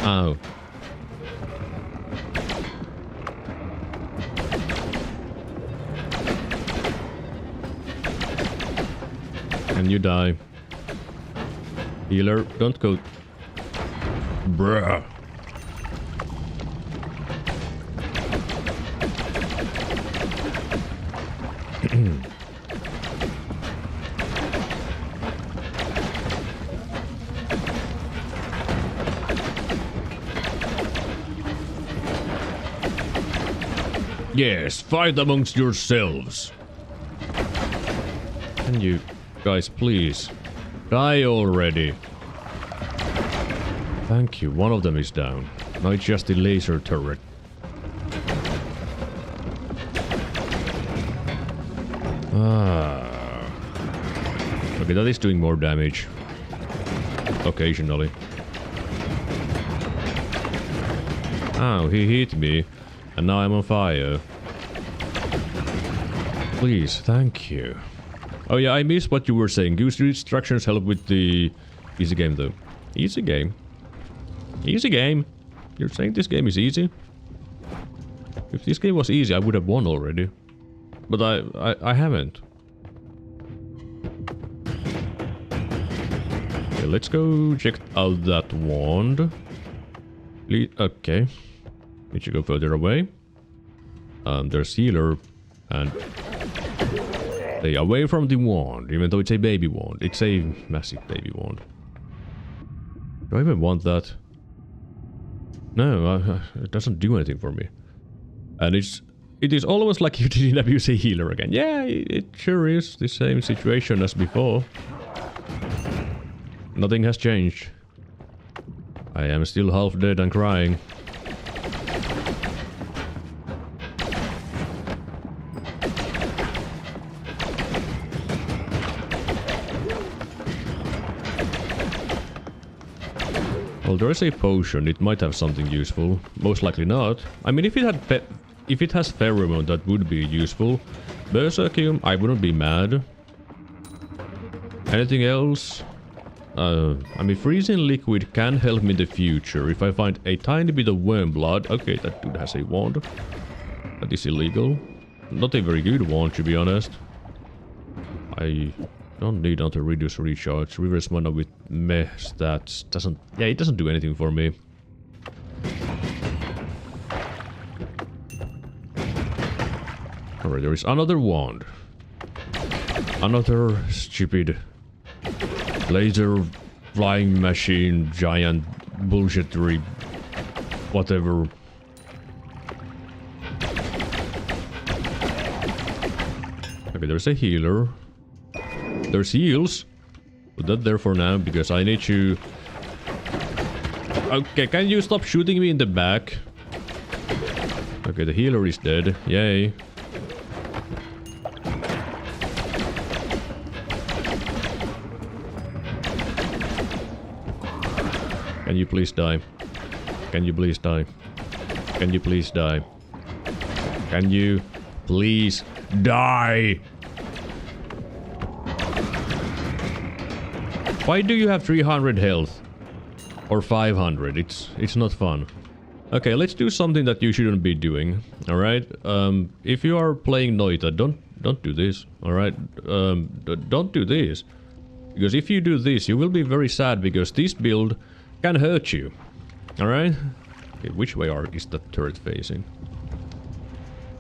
Ow. Can you die? Healer, don't go. Bruh. Yes, fight amongst yourselves. Can you guys please die already? Thank you, one of them is down. Now it's just the laser turret. Ah. Okay, that is doing more damage. Occasionally. Oh, he hit me. And now I'm on fire. Please, thank you. Oh yeah, I missed what you were saying. Goose instructions help with the... Easy game though. Easy game. Easy game. You're saying this game is easy? If this game was easy, I would have won already. But I haven't. Okay, let's go check out that wand. Okay. Need to go further away. There's healer. And... Stay away from the wand, even though it's a baby wand. It's a massive baby wand. Do I even want that? No, it doesn't do anything for me. And it is almost like you didn't abuse a healer again. Yeah, it sure is the same situation as before. Nothing has changed. I am still half dead and crying. Well, there is a potion. It might have something useful. Most likely not. I mean, if it has pheromone, that would be useful. Berserkium, I wouldn't be mad. Anything else? I mean, freezing liquid can help me in the future. If I find a tiny bit of worm blood... Okay, that dude has a wand. That is illegal. Not a very good wand, to be honest. I don't need another reduce recharge. Reverse mana with meh stats doesn't... Yeah, it doesn't do anything for me. Alright, there is another wand. Another stupid laser flying machine giant bullshittery whatever. Okay, there's a healer. There's heals. Put that there for now because I need to... Okay, can you stop shooting me in the back? Okay, the healer is dead. Yay. Can you please die? Can you please die? Can you please die? Can you please die? Why do you have 300 health? Or 500? It's not fun. Okay, let's do something that you shouldn't be doing. Alright? If you are playing Noita, don't do this. Alright? Don't do this. Because if you do this, you will be very sad because this build can hurt you. Alright? Okay, which way is the turret facing?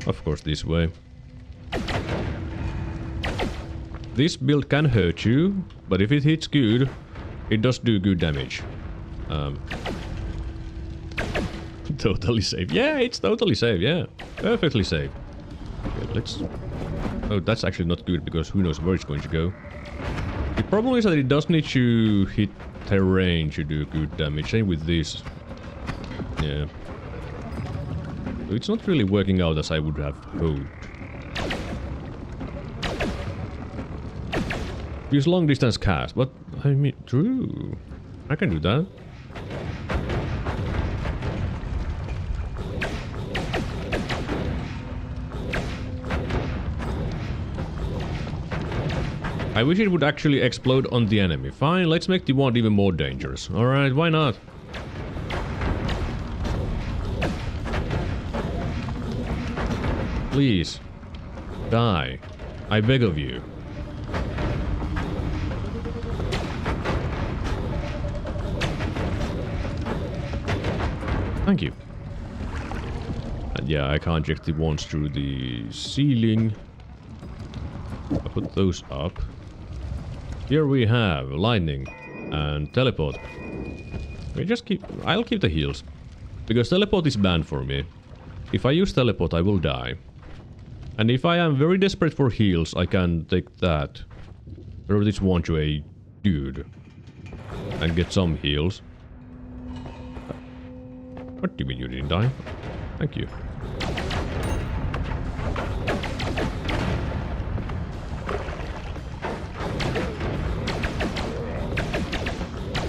Of course this way. This build can hurt you, but if it hits good, it does do good damage. Totally safe. Yeah, it's totally safe, yeah. Perfectly safe. Okay, let's... Oh, that's actually not good, because who knows where it's going to go. The problem is that it does need to hit terrain to do good damage. Same with this. Yeah. So it's not really working out as I would have hoped. Use long distance cast, but I mean, true. I can do that. I wish it would actually explode on the enemy. Fine, let's make the wand even more dangerous. Alright, why not? Please. Die. I beg of you. Thank you. And yeah, I can't inject the wands through the ceiling. I'll put those up. Here we have lightning and teleport. I'll keep the heals. Because teleport is banned for me. If I use teleport, I will die. And if I am very desperate for heals, I can take that. Throw this wand to a dude. And get some heals. What do you mean you didn't die? Thank you.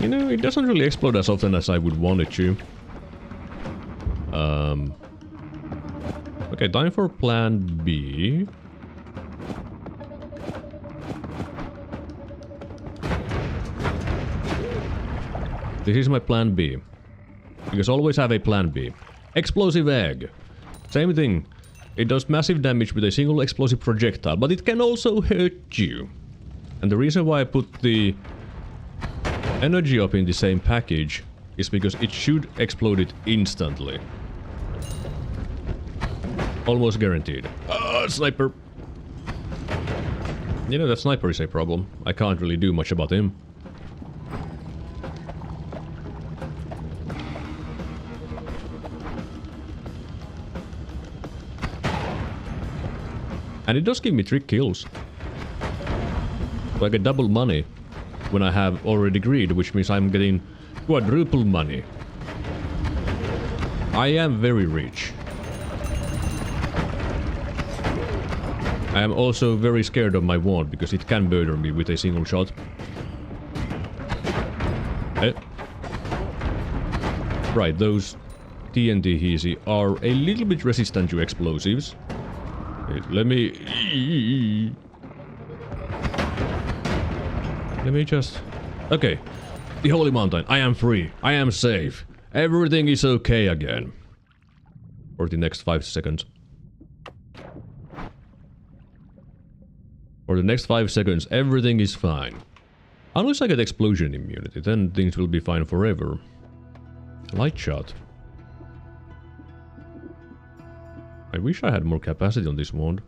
You know, it doesn't really explode as often as I would want it to. Okay, time for plan B. This is my plan B. Because always have a plan B. Explosive egg. Same thing. It does massive damage with a single explosive projectile, but it can also hurt you. And the reason why I put the energy up in the same package is because it should explode it instantly. Almost guaranteed. Sniper! You know, that sniper is a problem. I can't really do much about him. And it does give me 3 kills. So I get double money when I have already agreed, which means I'm getting quadruple money. I am very rich. I am also very scared of my wand because it can murder me with a single shot. Right, those TNT Heezy are a little bit resistant to explosives. Let me just... Okay. The Holy Mountain. I am free. I am safe. Everything is okay again. For the next 5 seconds. For the next 5 seconds, everything is fine. Unless I get explosion immunity, then things will be fine forever. Light shot. I wish I had more capacity on this wand.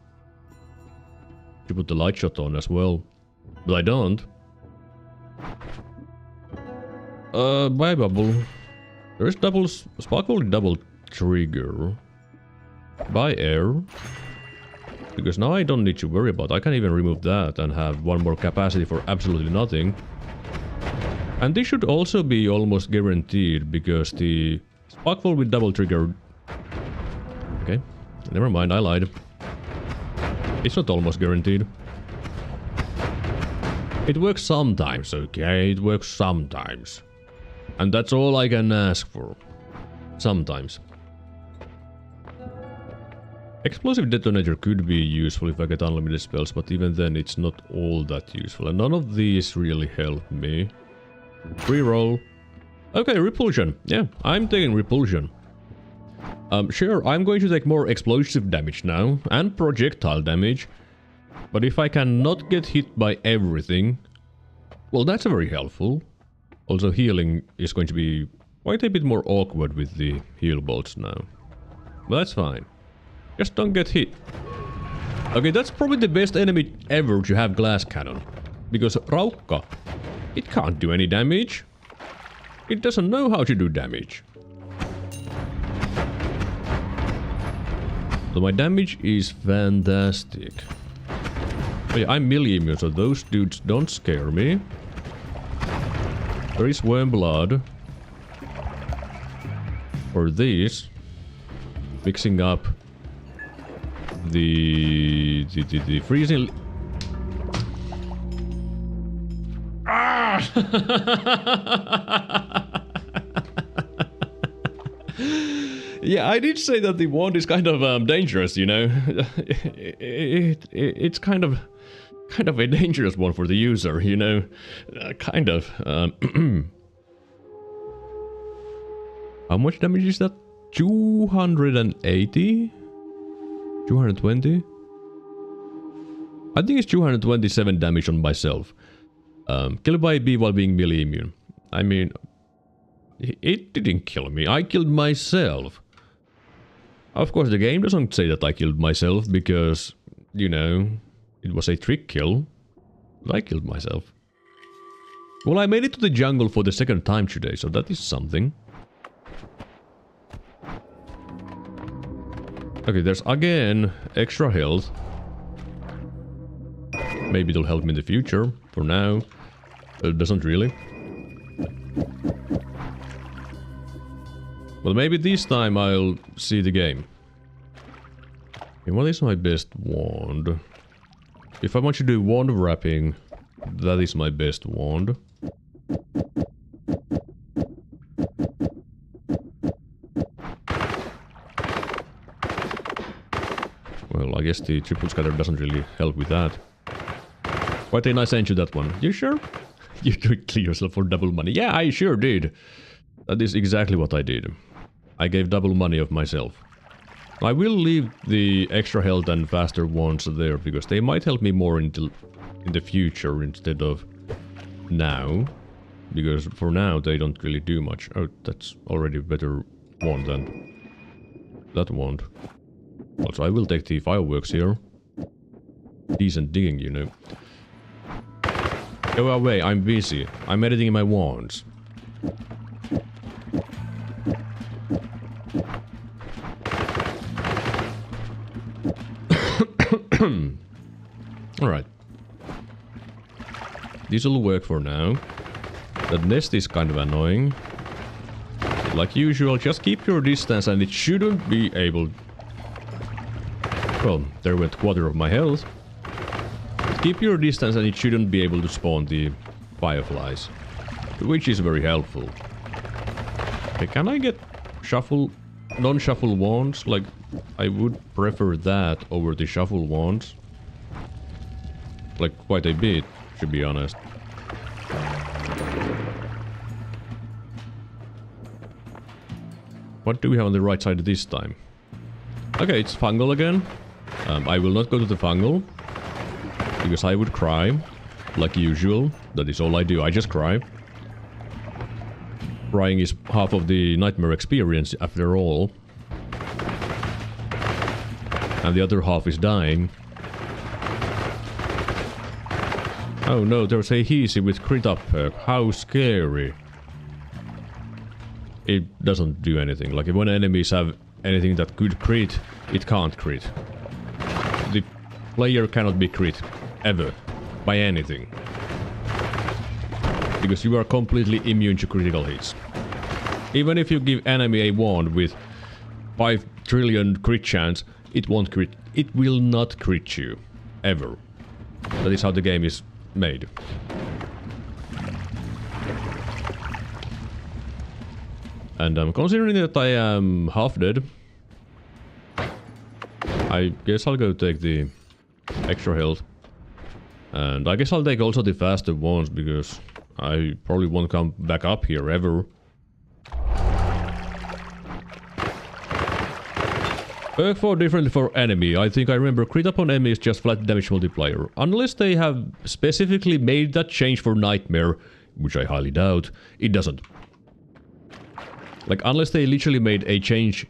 To put the light shot on as well. But I don't. Buy bubble. There is double sparkle double trigger. Buy air. Because now I don't need to worry about it. I can even remove that and have 1 more capacity for absolutely nothing. And this should also be almost guaranteed because the sparkle with double trigger... Okay. Never mind, I lied. It's not almost guaranteed. It works sometimes, okay? It works sometimes. And that's all I can ask for. Sometimes. Explosive detonator could be useful if I get unlimited spells, but even then it's not all that useful. And none of these really help me. Reroll. Okay, repulsion. Yeah, I'm taking repulsion. Sure, I'm going to take more explosive damage now, and projectile damage. But if I cannot get hit by everything, well, that's very helpful. Also, healing is going to be quite a bit more awkward with the heal bolts now. But that's fine. Just don't get hit. Okay, that's probably the best enemy ever to have glass cannon. Because Raukka, it can't do any damage. It doesn't know how to do damage. So my damage is fantastic. Oh yeah, I'm melee immune, so those dudes don't scare me. There is worm blood. For this, mixing up the freezing. Ah! Yeah, I did say that the wand is kind of dangerous, you know. It's kind of a dangerous one for the user, you know. Kind of. How much damage is that? 280? 220? I think it's 227 damage on myself. Killed by a bee while being melee immune. I mean, it didn't kill me. I killed myself. Of course, the game doesn't say that I killed myself because, you know, it was a trick kill. But I killed myself. Well, I made it to the jungle for the 2nd time today, so that is something. Okay, there's again extra health. Maybe it'll help me in the future. For now, it doesn't really. Well, maybe this time I'll see the game. Okay, what is my best wand? If I want to do wand wrapping, that is my best wand. guess the triple scatter doesn't really help with that. Quite a nice engine, that one. You sure? You tricked yourself for double money. Yeah, I sure did. That is exactly what I did. I gave double money of myself. I will leave the extra health and faster ones there, because they might help me more in the future instead of now. Because for now they don't really do much. Oh, that's already a better wand than that wand. Also, I will take the fireworks here. Decent digging, you know. Go away, I'm busy. I'm editing my wands. Alright. This will work for now. That nest is kind of annoying. Like usual, just keep your distance and it shouldn't be able... Well, there went quarter of my health. Keep your distance and it shouldn't be able to spawn the fireflies. Which is very helpful. Okay, can I get non-shuffle wands? Like, I would prefer that over the shuffle wands. Like, quite a bit, to be honest. What do we have on the right side this time? Okay, it's fungal again. I will not go to the fungal. Because I would cry. Like usual. That is all I do. I just cry. Crying is half of the nightmare experience after all. And the other half is dying. Oh no, there's a Heesy with crit up perk. How scary. It doesn't do anything. Like when enemies have anything that could crit, it can't crit. The player cannot be crit. Ever. By anything. Because you are completely immune to critical hits. Even if you give enemy a wand with 5 trillion crit chance, it won't crit. It will not crit you. Ever. That is how the game is made. And considering that I am half dead, I guess I'll go take the extra health. And I guess I'll take also the faster ones, because I probably won't come back up here ever. Perk for different for enemy. I think I remember crit up on enemy is just flat damage multiplier. Unless they have specifically made that change for Nightmare, which I highly doubt, it doesn't. Like, unless they literally made a change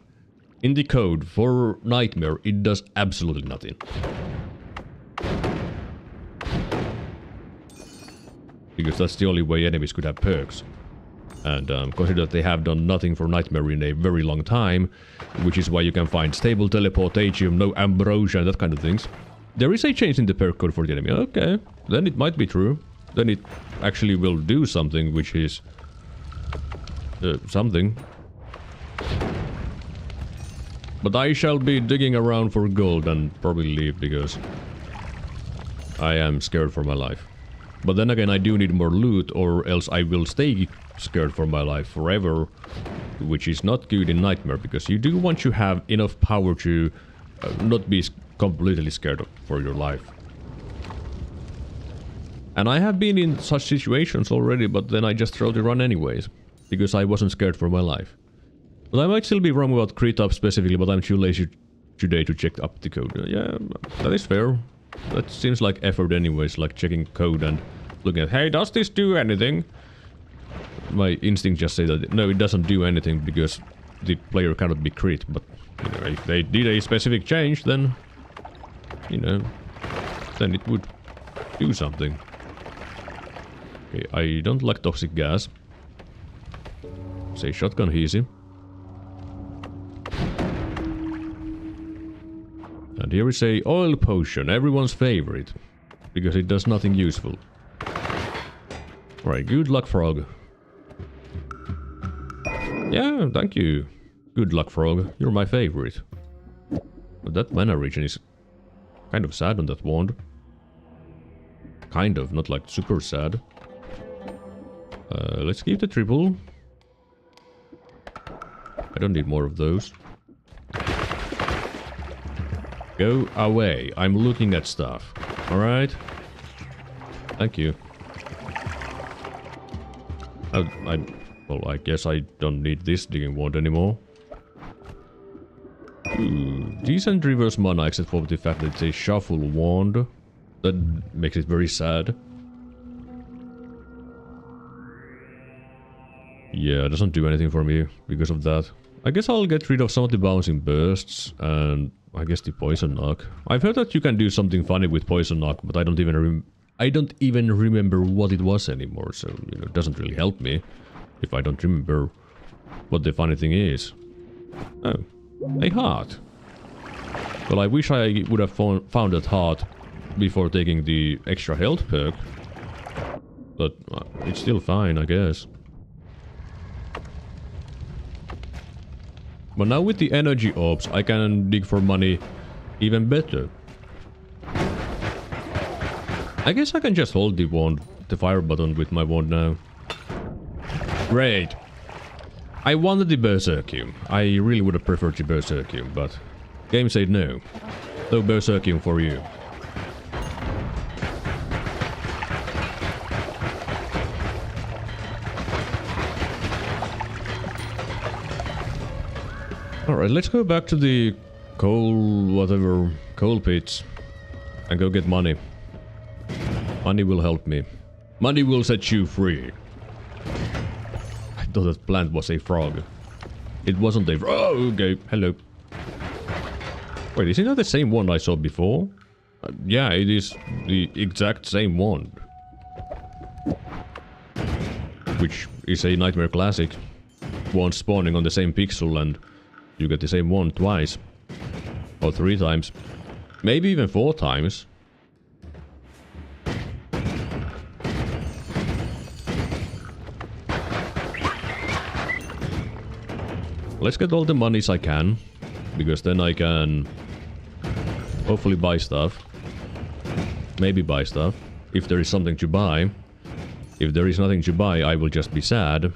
in the code for Nightmare, it does absolutely nothing. Because that's the only way enemies could have perks. And consider that they have done nothing for Nightmare in a very long time, which is why you can find stable teleportation, no ambrosia, and that kind of things. There is a change in the perk code for the enemy. Okay, then it might be true. Then it actually will do something, which is... something. But I shall be digging around for gold and probably leave, because I am scared for my life. But then again, I do need more loot, or else I will stay scared for my life forever, which is not good in Nightmare, because you do want to have enough power to not be completely scared for your life. And I have been in such situations already, but then I just tried to run anyways, because I wasn't scared for my life. But I might still be wrong about crit up specifically, but I'm too lazy today to check up the code. Yeah, that is fair. That seems like effort anyways, like checking code and looking at, hey, does this do anything? My instinct just say that, no, it doesn't do anything because the player cannot be crit, but, you know, if they did a specific change, then, you know, then it would do something. Okay, I don't like toxic gas. Say shotgun easy. And here is a oil potion, everyone's favorite, because it does nothing useful. Right, good luck, frog. Yeah, thank you. Good luck, frog. You're my favorite. But that mana region is kind of sad on that wand. Kind of, not like super sad. Let's keep the triple. I don't need more of those. Go away. I'm looking at stuff. Alright? Thank you. Well, I guess I don't need this digging wand anymore. Ooh, decent reverse mana except for the fact that it's a shuffle wand. That makes it very sad. Yeah, it doesn't do anything for me because of that. I guess I'll get rid of some of the bouncing bursts and I guess the poison knock. I've heard that you can do something funny with poison knock, but I don't even remember what it was anymore, so you know, it doesn't really help me if I don't remember what the funny thing is. Oh, a heart. Well, I wish I would have found that heart before taking the extra health perk, but it's still fine, I guess. But now with the energy orbs, I can dig for money even better. I guess I can just hold the wand, the fire button with my wand now. Great. I wanted the Berserkium. I really would have preferred the Berserkium, but game said no. No Berserkium for you. Alright, let's go back to the coal pits and go get money. Money will help me. Money will set you free. I thought that plant was a frog. It wasn't a frog. Oh, okay. Hello. Wait, isn't that the same one I saw before? Yeah, it is the exact same one. Which is a Nightmare classic. One spawning on the same pixel and you get the same one twice. Or 3 times. Maybe even 4 times. Let's get all the monies I can. Because then I can hopefully buy stuff. Maybe buy stuff. If there is something to buy. If there is nothing to buy, I will just be sad.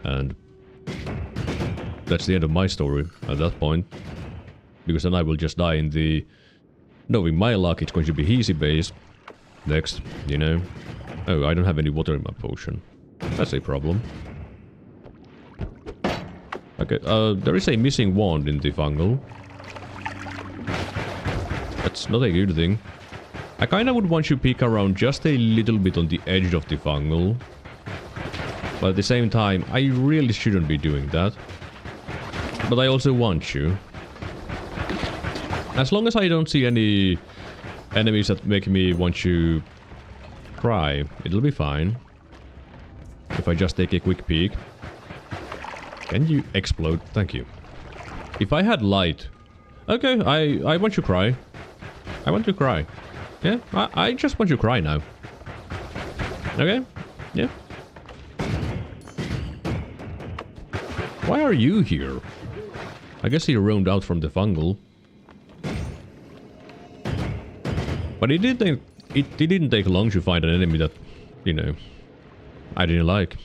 And that's the end of my story at that point. Because then I will just die in the... Knowing my luck, it's going to be easy base. Next, you know. Oh, I don't have any water in my potion. That's a problem. Okay, there is a missing wand in the fungal. That's not a good thing. I kinda would want you to peek around just a little bit on the edge of the fungal. But at the same time, I really shouldn't be doing that. But I also want you. As long as I don't see any enemies that make me want to cry, it'll be fine. If I just take a quick peek. Can you explode? Thank you. If I had light... Okay, I want you to cry. I want to cry. Yeah, I just want you to cry now. Okay? Yeah. Why are you here? I guess he roamed out from the fungal. But it didn't take long to find an enemy that, you know, I didn't like.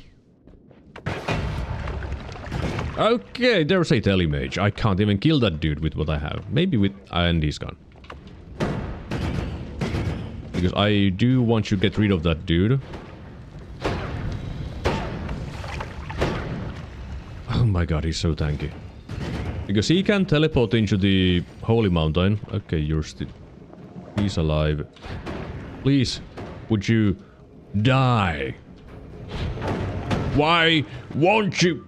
Okay, there's a telemage. I can't even kill that dude with what I have. Maybe with... and he's gone. Because I do want to get rid of that dude. Oh my god, he's so tanky. Because he can teleport into the Holy Mountain. Okay, you're still... He's alive. Please, would you die? Why won't you...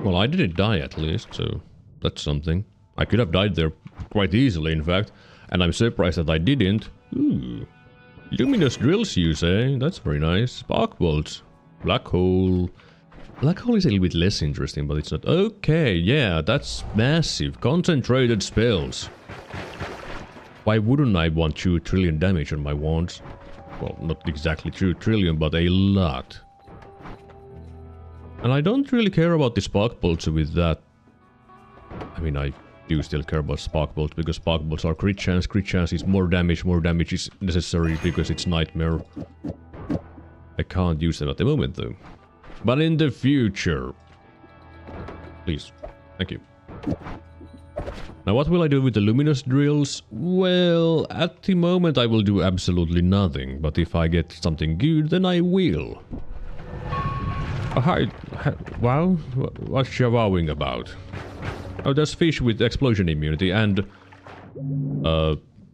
Well, I didn't die at least, so that's something. I could have died there quite easily, in fact, and I'm surprised that I didn't. Ooh. Luminous drills, you say? That's very nice. Spark bolts. Black hole. Black hole is a little bit less interesting, but it's not... Okay, yeah, that's massive. Concentrated spells. Why wouldn't I want 2 trillion damage on my wands? Well, not exactly 2 trillion, but a lot. And I don't really care about the spark bolts with that. I mean, I do still care about spark bolts because spark bolts are crit chance. Crit chance is more damage is necessary because it's nightmare. I can't use them at the moment though. But in the future. Please. Thank you. Now what will I do with the luminous drills? Well, at the moment I will do absolutely nothing, but if I get something good, then I will. Hi, wow, what's you wowing about? Oh, there's fish with explosion immunity and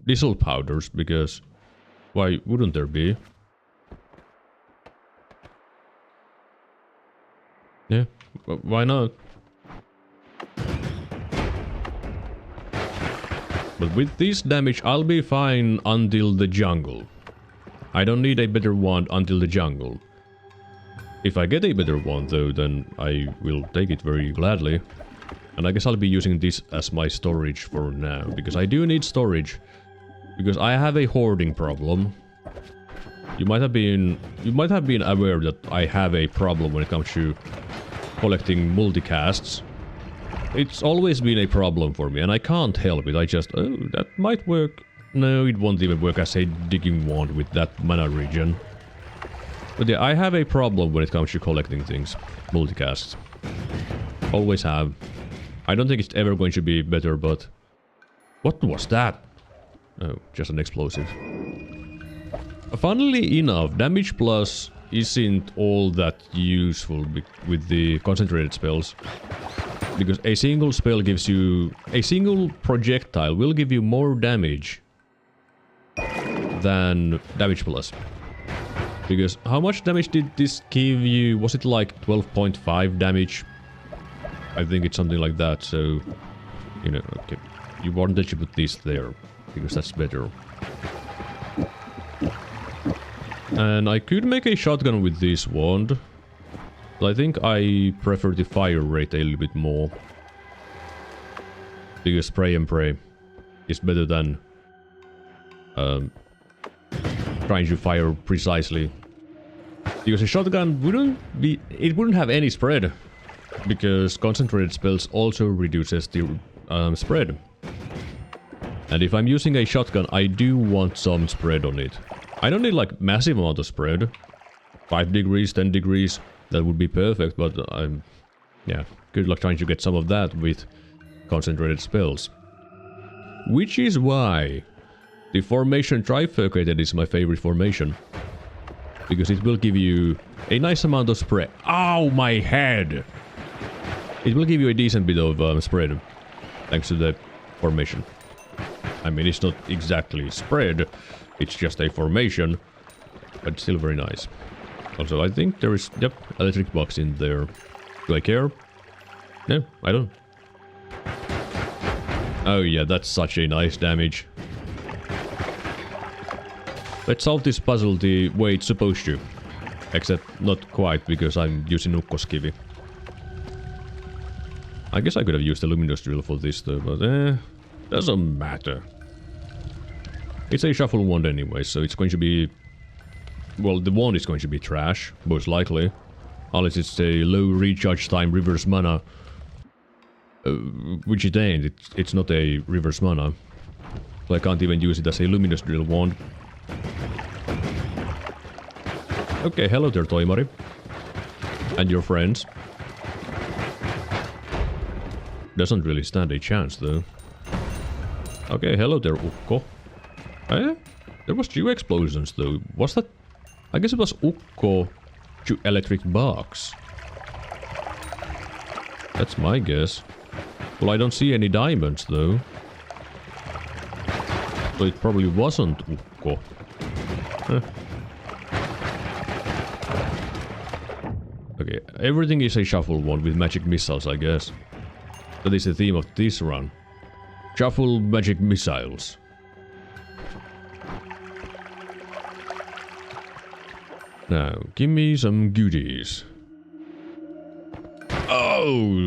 diesel powders, because why wouldn't there be? Yeah, why not? But with this damage, I'll be fine until the jungle. I don't need a better wand until the jungle. If I get a better wand though, then I will take it very gladly. And I guess I'll be using this as my storage for now, because I do need storage. Because I have a hoarding problem. You might have been aware that I have a problem when it comes to collecting multicasts. It's always been a problem for me, and I can't help it. I just, oh, that might work. No, it won't even work as a digging wand with that mana regen. But yeah, I have a problem when it comes to collecting things. Multicasts. Always have. I don't think it's ever going to be better, but... What was that? Oh, just an explosive. Funnily enough, damage plus isn't all that useful with the concentrated spells. Because a single spell gives you... A single projectile will give you more damage than damage plus. Because how much damage did this give you? Was it like 12.5 damage? I think it's something like that, so... You know, okay. You wanted to put this there, because that's better. And I could make a shotgun with this wand. But I think I prefer the fire rate a little bit more. Because spray and pray is better than trying to fire precisely. Because a shotgun wouldn't have any spread. Because concentrated spells also reduces the spread. And if I'm using a shotgun, I do want some spread on it. I don't need like massive amount of spread. 5 degrees, 10 degrees. That would be perfect, but yeah, good luck trying to get some of that with concentrated spells. Which is why the formation trifurcated is my favorite formation. Because it will give you a nice amount of spread. Ow, my head! It will give you a decent bit of spread, thanks to the formation. I mean, it's not exactly spread, it's just a formation, but it's still very nice. Also, I think there is, yep, electric box in there. Do I care? No, I don't. Oh yeah, that's such a nice damage. Let's solve this puzzle the way it's supposed to. Except not quite, because I'm using Ukkoskivi. I guess I could have used the luminous drill for this though, but doesn't matter. It's a shuffle wand anyway, so it's going to be... Well, the wand is going to be trash, most likely. Unless it's a low recharge time reverse mana. Which it ain't, it's not a reverse mana. So I can't even use it as a luminous drill wand. Okay, hello there, Toimari. And your friends. Doesn't really stand a chance, though. Okay, hello there, Ukko. There was 2 explosions, though. Was that... I guess it was Ukko to electric box. That's my guess. Well, I don't see any diamonds, though. So it probably wasn't Ukko. Huh. Okay, everything is a shuffle one with magic missiles, I guess. That is the theme of this run. Shuffle magic missiles. Now, give me some goodies. Oh!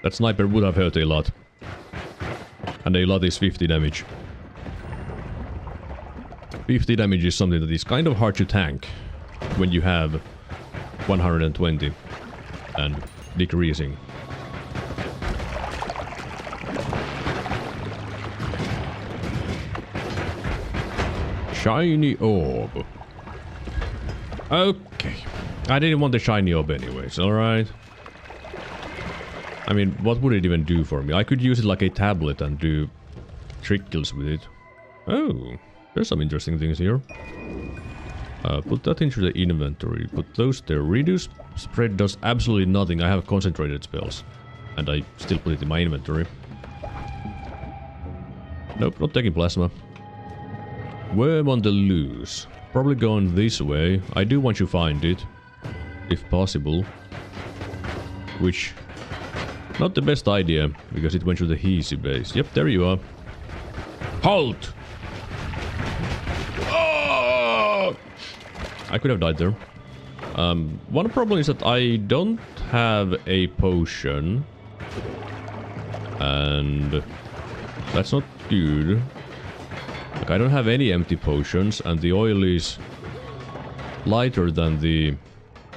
That sniper would have hurt a lot. And a lot is 50 damage. 50 damage is something that is kind of hard to tank when you have 120 and decreasing. shiny orb. Okay. I didn't want the shiny orb anyways, alright. I mean, what would it even do for me? I could use it like a tablet and do trickles with it. Oh, there's some interesting things here. Put that into the inventory. Put those there. Reduce spread does absolutely nothing. I have concentrated spells. And I still put it in my inventory. Nope, not taking plasma. Worm on the loose. Probably going this way. I do want you to find it. If possible. Which... not the best idea, because it went to the Heasy base. Yep, there you are. Halt! Oh! I could have died there. One problem is that I don't have a potion. And... that's not good. Like, I don't have any empty potions, and the oil is lighter than the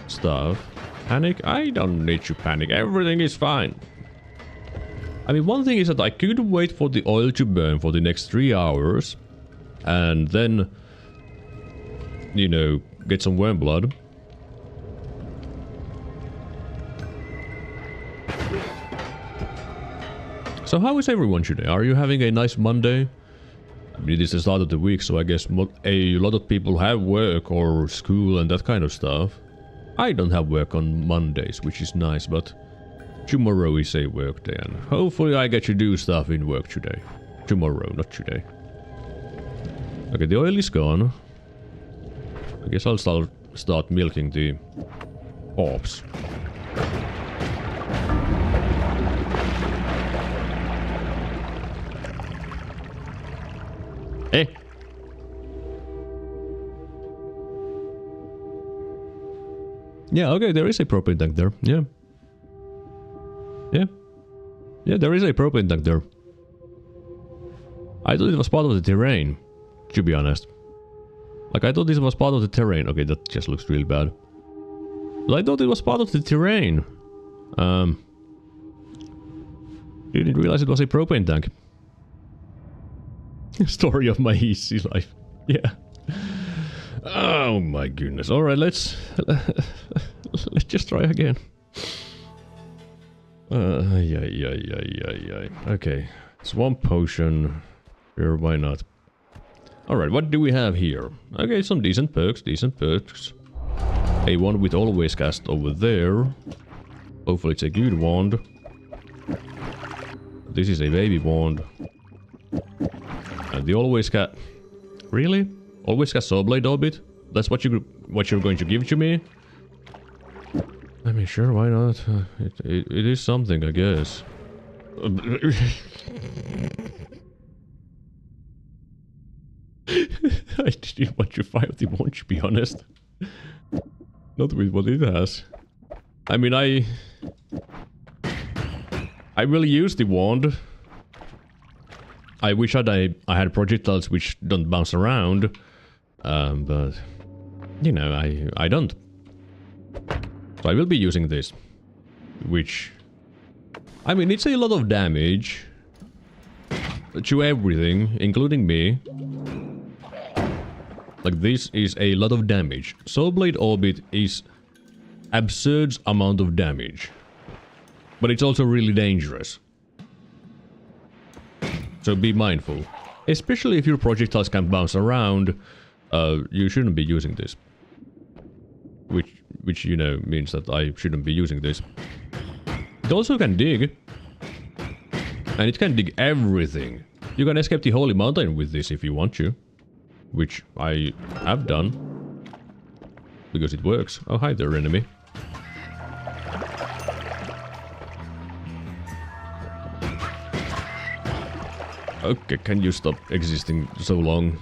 stuff. Panic? I don't need to panic. Everything is fine. I mean, one thing is that I could wait for the oil to burn for the next 3 hours. And then, you know, get some worm blood. So how is everyone today? Are you having a nice Monday? I mean, it is the start of the week, so I guess a lot of people have work or school and that kind of stuff. I don't have work on Mondays, which is nice, but tomorrow is a work day, and hopefully I get to do stuff in work today. Tomorrow, not today. Okay, the oil is gone. I guess I'll start milking the orbs. Hey! Yeah, okay, there is a propane tank there. Yeah. Yeah. Yeah, there is a propane tank there. I thought it was part of the terrain, to be honest. Like, I thought this was part of the terrain. Okay, that just looks really bad. But I thought it was part of the terrain. Didn't realize it was a propane tank. Story of my easy life. Yeah. Oh my goodness. Alright, let's just try again. Okay. It's one potion. Sure, why not? Alright, what do we have here? Okay, some decent perks, A wand with always cast over there. Hopefully it's a good wand. This is a baby wand. And the always cast... Really? Always cast Sawblade Orbit? That's what you're going to give to me? I mean, sure, why not? It is something, I guess. I didn't want to fire the wand, to be honest. Not with what it has. I mean, I will use the wand. I wish I had projectiles which don't bounce around. But... you know, I don't. So I will be using this. Which... I mean, it's a lot of damage. To everything, including me. Like, this is a lot of damage. Sawblade Orbit is absurd amount of damage. But it's also really dangerous. So be mindful. Especially if your projectiles can bounce around, you shouldn't be using this. Which, you know, means that I shouldn't be using this. It also can dig. And it can dig everything. You can escape the Holy Mountain with this if you want to. Which I have done. Because it works. Oh, hi there, enemy. Okay, can you stop existing so long?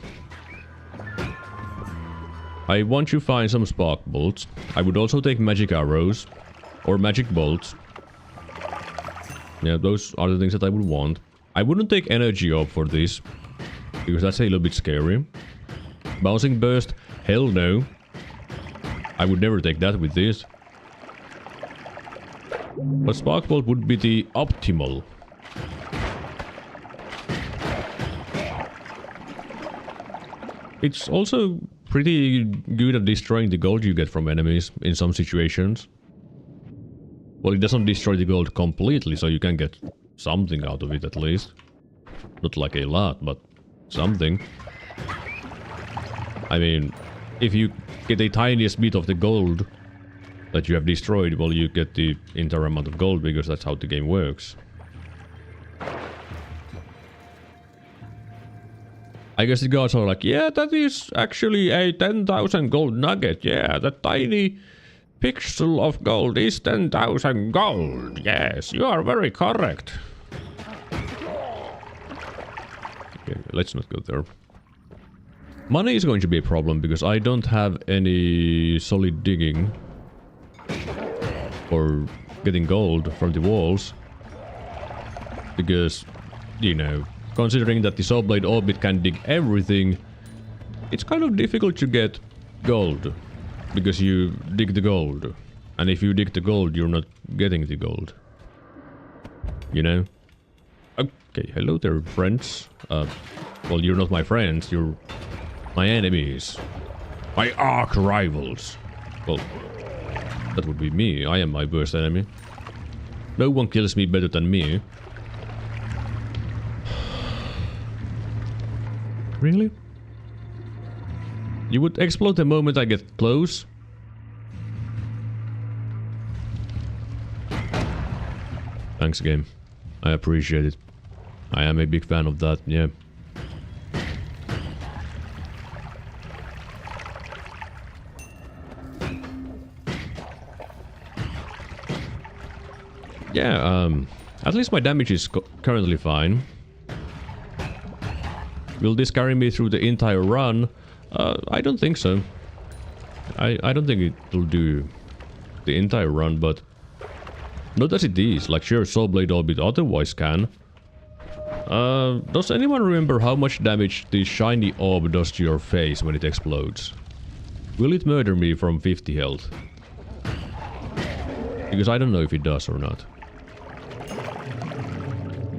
I want to find some spark bolts. I would also take magic arrows. Or magic bolts. Yeah, those are the things that I would want. I wouldn't take energy orb for this. Because that's a little bit scary. Bouncing burst? Hell no. I would never take that with this. But spark bolt would be the optimal. It's also pretty good at destroying the gold you get from enemies in some situations. Well, it doesn't destroy the gold completely, so you can get something out of it at least. Not like a lot, but something. I mean, if you get the tiniest bit of the gold that you have destroyed, well, you get the entire amount of gold because that's how the game works. I guess the gods are like, yeah, that is actually a 10,000 gold nugget. Yeah, that tiny pixel of gold is 10,000 gold. Yes, you are very correct. Okay, let's not go there. Money is going to be a problem because I don't have any solid digging or getting gold from the walls. Because, you know, considering that the saw blade orbit can dig everything, it's kind of difficult to get gold. Because you dig the gold. And if you dig the gold, you're not getting the gold. You know? Okay, hello there, friends. Well, you're not my friends, you're my enemies. My arch rivals. Well, that would be me. I am my worst enemy. No one kills me better than me. Really? You would explode the moment I get close? Thanks, game. I appreciate it. I am a big fan of that, yeah. Yeah, at least my damage is currently fine. Will this carry me through the entire run? I don't think so. I don't think it will do the entire run, but not as it is. Like, sure, Saw Blade Orbit otherwise can. Does anyone remember how much damage the shiny orb does to your face when it explodes? Will it murder me from 50 health? Because I don't know if it does or not.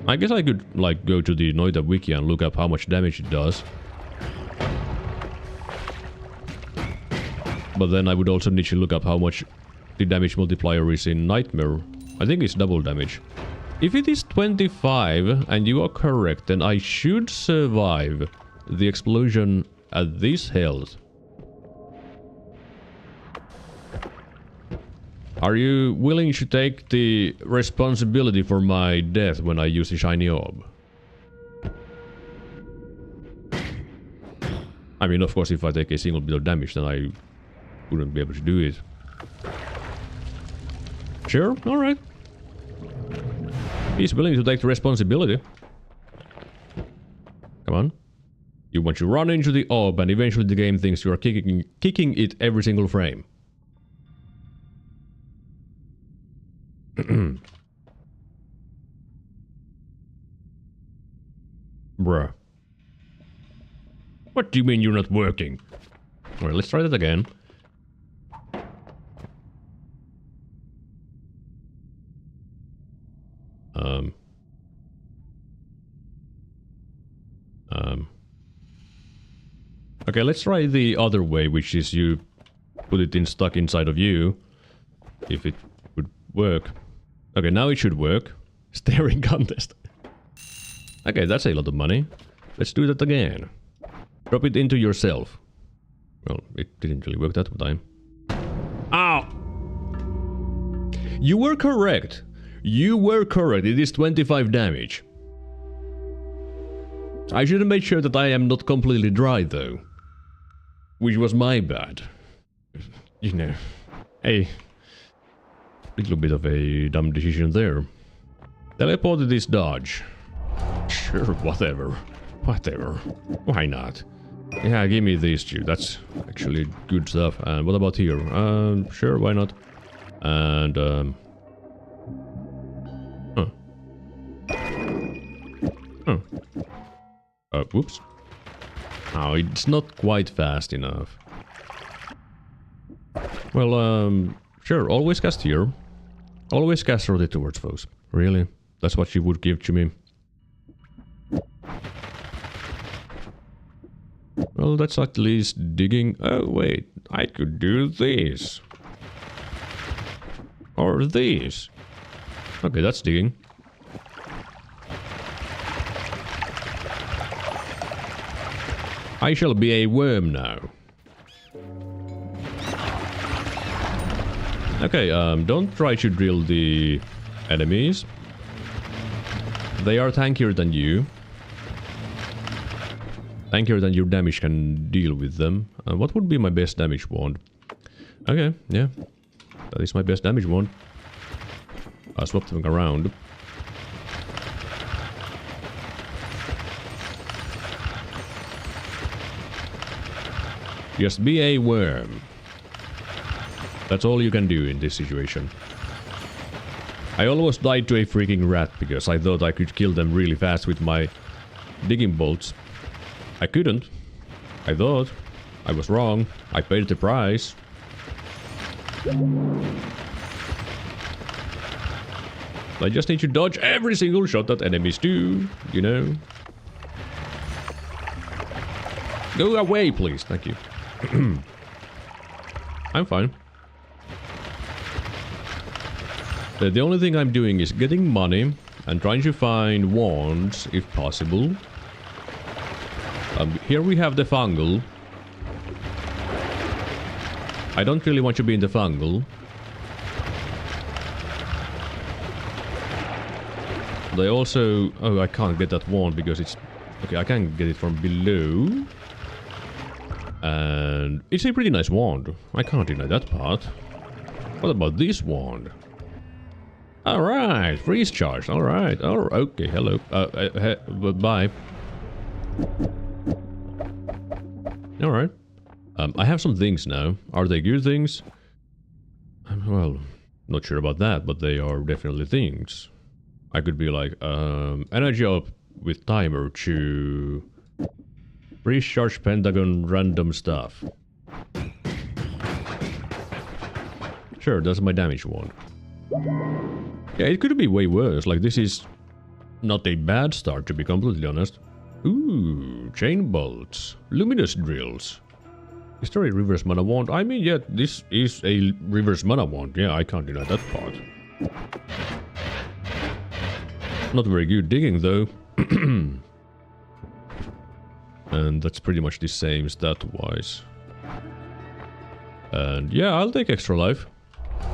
I guess I could, like, go to the Noita wiki and look up how much damage it does. But then I would also need to look up how much the damage multiplier is in Nightmare. I think it's double damage. If it is 25 and you are correct, then I should survive the explosion at this health. Are you willing to take the responsibility for my death when I use the shiny orb? I mean, of course, if I take a single bit of damage, then I wouldn't be able to do it. Sure, alright. He's willing to take the responsibility. Come on. You want to run into the orb and eventually the game thinks you are kicking it every single frame. Bruh. What do you mean you're not working? Alright, let's try that again. Okay, let's try the other way, which is you put it stuck inside of you. If it would work. Okay, now it should work. Staring contest. Okay, that's a lot of money. Let's do that again. Drop it into yourself. Well, it didn't really work that time. Ow! You were correct. You were correct. It is 25 damage. I should have made sure that I am not completely dry, though. Which was my bad. You know. A little bit of a dumb decision there. Teleported is dodge. Sure, whatever. Whatever. Why not? Yeah, give me these two. That's actually good stuff. And what about here? Sure, why not? And, whoops. Oh, it's not quite fast enough. Well, sure, always cast here. Always cast rotate towards foes. Really? That's what she would give to me. Well, that's at least digging. Oh, wait. I could do this. Or this. Okay, that's digging. I shall be a worm now. Okay, don't try to drill the enemies. They are tankier than you. Tankier than your damage can deal with them. What would be my best damage wand? Okay, yeah. That is my best damage wand. I'll swap them around. Just be a worm. That's all you can do in this situation. I almost died to a freaking rat because I thought I could kill them really fast with my digging bolts. I couldn't. I thought. I was wrong. I paid the price. I just need to dodge every single shot that enemies do, you know. Go away, please. Thank you. I'm fine. The only thing I'm doing is getting money and trying to find wands, if possible. Here we have the fungal. I don't really want to be in the fungal. They also... Oh, I can't get that wand because it's... Okay, I can get it from below. And it's a pretty nice wand. I can't deny that part. What about this wand? Alright, freeze charge. Alright, okay, hello. Bye. Alright. I have some things now. Are they good things? Well, not sure about that, but they are definitely things. I could be like, energy up with timer to... Freeze charge pentagon random stuff. Sure, that's my damage wand. Yeah, it could be way worse. Like, this is not a bad start, to be completely honest. Ooh, chain bolts. Luminous drills. Is there a reverse mana wand? I mean, yeah, this is a reverse mana wand. Yeah, I can't deny that part. Not very good digging, though. And that's pretty much the same stat-wise. And yeah, I'll take extra life.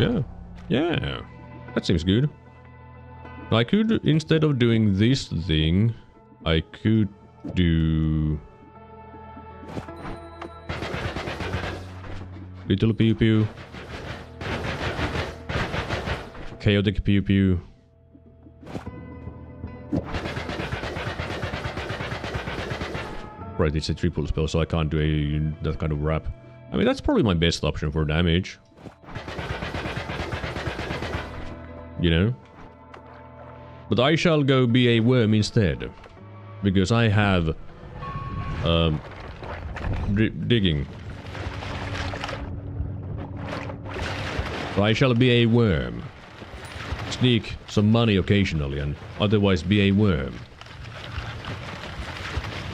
Yeah. Yeah. That seems good. I could, instead of doing this thing, I could do... Little pew pew. Chaotic pew pew. Right, it's a triple spell, so I can't do that kind of wrap. I mean, that's probably my best option for damage. You know? But I shall go be a worm instead. Because I have... digging. So I shall be a worm. Sneak some money occasionally and otherwise be a worm.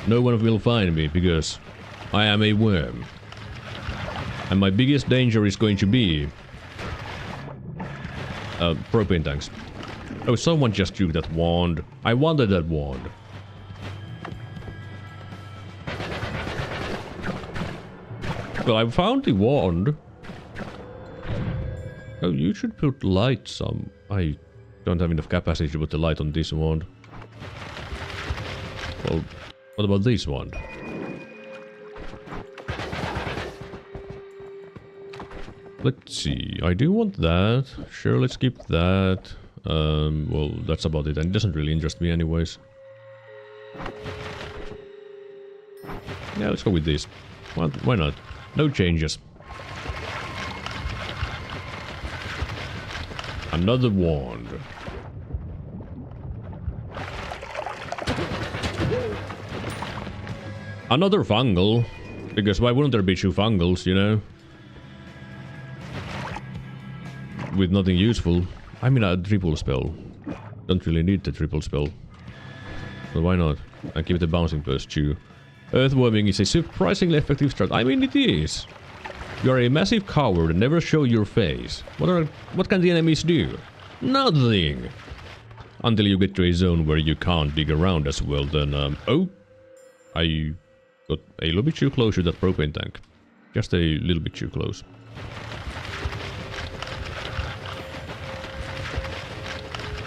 No one will find me because I am a worm. And my biggest danger is going to be... propane tanks. Oh, someone just took that wand. I wanted that wand. Well, I found the wand. Oh, you should put light some... I don't have enough capacity to put the light on this wand. Well, what about this wand? Let's see, I do want that. Sure, let's keep that. Well, that's about it, and it doesn't really interest me anyways. Yeah, let's go with this. Why not? No changes. Another wand. Another fungal. Because why wouldn't there be two fungals, you know? With nothing useful. I mean, a triple spell. Don't really need the triple spell. So why not? I keep the bouncing plus 2. Earthworming is a surprisingly effective strat. I mean, it is. You are a massive coward and never show your face. What can the enemies do? Nothing! Until you get to a zone where you can't dig around as well, then oh! I got a little bit too close to that propane tank. Just a little bit too close.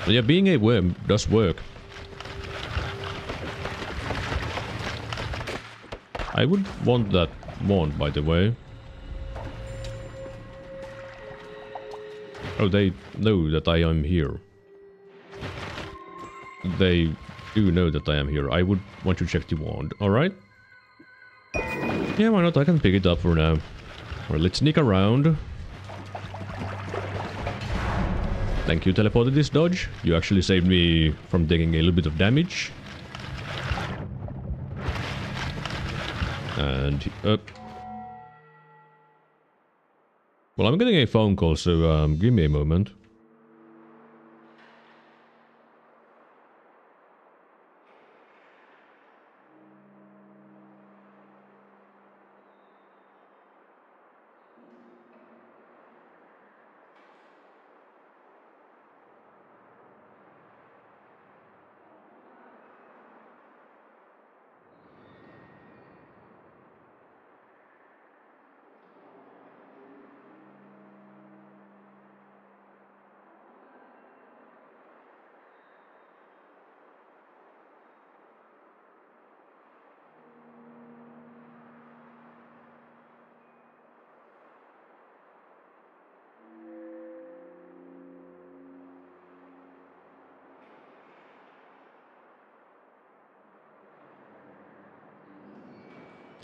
But yeah, being a worm does work. I would want that wand, by the way. Oh, they know that I am here. They do know that I am here. I would want to check the wand. Alright. Yeah, why not? I can pick it up for now. Alright, let's sneak around. Thank you, teleported this dodge. You actually saved me from taking a little bit of damage. And up. Well, I'm getting a phone call, so give me a moment.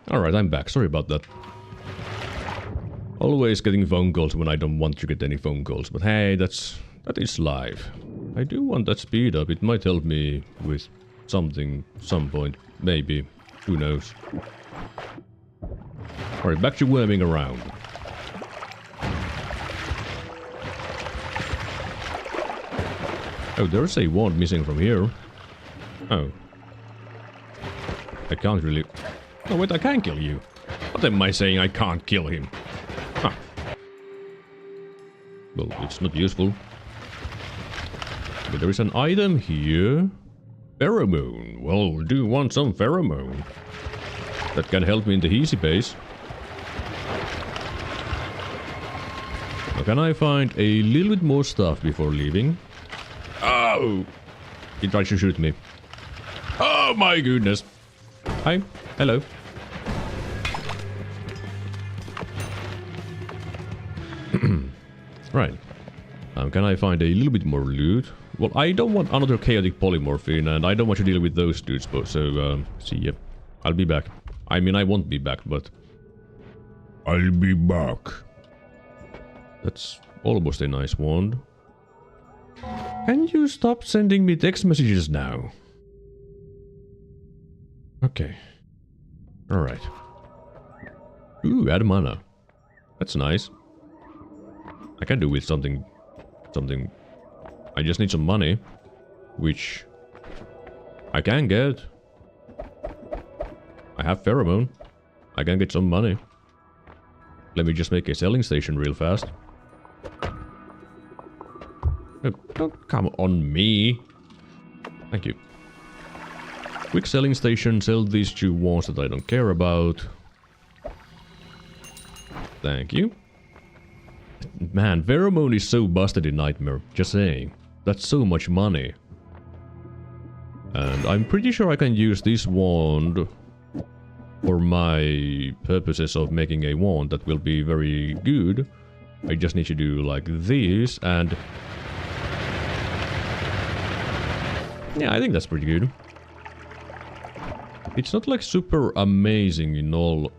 Alright, I'm back. Sorry about that. Always getting phone calls when I don't want to get any phone calls. But hey, that is life. I do want that speed up. It might help me with something, some point. Maybe. Who knows. Alright, back to worming around. Oh, there's a wand missing from here. Oh. I can't really... Oh wait, I can kill you. What am I saying? I can't kill him. Huh. Well, it's not useful. But there is an item here. Pheromone. Well, do you want some pheromone? That can help me in the easy base. Now, can I find a little bit more stuff before leaving? Oh! He tried to shoot me. Oh my goodness! Hi. Hello. Right. Can I find a little bit more loot? Well, I don't want another chaotic polymorphine, and I don't want to deal with those dudes, so, see ya. I'll be back. I mean, I won't be back, but... I'll be back. That's almost a nice wand. Can you stop sending me text messages now? Okay. Alright. Ooh, add mana. That's nice. I can do with something... I just need some money. Which... I can get. I have pheromone. I can get some money. Let me just make a selling station real fast. Oh, don't come on me. Thank you. Quick selling station, sell these two wands that I don't care about. Thank you. Man, pheromone is so busted in Nightmare, just saying. That's so much money. And I'm pretty sure I can use this wand for my purposes of making a wand that will be very good. I just need to do like this and... Yeah, I think that's pretty good. It's not like super amazing in all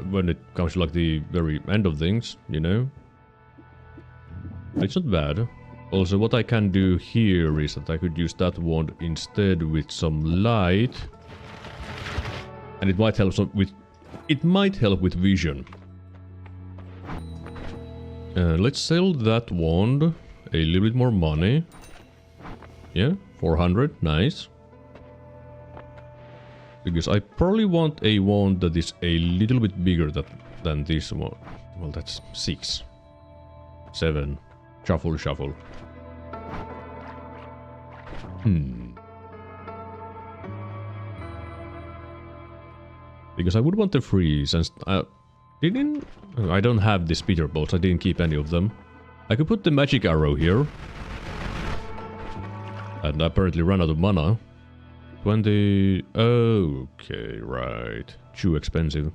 when it comes to like the very end of things, you know? It's not bad. Also, what I can do here is that I could use that wand instead with some light. And it might help with vision. Let's sell that wand. A little bit more money. Yeah, 400, nice. Because I probably want a wand that is a little bit bigger than this one. Well, that's 6. 7. Shuffle, shuffle. Because I would want the freeze and I don't have the speeder bolts, I didn't keep any of them. I could put the magic arrow here. And apparently run out of mana. 20... Okay, right. Too expensive.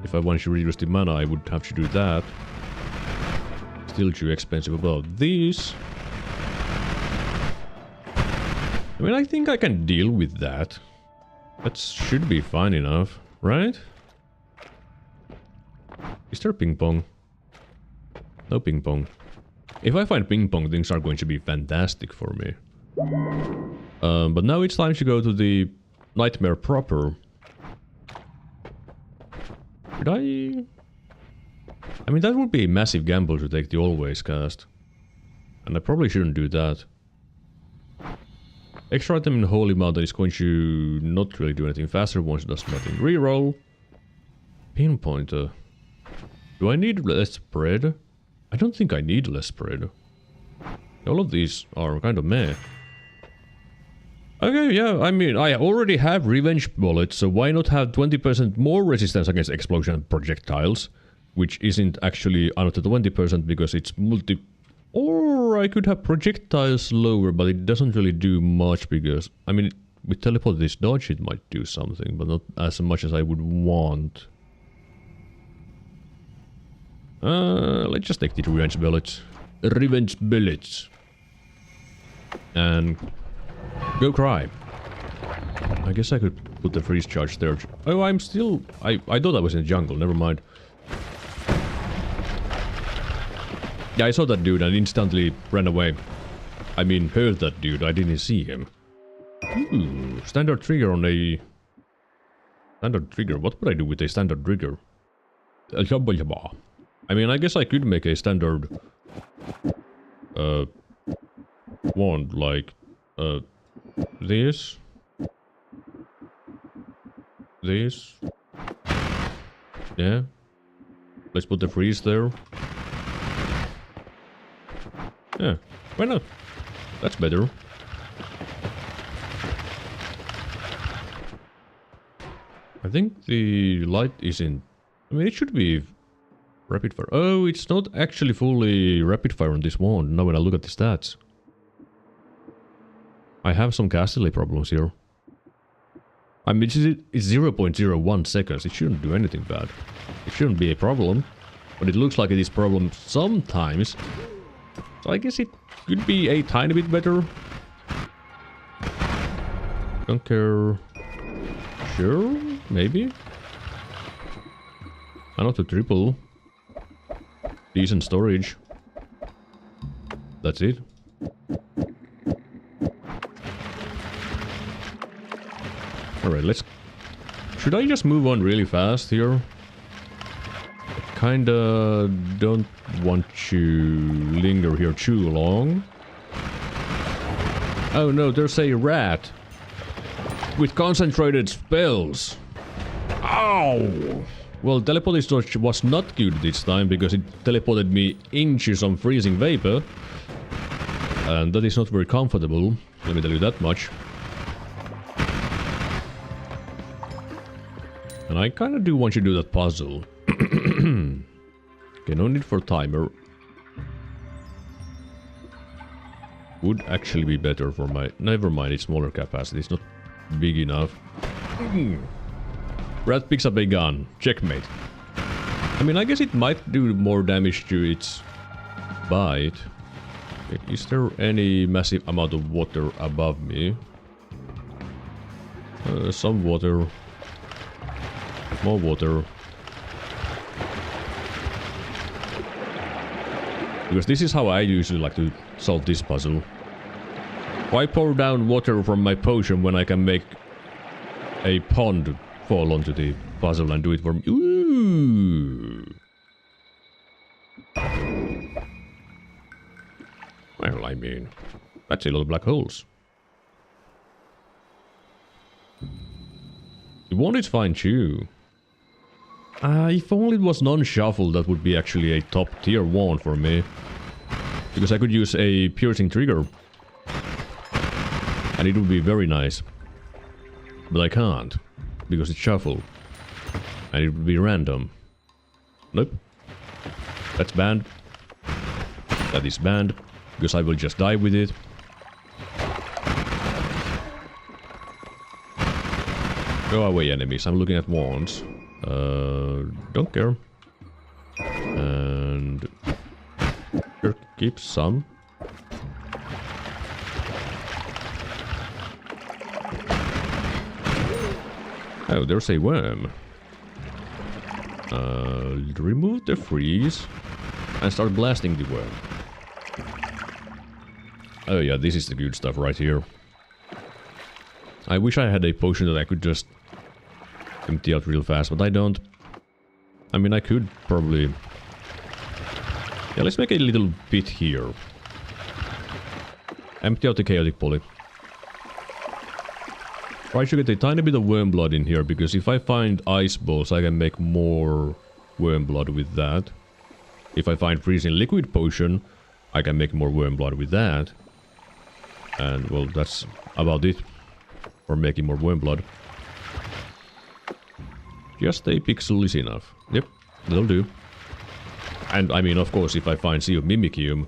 If I want to reduce the mana, I would have to do that. Still too expensive. About these. I mean, I think I can deal with that. That should be fine enough, right? Is there ping pong? No ping pong. If I find ping pong, things are going to be fantastic for me. But now it's time to go to the nightmare proper. Should I... I mean, that would be a massive gamble to take the always cast. And I probably shouldn't do that. Extra item in Holy Mountain is going to not really do anything. Faster ones does nothing. Reroll. Pinpointer. Do I need less spread? I don't think I need less spread. All of these are kind of meh. Okay, yeah, I mean, I already have revenge bullets, so why not have 20% more resistance against explosion projectiles? Which isn't actually another 20% because it's multi... Or I could have projectiles lower, but it doesn't really do much because... I mean, with teleport this dodge it might do something, but not as much as I would want. Let's just take the revenge bullets. Revenge bullets. And... go cry. I guess I could put the freeze charge there. Oh, I'm still... I thought I was in the jungle, never mind. Yeah, I saw that dude and instantly ran away. I mean, heard that dude, I didn't see him. Ooh, standard trigger on a... Standard trigger? What would I do with a standard trigger? I mean, I guess I could make a standard... wand, like... this... this... yeah. Let's put the freeze there. Yeah, why not? That's better. I think the light isn't... I mean, it should be rapid fire. Oh, it's not actually fully rapid fire on this wand. Now when I look at the stats. I have some castily problems here. I mean, it's 0.01 seconds. It shouldn't do anything bad. It shouldn't be a problem. But it looks like it is a problem sometimes. So I guess it could be a tiny bit better. Don't care. Sure, maybe. I not to triple. Decent storage. That's it. Alright, let's... Should I just move on really fast here? I kinda don't want to linger here too long. Oh no, there's a rat with concentrated spells. Ow! Well, teleporting dodge was not good this time because it teleported me into some freezing vapor. And that is not very comfortable, let me tell you that much. And I kinda do want you to do that puzzle. Okay, no need for timer. Would actually be better for my... Never mind, it's smaller capacity, it's not big enough. Rat picks up a gun. Checkmate. I mean, I guess it might do more damage to its bite. Is there any massive amount of water above me? Some water. More water. Because this is how I usually like to solve this puzzle. Why pour down water from my potion when I can make a pond fall onto the puzzle and do it for me? Ooh. Well, I mean, that's a lot of black holes. wand is fine too. If only it was non-shuffle, that would be actually a top tier wand for me. Because I could use a piercing trigger. And it would be very nice. But I can't. Because it's shuffle. And it would be random. Nope. That's banned. That is banned. Because I will just die with it. Go away, enemies. I'm looking at wands. Don't care. And... Sure, keep some. Oh, there's a worm. Remove the freeze. And start blasting the worm. Oh yeah, this is the good stuff right here. I wish I had a potion that I could just empty out real fast, but I don't. I mean, I could probably... Yeah, let's make a little bit here. Empty out the chaotic poly. Try to get a tiny bit of worm blood in here, because if I find ice balls, I can make more worm blood with that. If I find freezing liquid potion, I can make more worm blood with that. And, well, that's about it for making more worm blood. Just a pixel is enough. Yep, that'll do. And, I mean, of course, if I find Sea of Mimicium,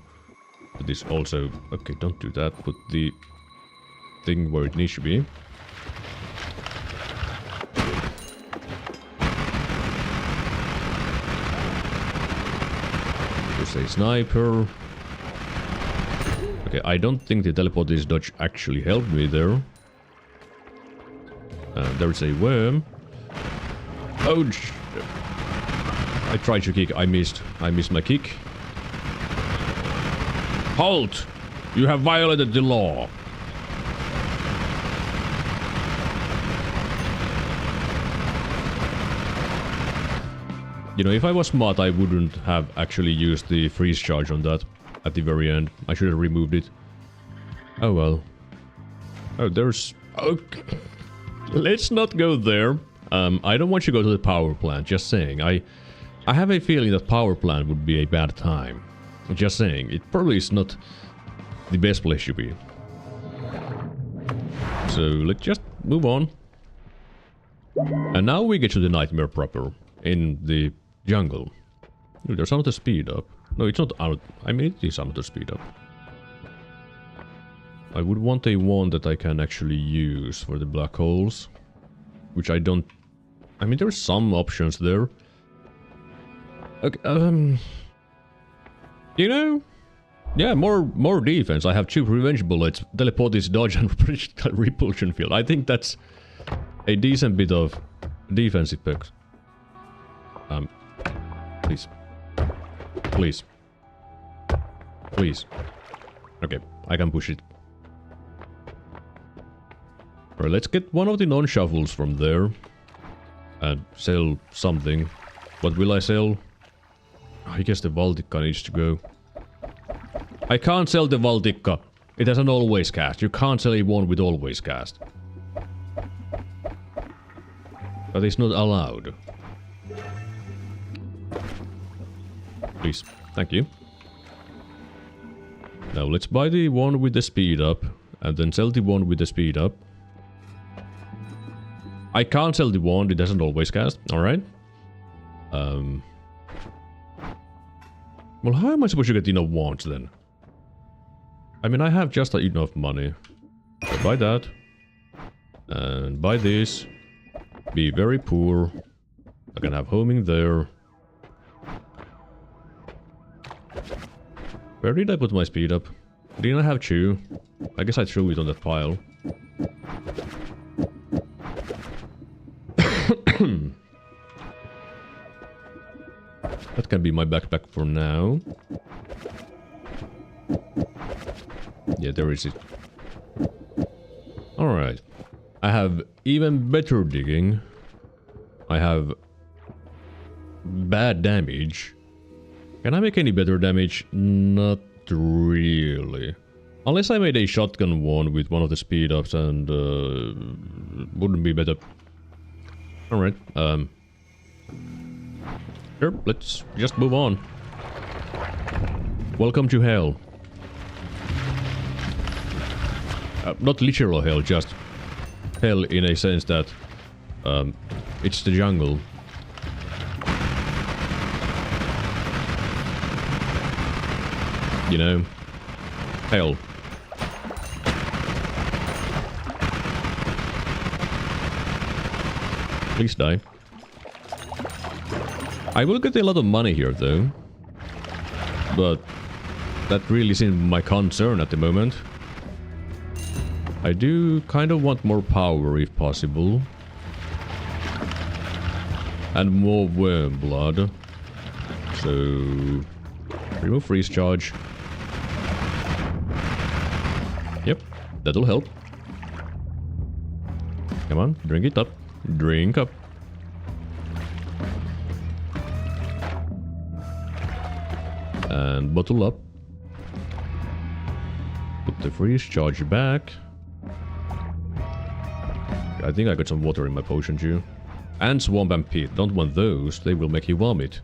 that is also... Okay, don't do that. Put the thing where it needs to be. There's a sniper. Okay, I don't think the teleporter's dodge actually helped me there. There's a worm. Oh, I tried to kick. I missed. I missed my kick. Halt! You have violated the law. You know, if I was smart, I wouldn't have actually used the freeze charge on that at the very end. I should have removed it. Oh well. Oh, there's... Okay. Let's not go there. I don't want you to go to the power plant, just saying. I have a feeling that power plant would be a bad time. Just saying. It probably is not the best place to be. So, let's just move on. And now we get to the nightmare proper. In the jungle. Ooh, there's another speed up. No, it's not out. I mean, it is another speed up. I would want a wand that I can actually use for the black holes. Which I don't... I mean, there's some options there. Okay, you know... Yeah, more defense. I have 2 revenge bullets, teleportis dodge and repulsion field. I think that's a decent bit of defensive perks. Please. Please. Please. Okay, I can push it. Alright, let's get one of the non-shuffles from there. And sell something. What will I sell? I guess the Valtikka needs to go. I can't sell the Valtikka. It has an always cast. You can't sell a one with always cast. That is not allowed. Please. Thank you. Now let's buy the one with the speed up. And then sell the one with the speed up. I can't sell the wand, it doesn't always cast. Alright. Well, how am I supposed to get enough wands then? I mean, I have just enough money. So buy that. And buy this. Be very poor. I can have homing there. Where did I put my speed up? Didn't I have 2? I guess I threw it on that pile. That can be my backpack for now. Yeah, there is it. Alright. I have even better digging. I have bad damage. Can I make any better damage? Not really. Unless I made a shotgun one with one of the speed ups and wouldn't be better. Alright, sure, let's just move on. Welcome to hell. Not literal hell, just hell in a sense that it's the jungle. You know, hell. Please die. I will get a lot of money here though, but that really isn't my concern at the moment. I do kind of want more power if possible. And more worm blood. So remove freeze charge. Yep, that'll help. Come on, drink it up. Drink up. And bottle up. Put the freeze charge back. I think I got some water in my potion too. And swamp and pit. Don't want those, they will make you vomit.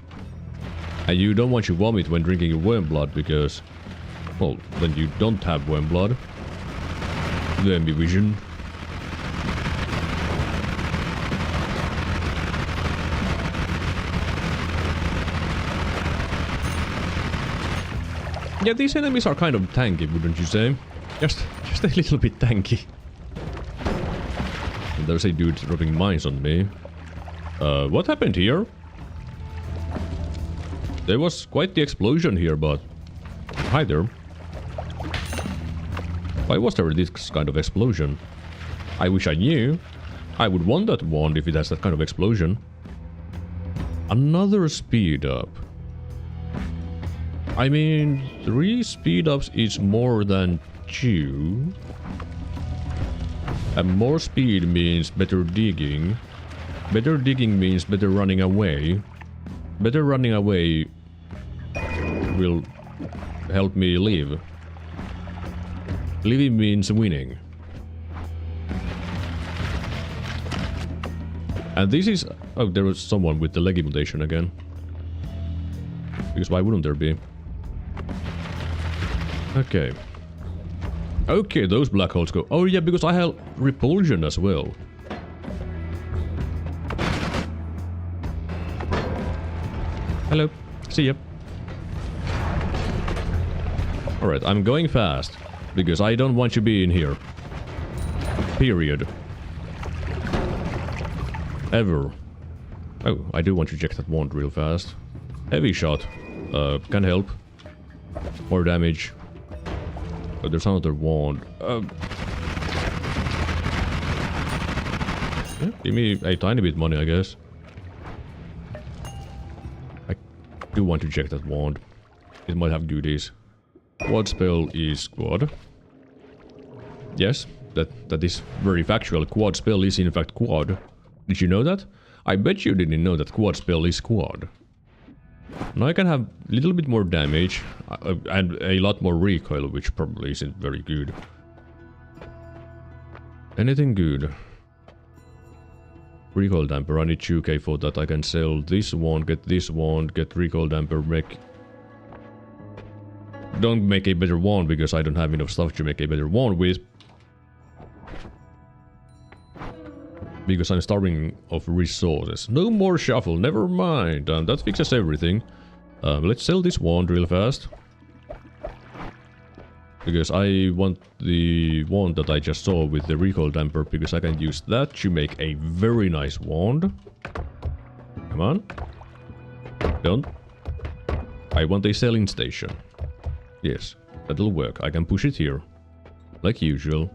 And you don't want you vomit when drinking your worm blood because, well, then you don't have worm blood. Vermi vision. Yeah, these enemies are kind of tanky, wouldn't you say? Just a little bit tanky. And there's a dude dropping mines on me. What happened here? There was quite the explosion here, but... Hi there. Why was there this kind of explosion? I wish I knew. I would want that wand if it has that kind of explosion. Another speed up. I mean, 3 speed ups is more than 2. And more speed means better digging. Better digging means better running away. Better running away will help me live. Living means winning. And this is... Oh, there was someone with the leggy mutation again. Because why wouldn't there be? Okay. Okay, those black holes go... Oh yeah, because I have repulsion as well. Hello. See ya. Alright, I'm going fast. Because I don't want to be in here. Period. Ever. Oh, I do want to check that wand real fast. Heavy shot. Can help. More damage. Oh, there's another wand. Yeah, give me a tiny bit money, I guess. I do want to check that wand. It might have goodies. Quad spell is quad. Yes, that is very factual. Quad spell is in fact quad. Did you know that? I bet you didn't know that quad spell is quad. Now I can have a little bit more damage and a lot more recoil, which probably isn't very good. Anything good? Recoil damper, I need 2k for that. I can sell this wand, get recoil damper, don't make a better wand because I don't have enough stuff to make a better wand with. Because I'm starving of resources. No more shuffle, never mind. That fixes everything. Let's sell this wand real fast. Because I want the wand that I just saw with the recoil damper, because I can use that to make a very nice wand. Come on. Don't. I want a selling station. Yes, that'll work. I can push it here. Like usual.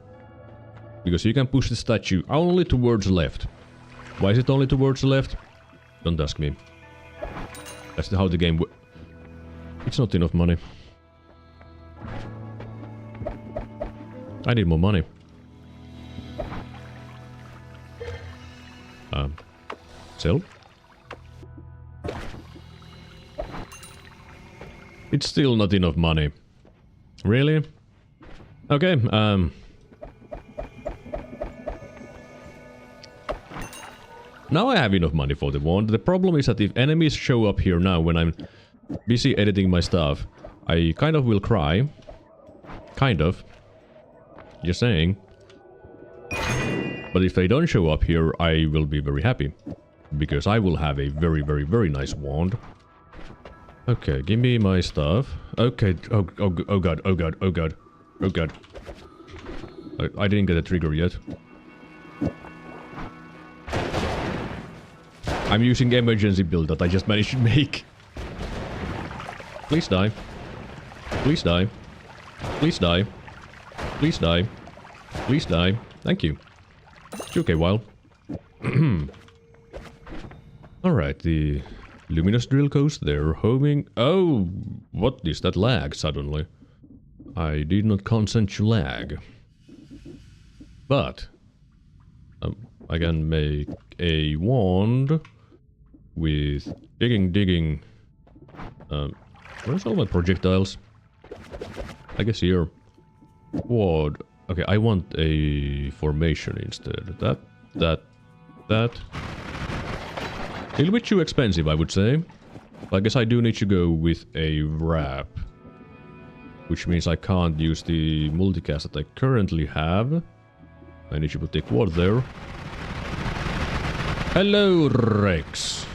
Because you can push the statue only towards the left. Why is it only towards the left? Don't ask me. That's how the game works. It's not enough money. I need more money. Sell? It's still not enough money. Really? Okay, Now I have enough money for the wand. The problem is that if enemies show up here now when I'm busy editing my stuff, I kind of will cry. Kind of. Just saying. But if they don't show up here, I will be very happy. Because I will have a very, very, very nice wand. Okay, give me my stuff. Okay, oh god, oh god, oh god, oh god. I didn't get a trigger yet. I'm using emergency build that I just managed to make. Please die. Please die. Please die. Please die. Please die. Thank you. Took a while. Alright, the luminous drill goes there, homing. Oh, what is that lag suddenly? I did not consent to lag. But I can make a wand with digging. Where's all my projectiles? I guess here. Wand. Okay, I want a formation instead. That. A little bit too expensive, I would say. I guess I do need to go with a wrap. Which means I can't use the multicast that I currently have. I need to put the quad there. Hello, Rex.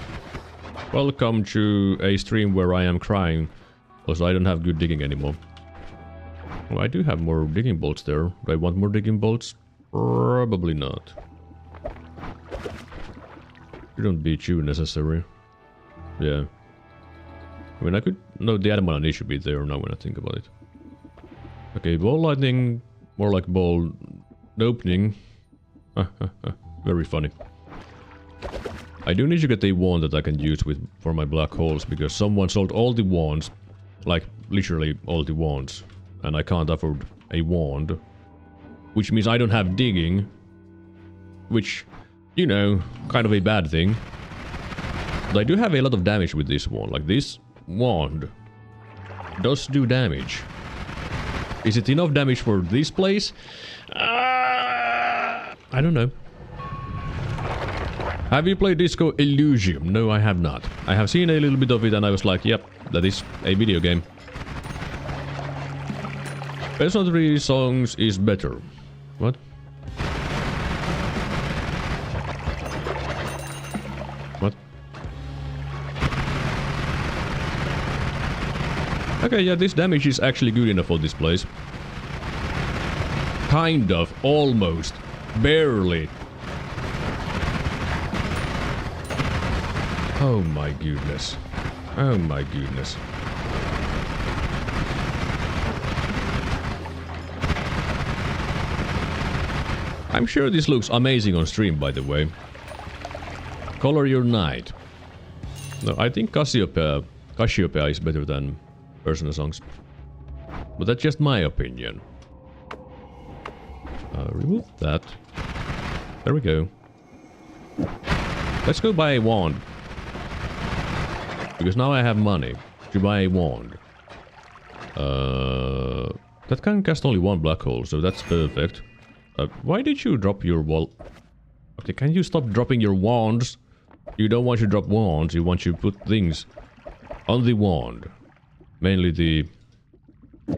Welcome to a stream where I am crying. Also, I don't have good digging anymore. Well, I do have more digging bolts there. Do I want more digging bolts? Probably not. Shouldn't be too necessary. Yeah. I mean, I could... No, the adamant should be there now when I think about it. Okay, ball lightning. More like ball opening. Very funny. I do need to get a wand that I can use for my black holes, because someone sold all the wands. Like, literally all the wands. And I can't afford a wand. Which means I don't have digging. Which, you know, kind of a bad thing. But I do have a lot of damage with this wand. Like, this wand does do damage. Is it enough damage for this place? I don't know. Have you played Disco Elysium? No, I have not. I have seen a little bit of it and I was like, yep, that is a video game. Persona 3 songs is better. What? What? Okay, yeah, this damage is actually good enough for this place. Kind of, almost, barely. Oh my goodness. Oh my goodness. I'm sure this looks amazing on stream, by the way. Color your night. No, I think Cassiopeia is better than Persona songs. But that's just my opinion. Remove that. There we go. Let's go buy a wand. Because now I have money to buy a wand. That can cast only one black hole, so that's perfect. Why did you drop your wall? Okay, can you stop dropping your wands? You don't want to drop wands, you want to put things on the wand. Mainly the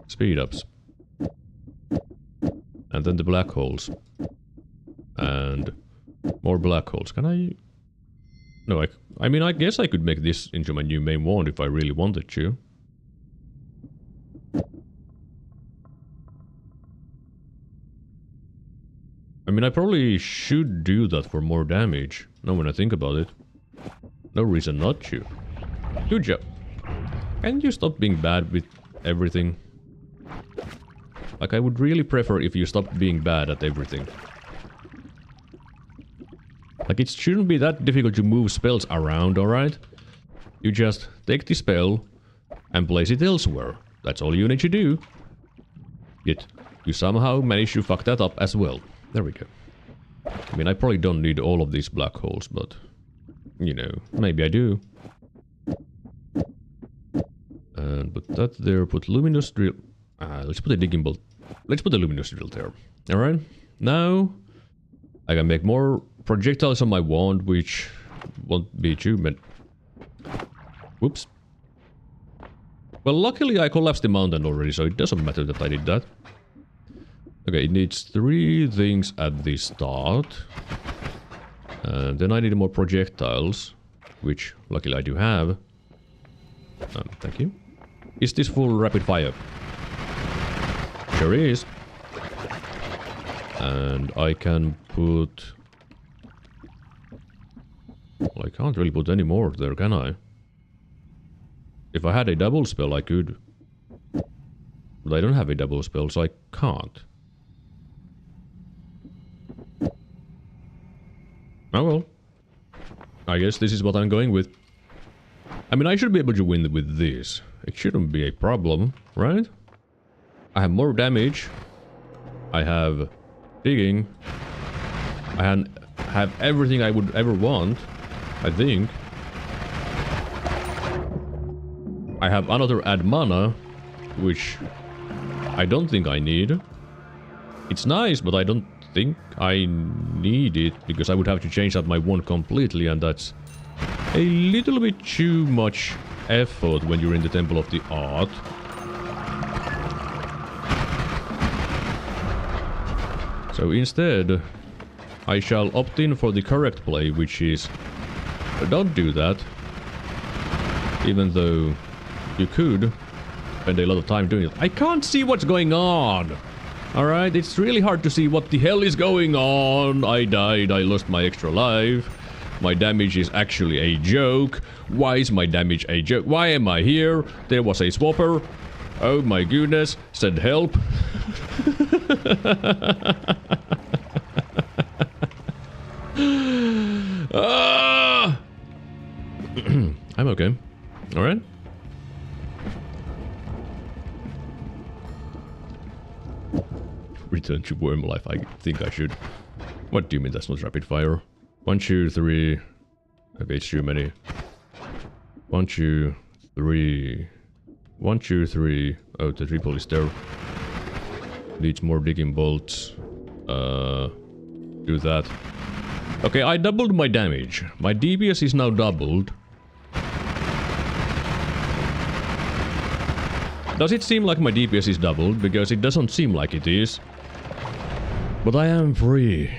speed ups. And then the black holes. And more black holes. Can I... No, I mean, I guess I could make this into my new main wand if I really wanted to. I mean, I probably should do that for more damage. Now when I think about it. No reason not to. Good job. Can you stop being bad with everything? Like, I would really prefer if you stopped being bad at everything. Like, it shouldn't be that difficult to move spells around, alright? You just take the spell and place it elsewhere. That's all you need to do. Yet, you somehow manage to fuck that up as well. There we go. I mean, I probably don't need all of these black holes, but... You know, maybe I do. And put that there, put luminous drill... let's put a digging bolt. Let's put the luminous drill there. Alright? Now... I can make more projectiles on my wand, which won't be too many. Whoops. Well, luckily I collapsed the mountain already, so it doesn't matter that I did that. Okay, it needs 3 things at the start. And then I need more projectiles, which luckily I do have. Thank you. Is this full rapid fire? Sure is. And I can put... Well, I can't really put any more there, can I? If I had a double spell, I could. But I don't have a double spell, so I can't. Oh well. I guess this is what I'm going with. I mean, I should be able to win with this. It shouldn't be a problem, right? I have more damage. I have digging. I have everything I would ever want, I think. I have another add mana, which I don't think I need. It's nice, but I don't think I need it, because I would have to change out my wand completely, and that's a little bit too much effort when you're in the Temple of the Art. So instead, I shall opt in for the correct play, which is don't do that. Even though you could spend a lot of time doing it. I can't see what's going on! Alright, it's really hard to see what the hell is going on. I died, I lost my extra life. My damage is actually a joke. Why is my damage a joke? Why am I here? There was a swapper. Oh my goodness. Send help. Ah! I'm okay. Alright. Return to worm life. I think I should. What do you mean that's not rapid fire? 1, 2, 3. Okay, it's too many. 1, 2, 3. 1, 2, 3. Oh, the triple is there. Needs more digging bolts. Do that. Okay, I doubled my damage. My DPS is now doubled. Does it seem like my DPS is doubled? Because it doesn't seem like it is. But I am free.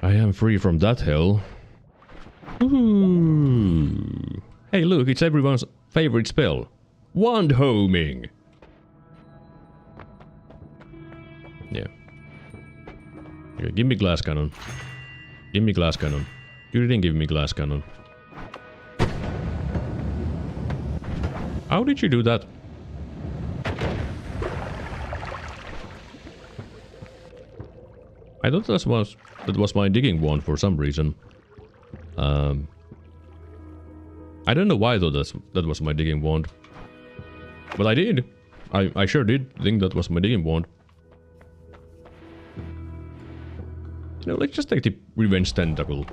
I am free from that hell. Ooh. Hey, look, it's everyone's favorite spell. Wand homing. Yeah. Okay, give me glass cannon. Give me glass cannon. You didn't give me glass cannon. How did you do that? I thought that was my digging wand for some reason. I don't know why I thought that was my digging wand. But I did. I sure did think that was my digging wand. You know, let's just take the Revenge Tentacle.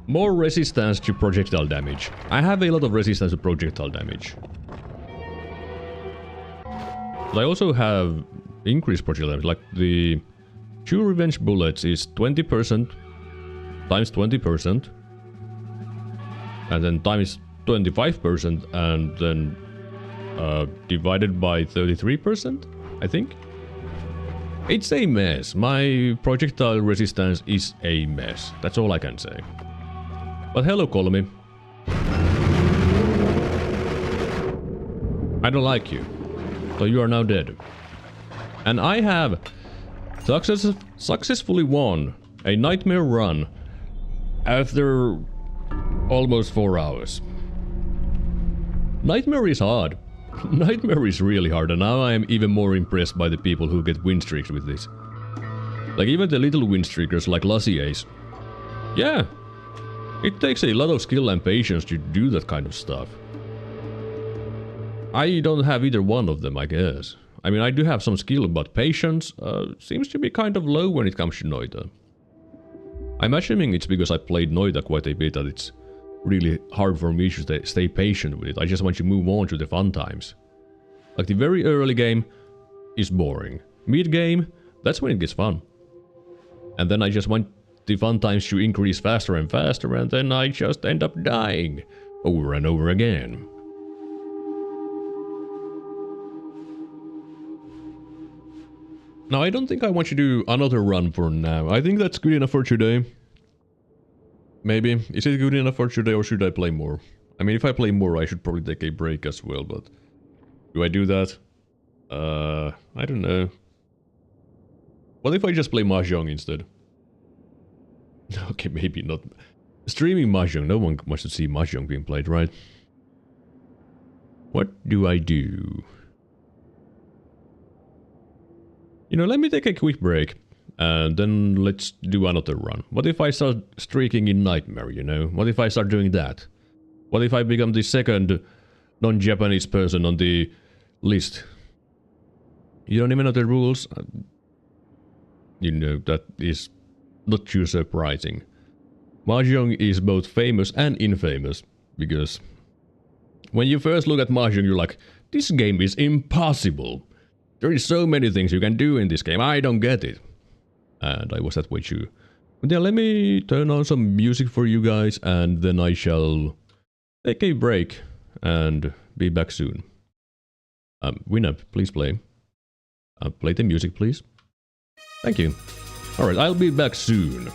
More resistance to projectile damage. I have a lot of resistance to projectile damage. But I also have increased projectile damage, like the 2 revenge bullets is 20% times 20%, and then times 25%, and then divided by 33%, I think. It's a mess. My projectile resistance is a mess. That's all I can say. But hello, Colmy. I don't like you. So you are now dead. And I have successfully won a nightmare run after almost 4 hours. Nightmare is hard. Nightmare is really hard, and now I am even more impressed by the people who get win streaks with this. Like even the little win streakers like Lassier's. Yeah, it takes a lot of skill and patience to do that kind of stuff. I don't have either one of them, I guess. I mean, I do have some skill, but patience seems to be kind of low when it comes to Noita. I'm assuming it's because I played Noita quite a bit that it's really hard for me to stay patient with it. I just want to move on to the fun times. Like the very early game is boring. Mid game, that's when it gets fun. And then I just want the fun times to increase faster and faster, and then I just end up dying over and over again. Now, I don't think I want to do another run for now. I think that's good enough for today. Maybe. Is it good enough for today, or should I play more? I mean, if I play more, I should probably take a break as well, but... do I do that? I don't know. What if I just play Mahjong instead? Okay, maybe not. Streaming Mahjong, no one wants to see Mahjong being played, right? What do I do? You know, let me take a quick break, and then let's do another run. What if I start streaking in Nightmare, you know? What if I start doing that? What if I become the second non-Japanese person on the list? You don't even know the rules? You know, that is not too surprising. Mahjong is both famous and infamous, because when you first look at Mahjong, you're like, this game is impossible. There is so many things you can do in this game, I don't get it. And I was that way too. But yeah, let me turn on some music for you guys, and then I shall take a break and be back soon. Winamp, please play. Play the music, please. Thank you. Alright, I'll be back soon.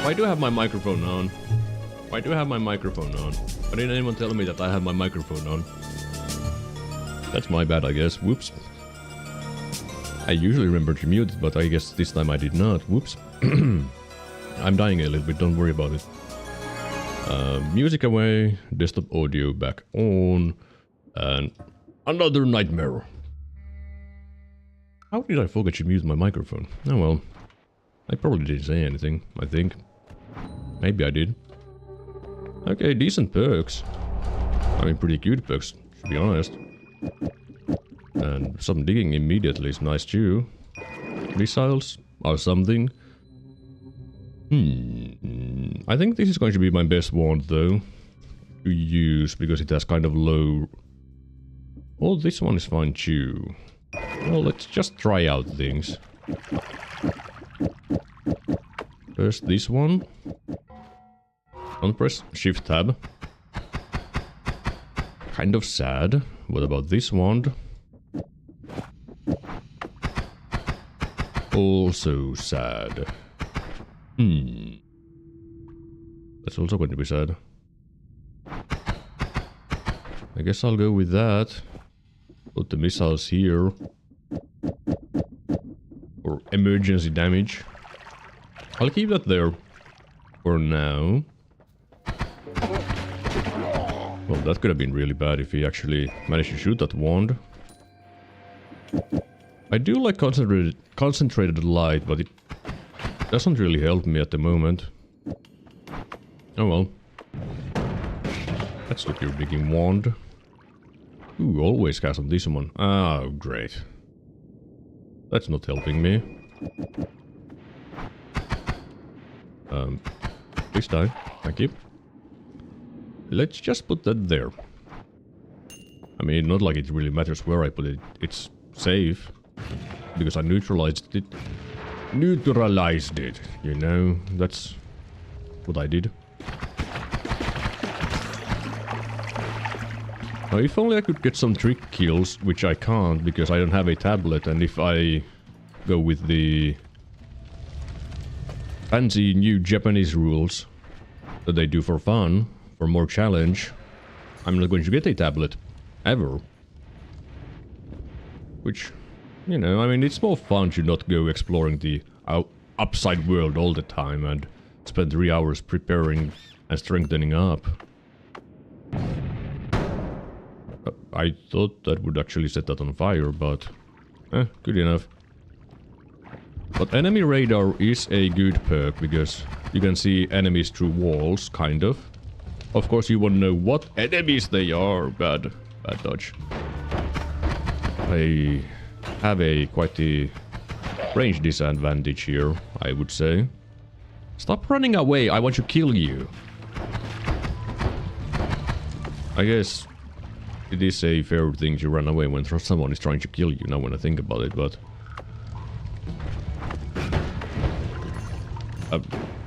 Why do I have my microphone on? Why do I have my microphone on? Why didn't anyone tell me that I have my microphone on? That's my bad, I guess. Whoops. I usually remember to mute it, but I guess this time I did not. Whoops. I'm dying a little bit, don't worry about it. Music away, desktop audio back on, and another nightmare. How did I forget to mute my microphone? Oh well. I probably didn't say anything, I think. Maybe I did. Okay, decent perks. I mean, pretty cute perks, to be honest. And some digging immediately is nice too. Missiles or something. I think this is going to be my best wand though to use because it has kind of low... Oh, this one is fine too. Well, let's just try out things. First this one. Don't press Shift Tab. Kind of sad. What about this wand? Also sad. That's also going to be sad. I guess I'll go with that. Put the missiles here. For emergency damage. I'll keep that there. For now. Well, that could have been really bad if he actually managed to shoot that wand. I do like concentrated light, but it doesn't really help me at the moment. Oh well. Let's look your digging wand. Ooh, always cast on this one. Oh, great. That's not helping me. Please die. Thank you. Let's just put that there. I mean, not like it really matters where I put it. It's safe. Because I neutralized it. Neutralized it, you know? That's what I did. Now, if only I could get some trick kills, which I can't because I don't have a tablet, and if I go with the fancy new Japanese rules that they do for fun, for more challenge, I'm not going to get a tablet. Ever. Which, you know, I mean, it's more fun to not go exploring the upside world all the time and spend 3 hours preparing and strengthening up. I thought that would actually set that on fire, but... good enough. But enemy radar is a good perk, because you can see enemies through walls, kind of. Of course you won't know what enemies they are, bad dodge. I have quite a range disadvantage here, I would say. Stop running away, I want to kill you. I guess it is a fair thing to run away when someone is trying to kill you, now when I think about it, but...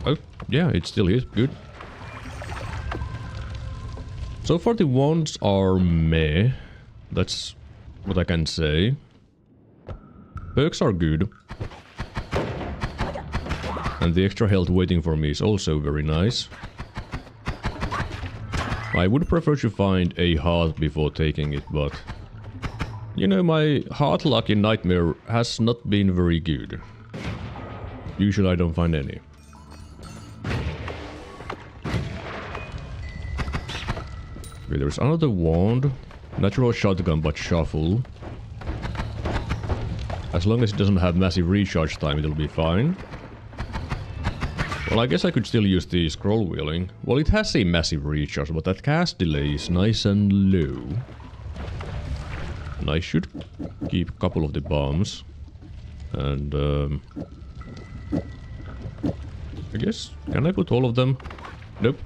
oh, yeah, it still is. Good. So far the wands are meh. That's what I can say. Perks are good. And the extra health waiting for me is also very nice. I would prefer to find a heart before taking it, but... You know, my heart luck in Nightmare has not been very good. Usually I don't find any. Okay, there's another wand. Natural shotgun, but shuffle. As long as it doesn't have massive recharge time, it'll be fine. Well, I guess I could still use the scroll wheeling. Well, it has a massive recharge, but that cast delay is nice and low. And I should keep a couple of the bombs. And, I guess... Can I put all of them? Nope.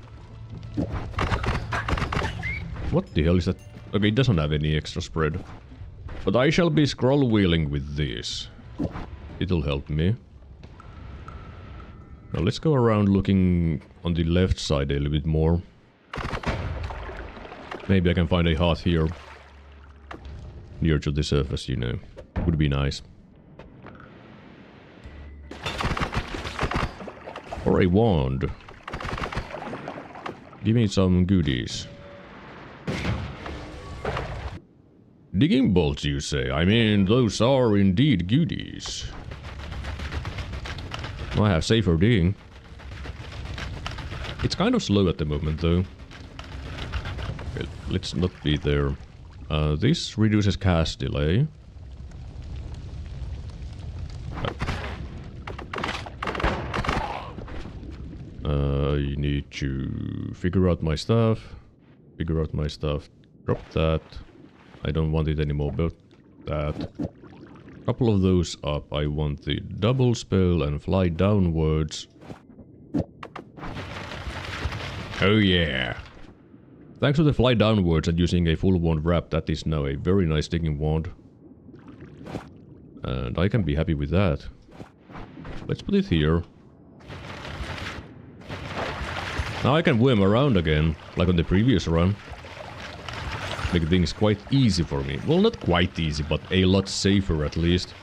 What the hell is that? Okay, it doesn't have any extra spread. But I shall be scroll wheeling with this. It'll help me. Now let's go around looking on the left side a little bit more. Maybe I can find a heart here. Near to the surface, you know. Would be nice. Or a wand. Give me some goodies. Digging bolts, you say? I mean, those are indeed goodies. I have safer digging. It's kind of slow at the moment, though. Okay, let's not be there. This reduces cast delay. I need to figure out my stuff. Drop that. I don't want it anymore, but that. Couple of those up. I want the double spell and fly downwards. Oh yeah. Thanks to the fly downwards and using a full wand wrap, that is now a very nice digging wand. And I can be happy with that. Let's put it here. Now I can whim around again, like on the previous run. Make things quite easy for me. Well, not quite easy, but a lot safer at least.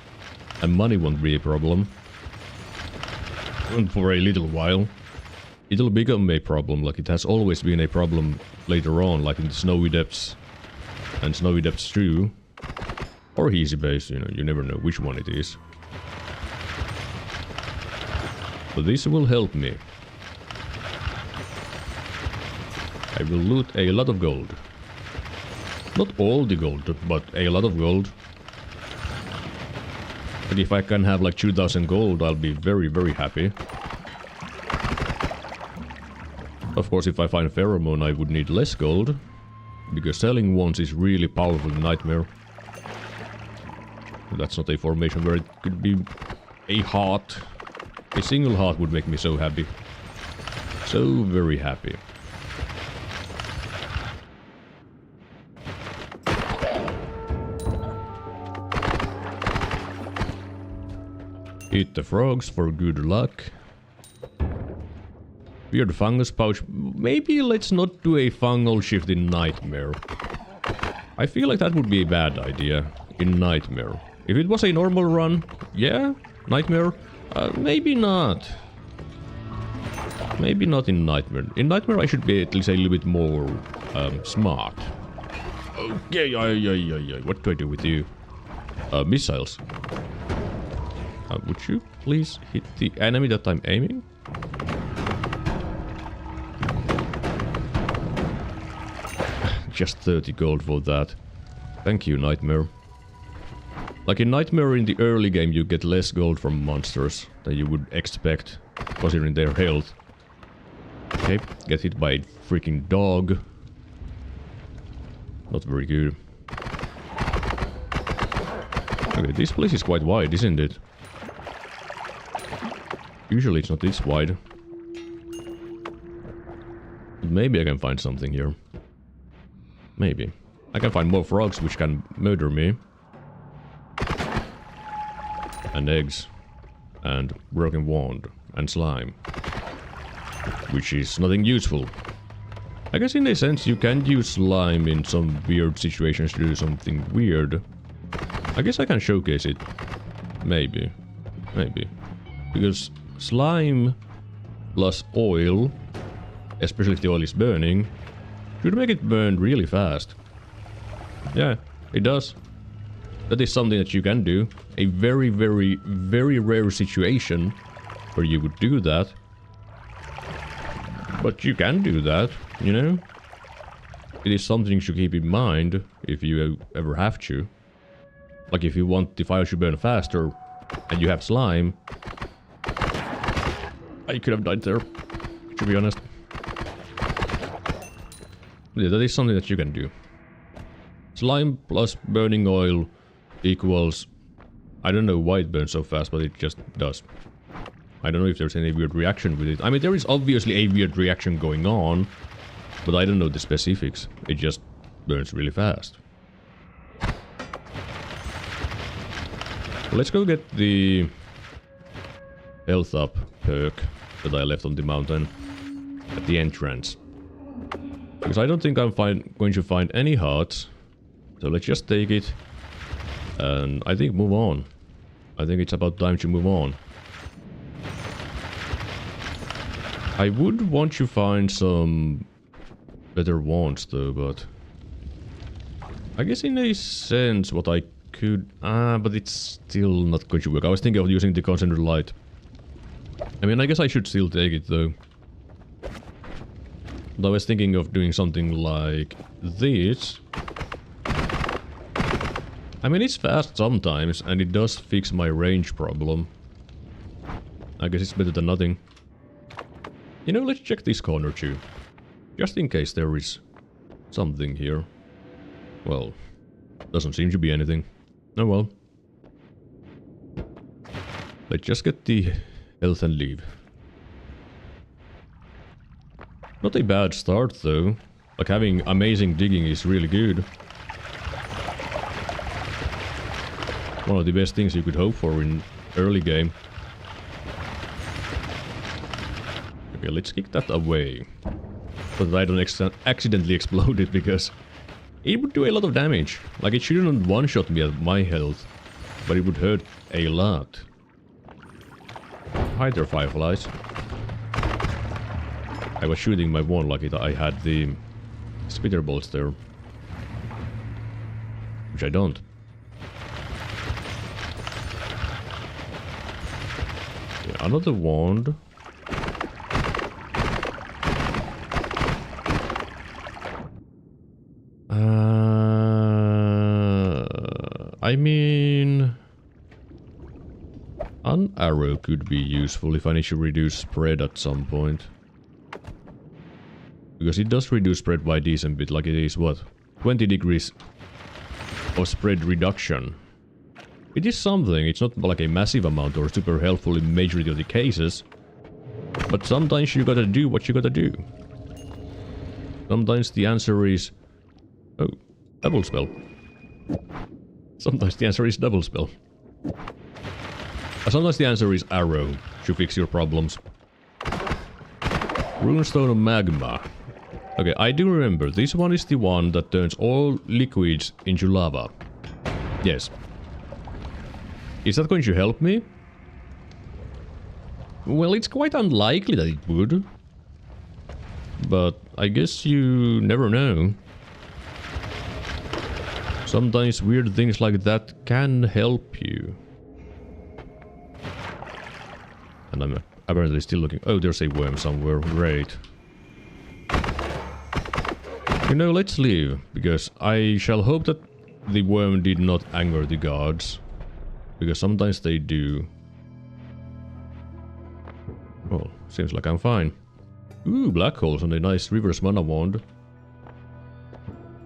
And money won't be a problem. And for a little while. It'll become a problem, like it has always been a problem later on, like in the Snowy Depths. And Snowy Depths 2. Or Easy Base, you know, you never know which one it is. But this will help me. I will loot a lot of gold. Not all the gold, but a lot of gold. But if I can have like 2000 gold, I'll be very, very happy. Of course, if I find pheromone, I would need less gold. Because selling wands is really powerful in Nightmare. That's not a formation where it could be a heart. A single heart would make me so happy. So very happy. Eat the frogs for good luck. Weird fungus pouch. Maybe let's not do a fungal shift in Nightmare. I feel like that would be a bad idea in Nightmare. If it was a normal run, yeah, Nightmare. Maybe not. Maybe not in Nightmare. In Nightmare I should be at least a little bit more smart. Okay, what do I do with you? Missiles. Would you please hit the enemy that I'm aiming? Just 30 gold for that. Thank you, Nightmare. Like in Nightmare in the early game you get less gold from monsters than you would expect, considering their health. Okay, get hit by a freaking dog. Not very good. Okay, this place is quite wide, isn't it? Usually it's not this wide. But maybe I can find something here. Maybe. I can find more frogs which can murder me. And eggs. And broken wand. And slime. Which is nothing useful. I guess in a sense you can use slime in some weird situations to do something weird. I guess I can showcase it. Maybe. Maybe. Because slime plus oil, especially if the oil is burning, should make it burn really fast. Yeah, it does. That is something that you can do. A very, very, very rare situation where you would do that. But you can do that, you know? It is something to keep in mind if you ever have to. Like if you want the fire to burn faster and you have slime. I could have died there, to be honest. Yeah, that is something that you can do. Slime plus burning oil equals... I don't know why it burns so fast, but it just does. I don't know if there's any weird reaction with it. I mean, there is obviously a weird reaction going on, but I don't know the specifics. It just burns really fast. Let's go get the health up perk that I left on the mountain at the entrance. Because I don't think I'm going to find any hearts. So let's just take it. And I think move on. I think it's about time to move on. I would want to find some better wands though, but I guess in a sense what I could... but it's still not going to work. I was thinking of using the concentrated light. I mean, I guess I should still take it though. But I was thinking of doing something like this. I mean, it's fast sometimes, and it does fix my range problem. I guess it's better than nothing. You know, let's check this corner too. Just in case there is something here. Well, doesn't seem to be anything. Oh well. Let's just get the health and leave. Not a bad start though. Like, having amazing digging is really good. One of the best things you could hope for in early game. Okay, let's kick that away. So that I don't accidentally explode it, because it would do a lot of damage. Like, it shouldn't one-shot me at my health, but it would hurt a lot. Hi there, fireflies. I was shooting my wand like I had the spitter bolts there. Which I don't. Yeah, another wand. I mean... an arrow could be useful if I need to reduce spread at some point. Because it does reduce spread by a decent bit, like it is, what? 20 degrees of spread reduction. It is something, it's not like a massive amount or super helpful in majority of the cases. But sometimes you gotta do what you gotta do. Sometimes the answer is... oh, double spell. Sometimes the answer is double spell. Sometimes the answer is arrow to fix your problems. Runestone magma. Okay, I do remember. This one is the one that turns all liquids into lava. Yes. Is that going to help me? Well, it's quite unlikely that it would. But I guess you never know. Sometimes weird things like that can help you. And I'm apparently still looking... oh, there's a worm somewhere. Great. You know, let's leave, because I shall hope that the worm did not anger the gods. Because sometimes they do. Well, seems like I'm fine. Ooh, black holes on a nice reverse mana wand.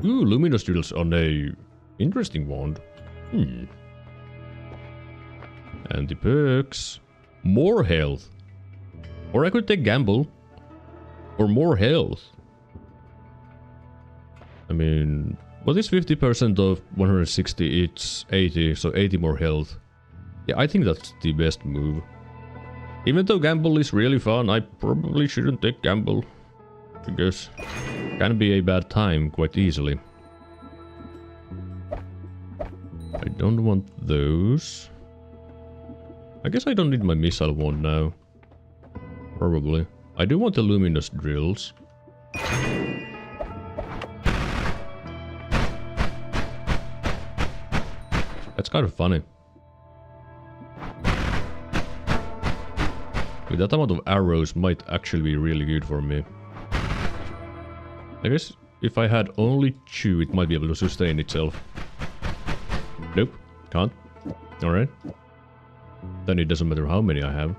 Ooh, luminous drills on a interesting wand. And the perks. More health. Or I could take gamble. Or more health. I mean, what is 50% of 160? It's 80, so 80 more health. Yeah, I think that's the best move. Even though gamble is really fun, I probably shouldn't take gamble. Because it can be a bad time quite easily. I don't want those. I guess I don't need my missile wand now. Probably. I do want the luminous drills. That's kind of funny. With that amount of arrows might actually be really good for me. I guess if I had only 2, it might be able to sustain itself. Nope, can't. Alright. Then it doesn't matter how many I have.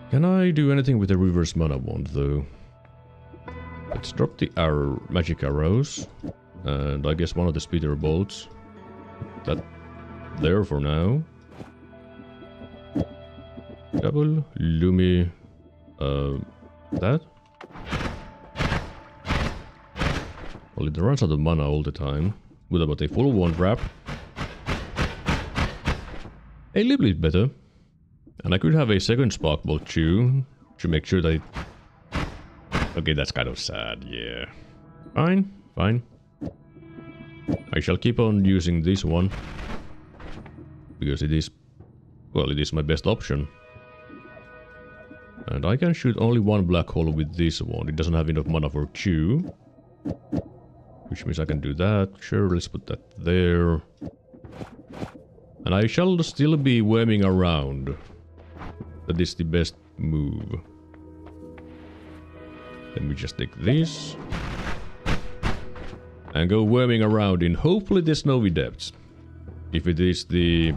Can I do anything with the reverse mana wand though? Let's drop the magic arrows. And I guess one of the spitter bolts. That there for now. Double Lumi. That? Well, it runs out of mana all the time. What about a full wand wrap? A little bit better. And I could have a second spark bolt too, to make sure that it... okay, that's kind of sad, yeah. Fine, fine. I shall keep on using this one. Because it is... well, it is my best option. And I can shoot only one black hole with this one. It doesn't have enough mana for two. Which means I can do that. Sure, let's put that there. And I shall still be worming around. That is the best move. Let me just take this. And go worming around in hopefully the snowy depths. If it is the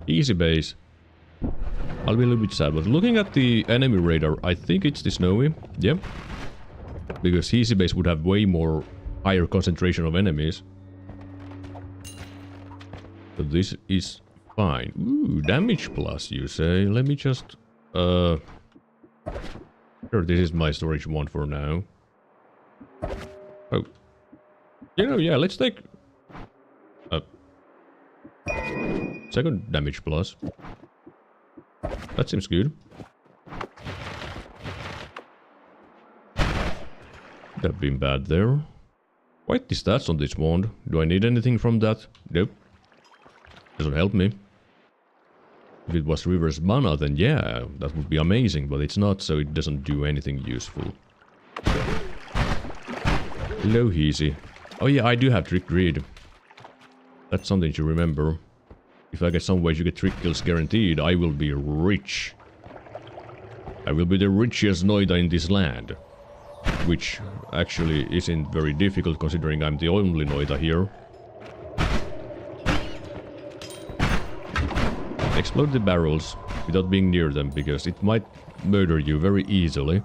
easy base, I'll be a little bit sad. But looking at the enemy radar, I think it's the snowy. Yep. Because easy base would have way more higher concentration of enemies. So this is fine. Ooh, damage plus, you say? Let me just... Sure, this is my storage one for now. Oh. You know, yeah, let's take... second damage plus. That seems good. Could have been bad there. Quite the stats on this wand. Do I need anything from that? Nope. Doesn't help me. If it was reverse mana, then yeah, that would be amazing, but it's not, so it doesn't do anything useful. Hello, Easy. Oh yeah, I do have Trick Greed. That's something to remember. If I get some way to get trick kills guaranteed, I will be rich. I will be the richest Noita in this land. Which actually isn't very difficult considering I'm the only Noita here. Explode the barrels without being near them, because it might murder you very easily.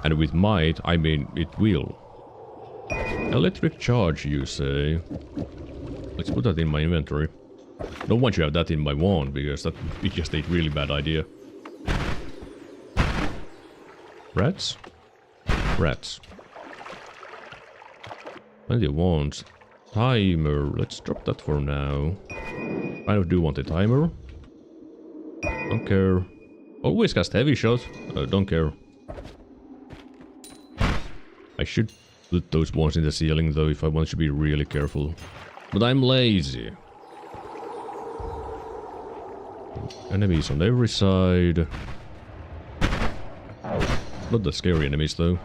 And with might, I mean it will. Electric charge, you say? Let's put that in my inventory. Don't want to have that in my wand, because that is just a really bad idea. Rats? Rats. Plenty of wands. Timer. Let's drop that for now. I do want a timer. Don't care. Always cast heavy shot. Don't care. I should put those wands in the ceiling though if I want to be really careful. But I'm lazy. Enemies on every side. Not that scary enemies though.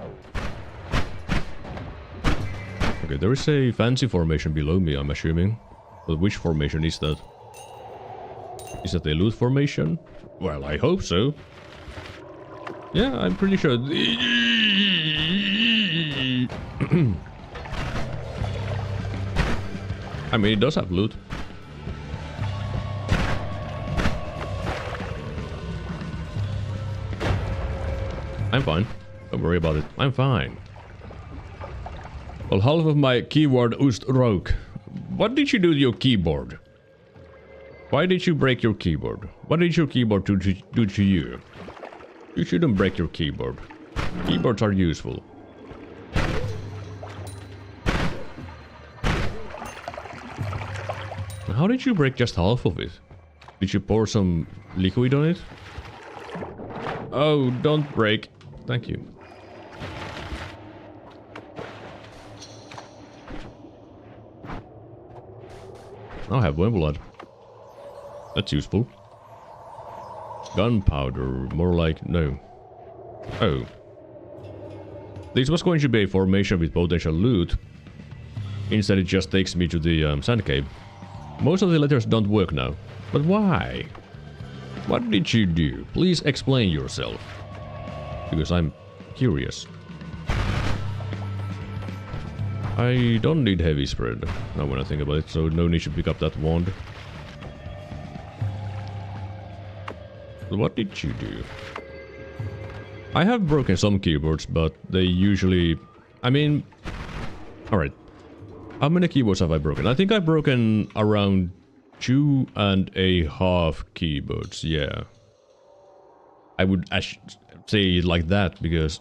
Okay, there is a fancy formation below me, I'm assuming. But which formation is that? Is that a loot formation? Well, I hope so. Yeah, I'm pretty sure. I mean, it does have loot. I'm fine. Don't worry about it. I'm fine. Well, half of my keyboard used rogue. What did you do to your keyboard? Why did you break your keyboard? What did your keyboard do to you? You shouldn't break your keyboard. Keyboards are useful. How did you break just half of it? Did you pour some liquid on it? Oh, don't break. Thank you. I have one blood. That's useful. Gunpowder, more like... no. Oh. This was going to be a formation with potential loot. Instead it just takes me to the sand cave. Most of the letters don't work now. But why? What did you do? Please explain yourself. Because I'm curious. I don't need heavy spread, now when I think about it, so no need to pick up that wand. What did you do? I have broken some keyboards, but they usually... I mean... Alright. How many keyboards have I broken? I think I've broken around 2.5 keyboards, yeah. I would say it like that, because...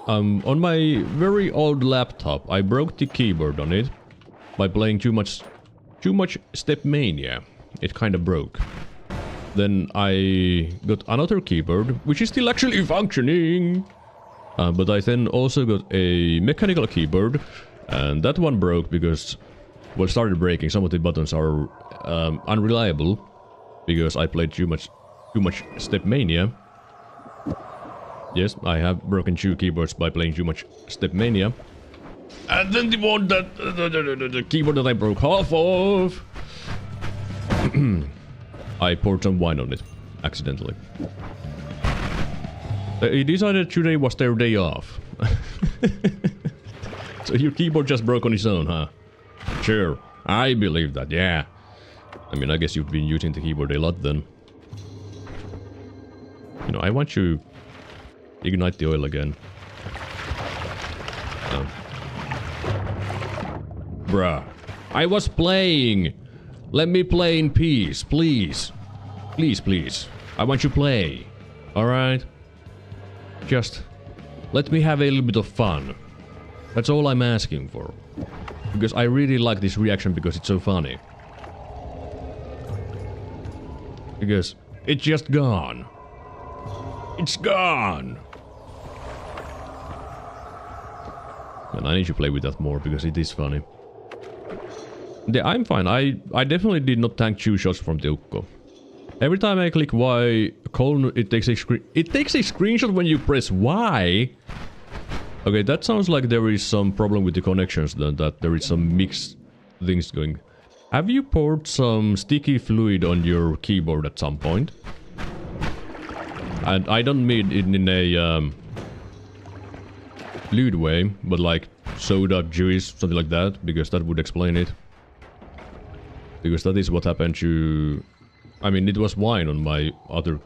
on my very old laptop, I broke the keyboard on it by playing too much Step Mania. It kind of broke. Then I got another keyboard, which is still actually functioning. But I then also got a mechanical keyboard, and that one broke because, well, started breaking. Some of the buttons are unreliable because I played too much Step Mania. Yes, I have broken 2 keyboards by playing too much Stepmania. And then the one that... the keyboard that I broke half of... I poured some wine on it. Accidentally. They decided today was their day off. So your keyboard just broke on its own, huh? Sure, I believe that, yeah. I mean, I guess you've been using the keyboard a lot then. You know, I want you... ignite the oil again. Bruh. I was playing! Let me play in peace, please. Please, please. I want you to play. Alright? Just... let me have a little bit of fun. That's all I'm asking for. Because I really like this reaction because it's so funny. Because it's just gone. It's gone! And I need to play with that more because it is funny. Yeah, I'm fine. I definitely did not tank 2 shots from the Ukko. Every time I click Y, it takes a screenshot when you press Y. Okay, that sounds like there is some problem with the connections then, that there is some mixed things going. Have you poured some sticky fluid on your keyboard at some point? And I don't mean it in a lewd way, but like soda, juice, something like that, because that would explain it. Because that is what happened to... I mean, it was wine on my other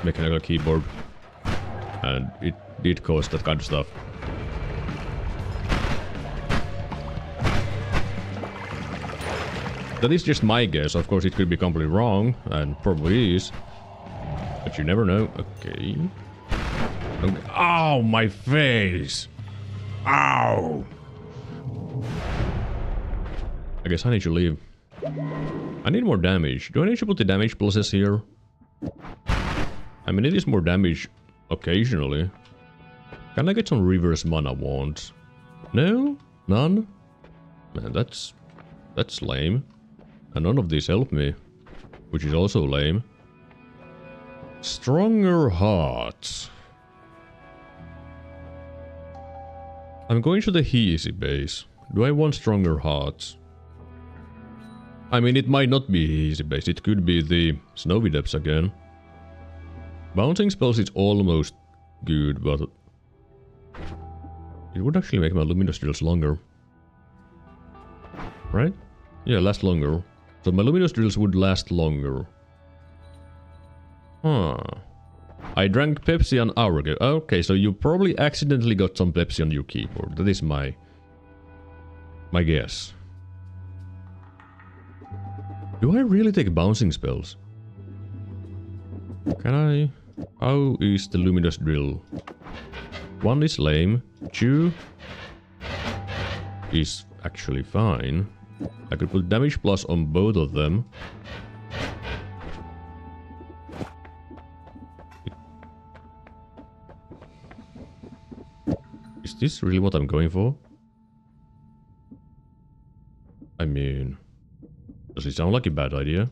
mechanical keyboard. And it did cause that kind of stuff. That is just my guess. Of course, it could be completely wrong, and probably is. But you never know. Okay. Ow, my face! Ow! I guess I need to leave. I need more damage. Do I need to put the damage pluses here? I mean, it is more damage occasionally. Can I get some reverse mana wands? No? None? Man, that's lame. And none of these help me. Which is also lame. Stronger hearts. I'm going to the easy base. Do I want stronger hearts? I mean, it might not be easy base. It could be the snowy depths again. Bouncing spells is almost good, but it would actually make my luminous drills longer. Right? Yeah, last longer. So my luminous drills would last longer. Huh. I drank Pepsi an hour ago. Okay, so you probably accidentally got some Pepsi on your keyboard. That is my guess. Do I really take bouncing spells? Can I? How is the luminous drill? 1 is lame. 2 is actually fine. I could put damage plus on both of them. Is this really what I'm going for? I mean... does it sound like a bad idea?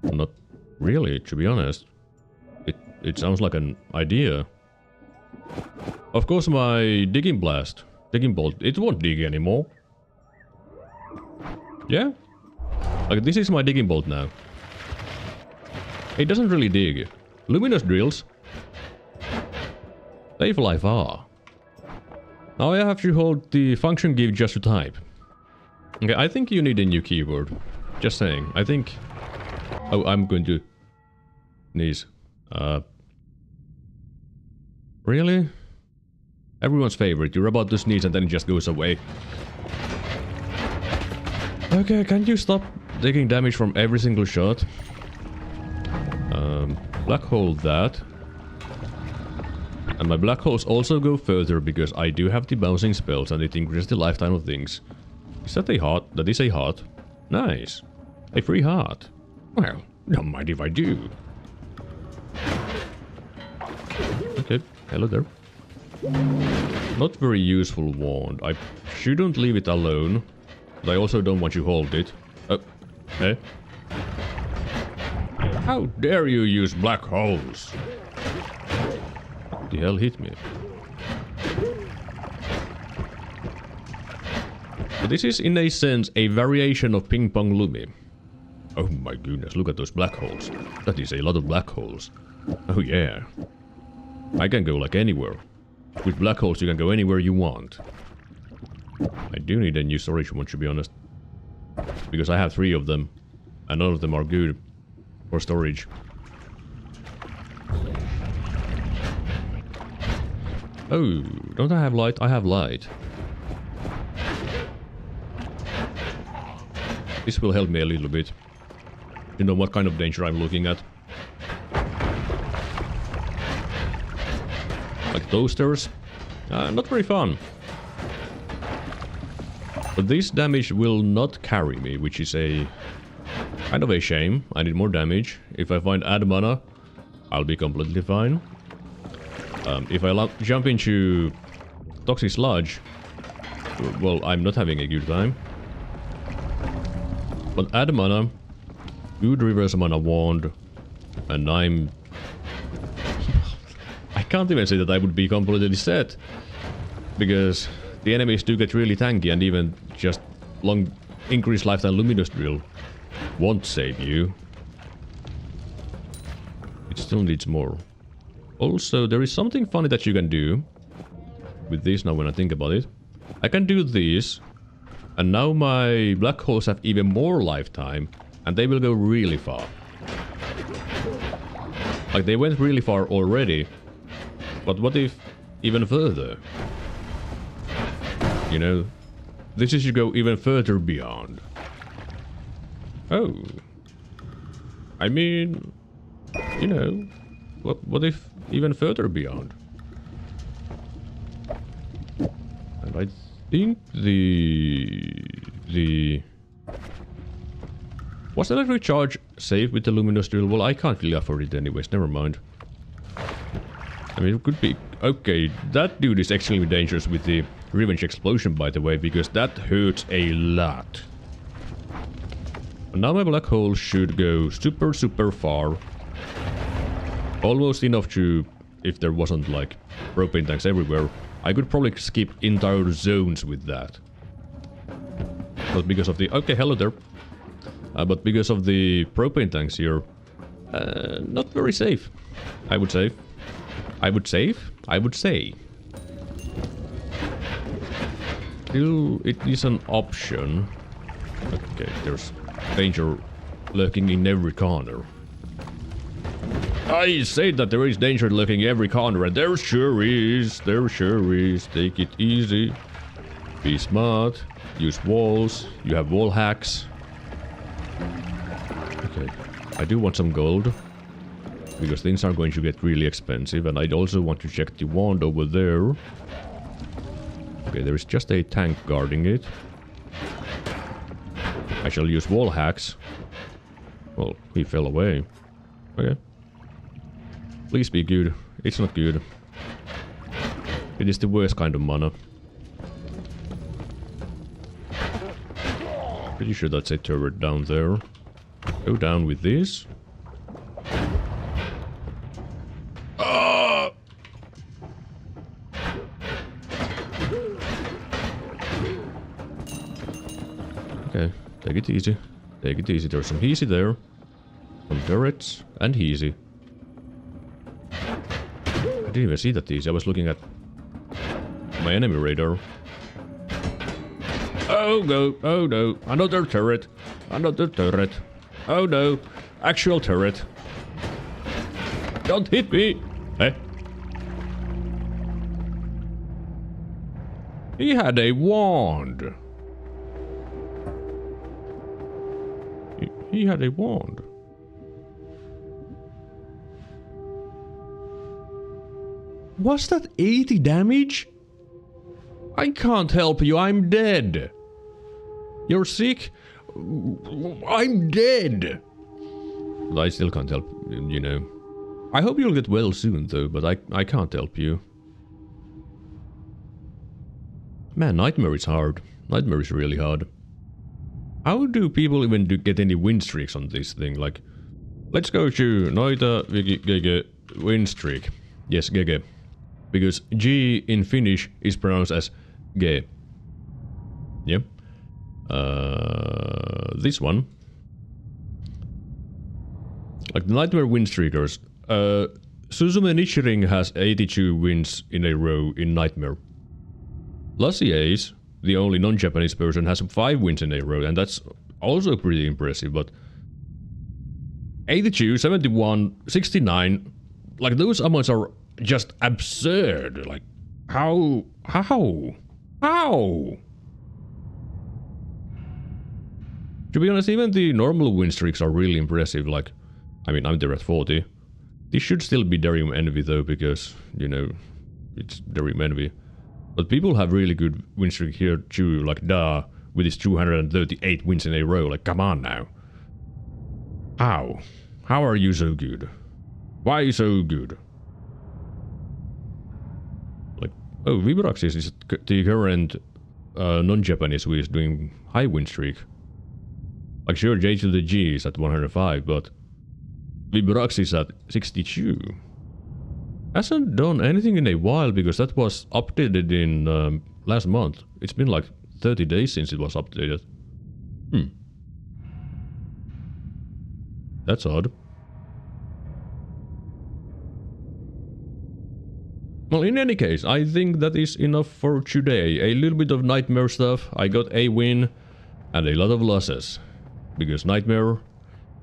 Not really, to be honest. It sounds like an idea. Of course my digging bolt, it won't dig anymore. Yeah? Like, this is my digging bolt now. It doesn't really dig. Luminous drills, they fly far. Now I have to hold the function key just to type. Okay, I think you need a new keyboard. Just saying. I think... oh, I'm going to... sneeze. Really? Everyone's favorite. You're about to sneeze and then it just goes away. Okay, can you stop taking damage from every single shot? Black hole that. And my black holes also go further because I do have the bouncing spells and it increases the lifetime of things. Is that a heart? That is a heart. Nice. A free heart. Well, don't mind if I do. Okay, hello there. Not very useful wand. I shouldn't leave it alone. But I also don't want you to hold it. Oh, eh? How dare you use black holes? What the hell hit me? So this is in a sense a variation of Ping Pong Lumi. Oh my goodness, look at those black holes. That is a lot of black holes. Oh yeah. I can go like anywhere. With black holes you can go anywhere you want. I do need a new storage one, to be honest. Because I have 3 of them. And none of them are good for storage. Oh, don't I have light? I have light. This will help me a little bit. You know what kind of danger I'm looking at. Like toasters. Not very fun. But this damage will not carry me, which is a kind of a shame. I need more damage. If I find add mana, I'll be completely fine. If I jump into Toxic Sludge, well, I'm not having a good time. But add mana, good reverse mana wand, and I can't even say that I would be completely set. Because the enemies do get really tanky, and even just long increased lifetime Luminous Drill won't save you. It still needs more. Also, there is something funny that you can do with this now when I think about it. I can do this, and now my black holes have even more lifetime, and they will go really far. Like, they went really far already, but what if even further? You know, this is to go even further beyond. Oh. I mean, you know, what if even further beyond? And I think the was the electric charge safe with the luminous drill? Well, I can't really afford it anyways, never mind. I mean, it could be... Okay, that dude is extremely dangerous with the revenge explosion, by the way, because that hurts a lot. Now my black hole should go super, super far. Almost enough to... If there wasn't, like, propane tanks everywhere, I could probably skip entire zones with that. But because of the... Okay, hello there. But because of the propane tanks here, not very safe, I would say. I would say. Still, it is an option. Okay, there's danger lurking in every corner. I say that there is danger lurking in every corner, and there sure is. There sure is. Take it easy. Be smart. Use walls. You have wall hacks. Okay, I do want some gold. Because things are going to get really expensive, and I'd also want to check the wand over there. Okay, there is just a tank guarding it. I shall use wall hacks. Well, he fell away. Okay. Please be good. It's not good. It is the worst kind of mana. Pretty sure that's a turret down there. Go down with this. Okay, take it easy. Take it easy. There's some easy there. Some turrets and easy. I didn't even see that easy. I was looking at my enemy radar. Oh no, oh no. Another turret. Another turret. Oh no. Actual turret. Don't hit me! Eh? He had a wand. He had a wand. Was that 80 damage? I can't help you, I'm dead. You're sick? I'm dead. But I still can't help, you know. I hope you'll get well soon though, but I can't help you. Man, Nightmare is hard. Nightmare is really hard. How do people even get any win streaks on this thing? Like, let's go to Noita GG win streak. Yes, GG. Because G in Finnish is pronounced as G. Yep. This one. Like the Nightmare win streakers. Suzume Nichiring has 82 wins in a row in Nightmare. Lassie Ace, the only non-Japanese person, has 5 wins in a row, and that's also pretty impressive, but 82, 71, 69, like those amounts are just absurd. Like, how? To be honest, even the normal win streaks are really impressive. Like, I mean, I'm there at 40. This should still be Darim Envy though, because, you know, it's Darim Envy. But people have really good win streak here too, like Da, with his 238 wins in a row. Like, come on now. How? How are you so good? Why so good? Like, oh, Vibroxis is the current non-Japanese who is doing high win streak. Like, sure, J to the G is at 105, but Vibroxis is at 62. Hasn't done anything in a while because that was updated in last month. It's been like 30 days since it was updated. That's odd. Well, in any case, I think that is enough for today. A little bit of Nightmare stuff. I got a win and a lot of losses. Because Nightmare,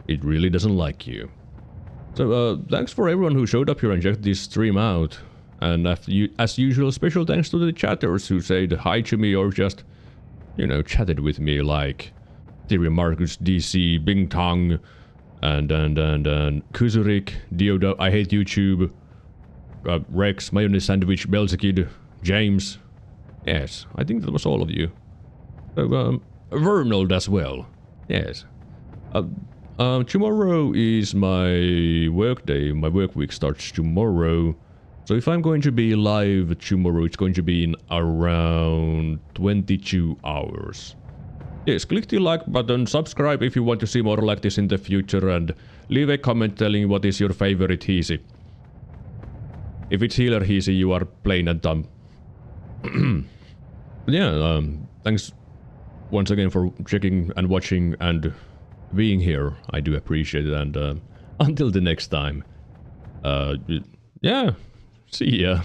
it really doesn't like you. So, thanks for everyone who showed up here and checked this stream out. And as usual, special thanks to the chatters who said hi to me or just, you know, chatted with me, like Theory Marcus, DC, Bing Tong, and Kuzurik, Diodo, I Hate YouTube, Rex, Mayonnaise Sandwich, Belzakid, James. Yes, I think that was all of you. So, Vernold as well. Yes. Tomorrow is my work day. My work week starts tomorrow. So if I'm going to be live tomorrow, it's going to be in around 22 hours. Yes, click the like button, subscribe if you want to see more like this in the future, and leave a comment telling what is your favorite Heasy. If it's Healer Heasy, you are plain and dumb. Yeah, thanks once again for checking and watching and being here. I do appreciate it, and until the next time, yeah, see ya.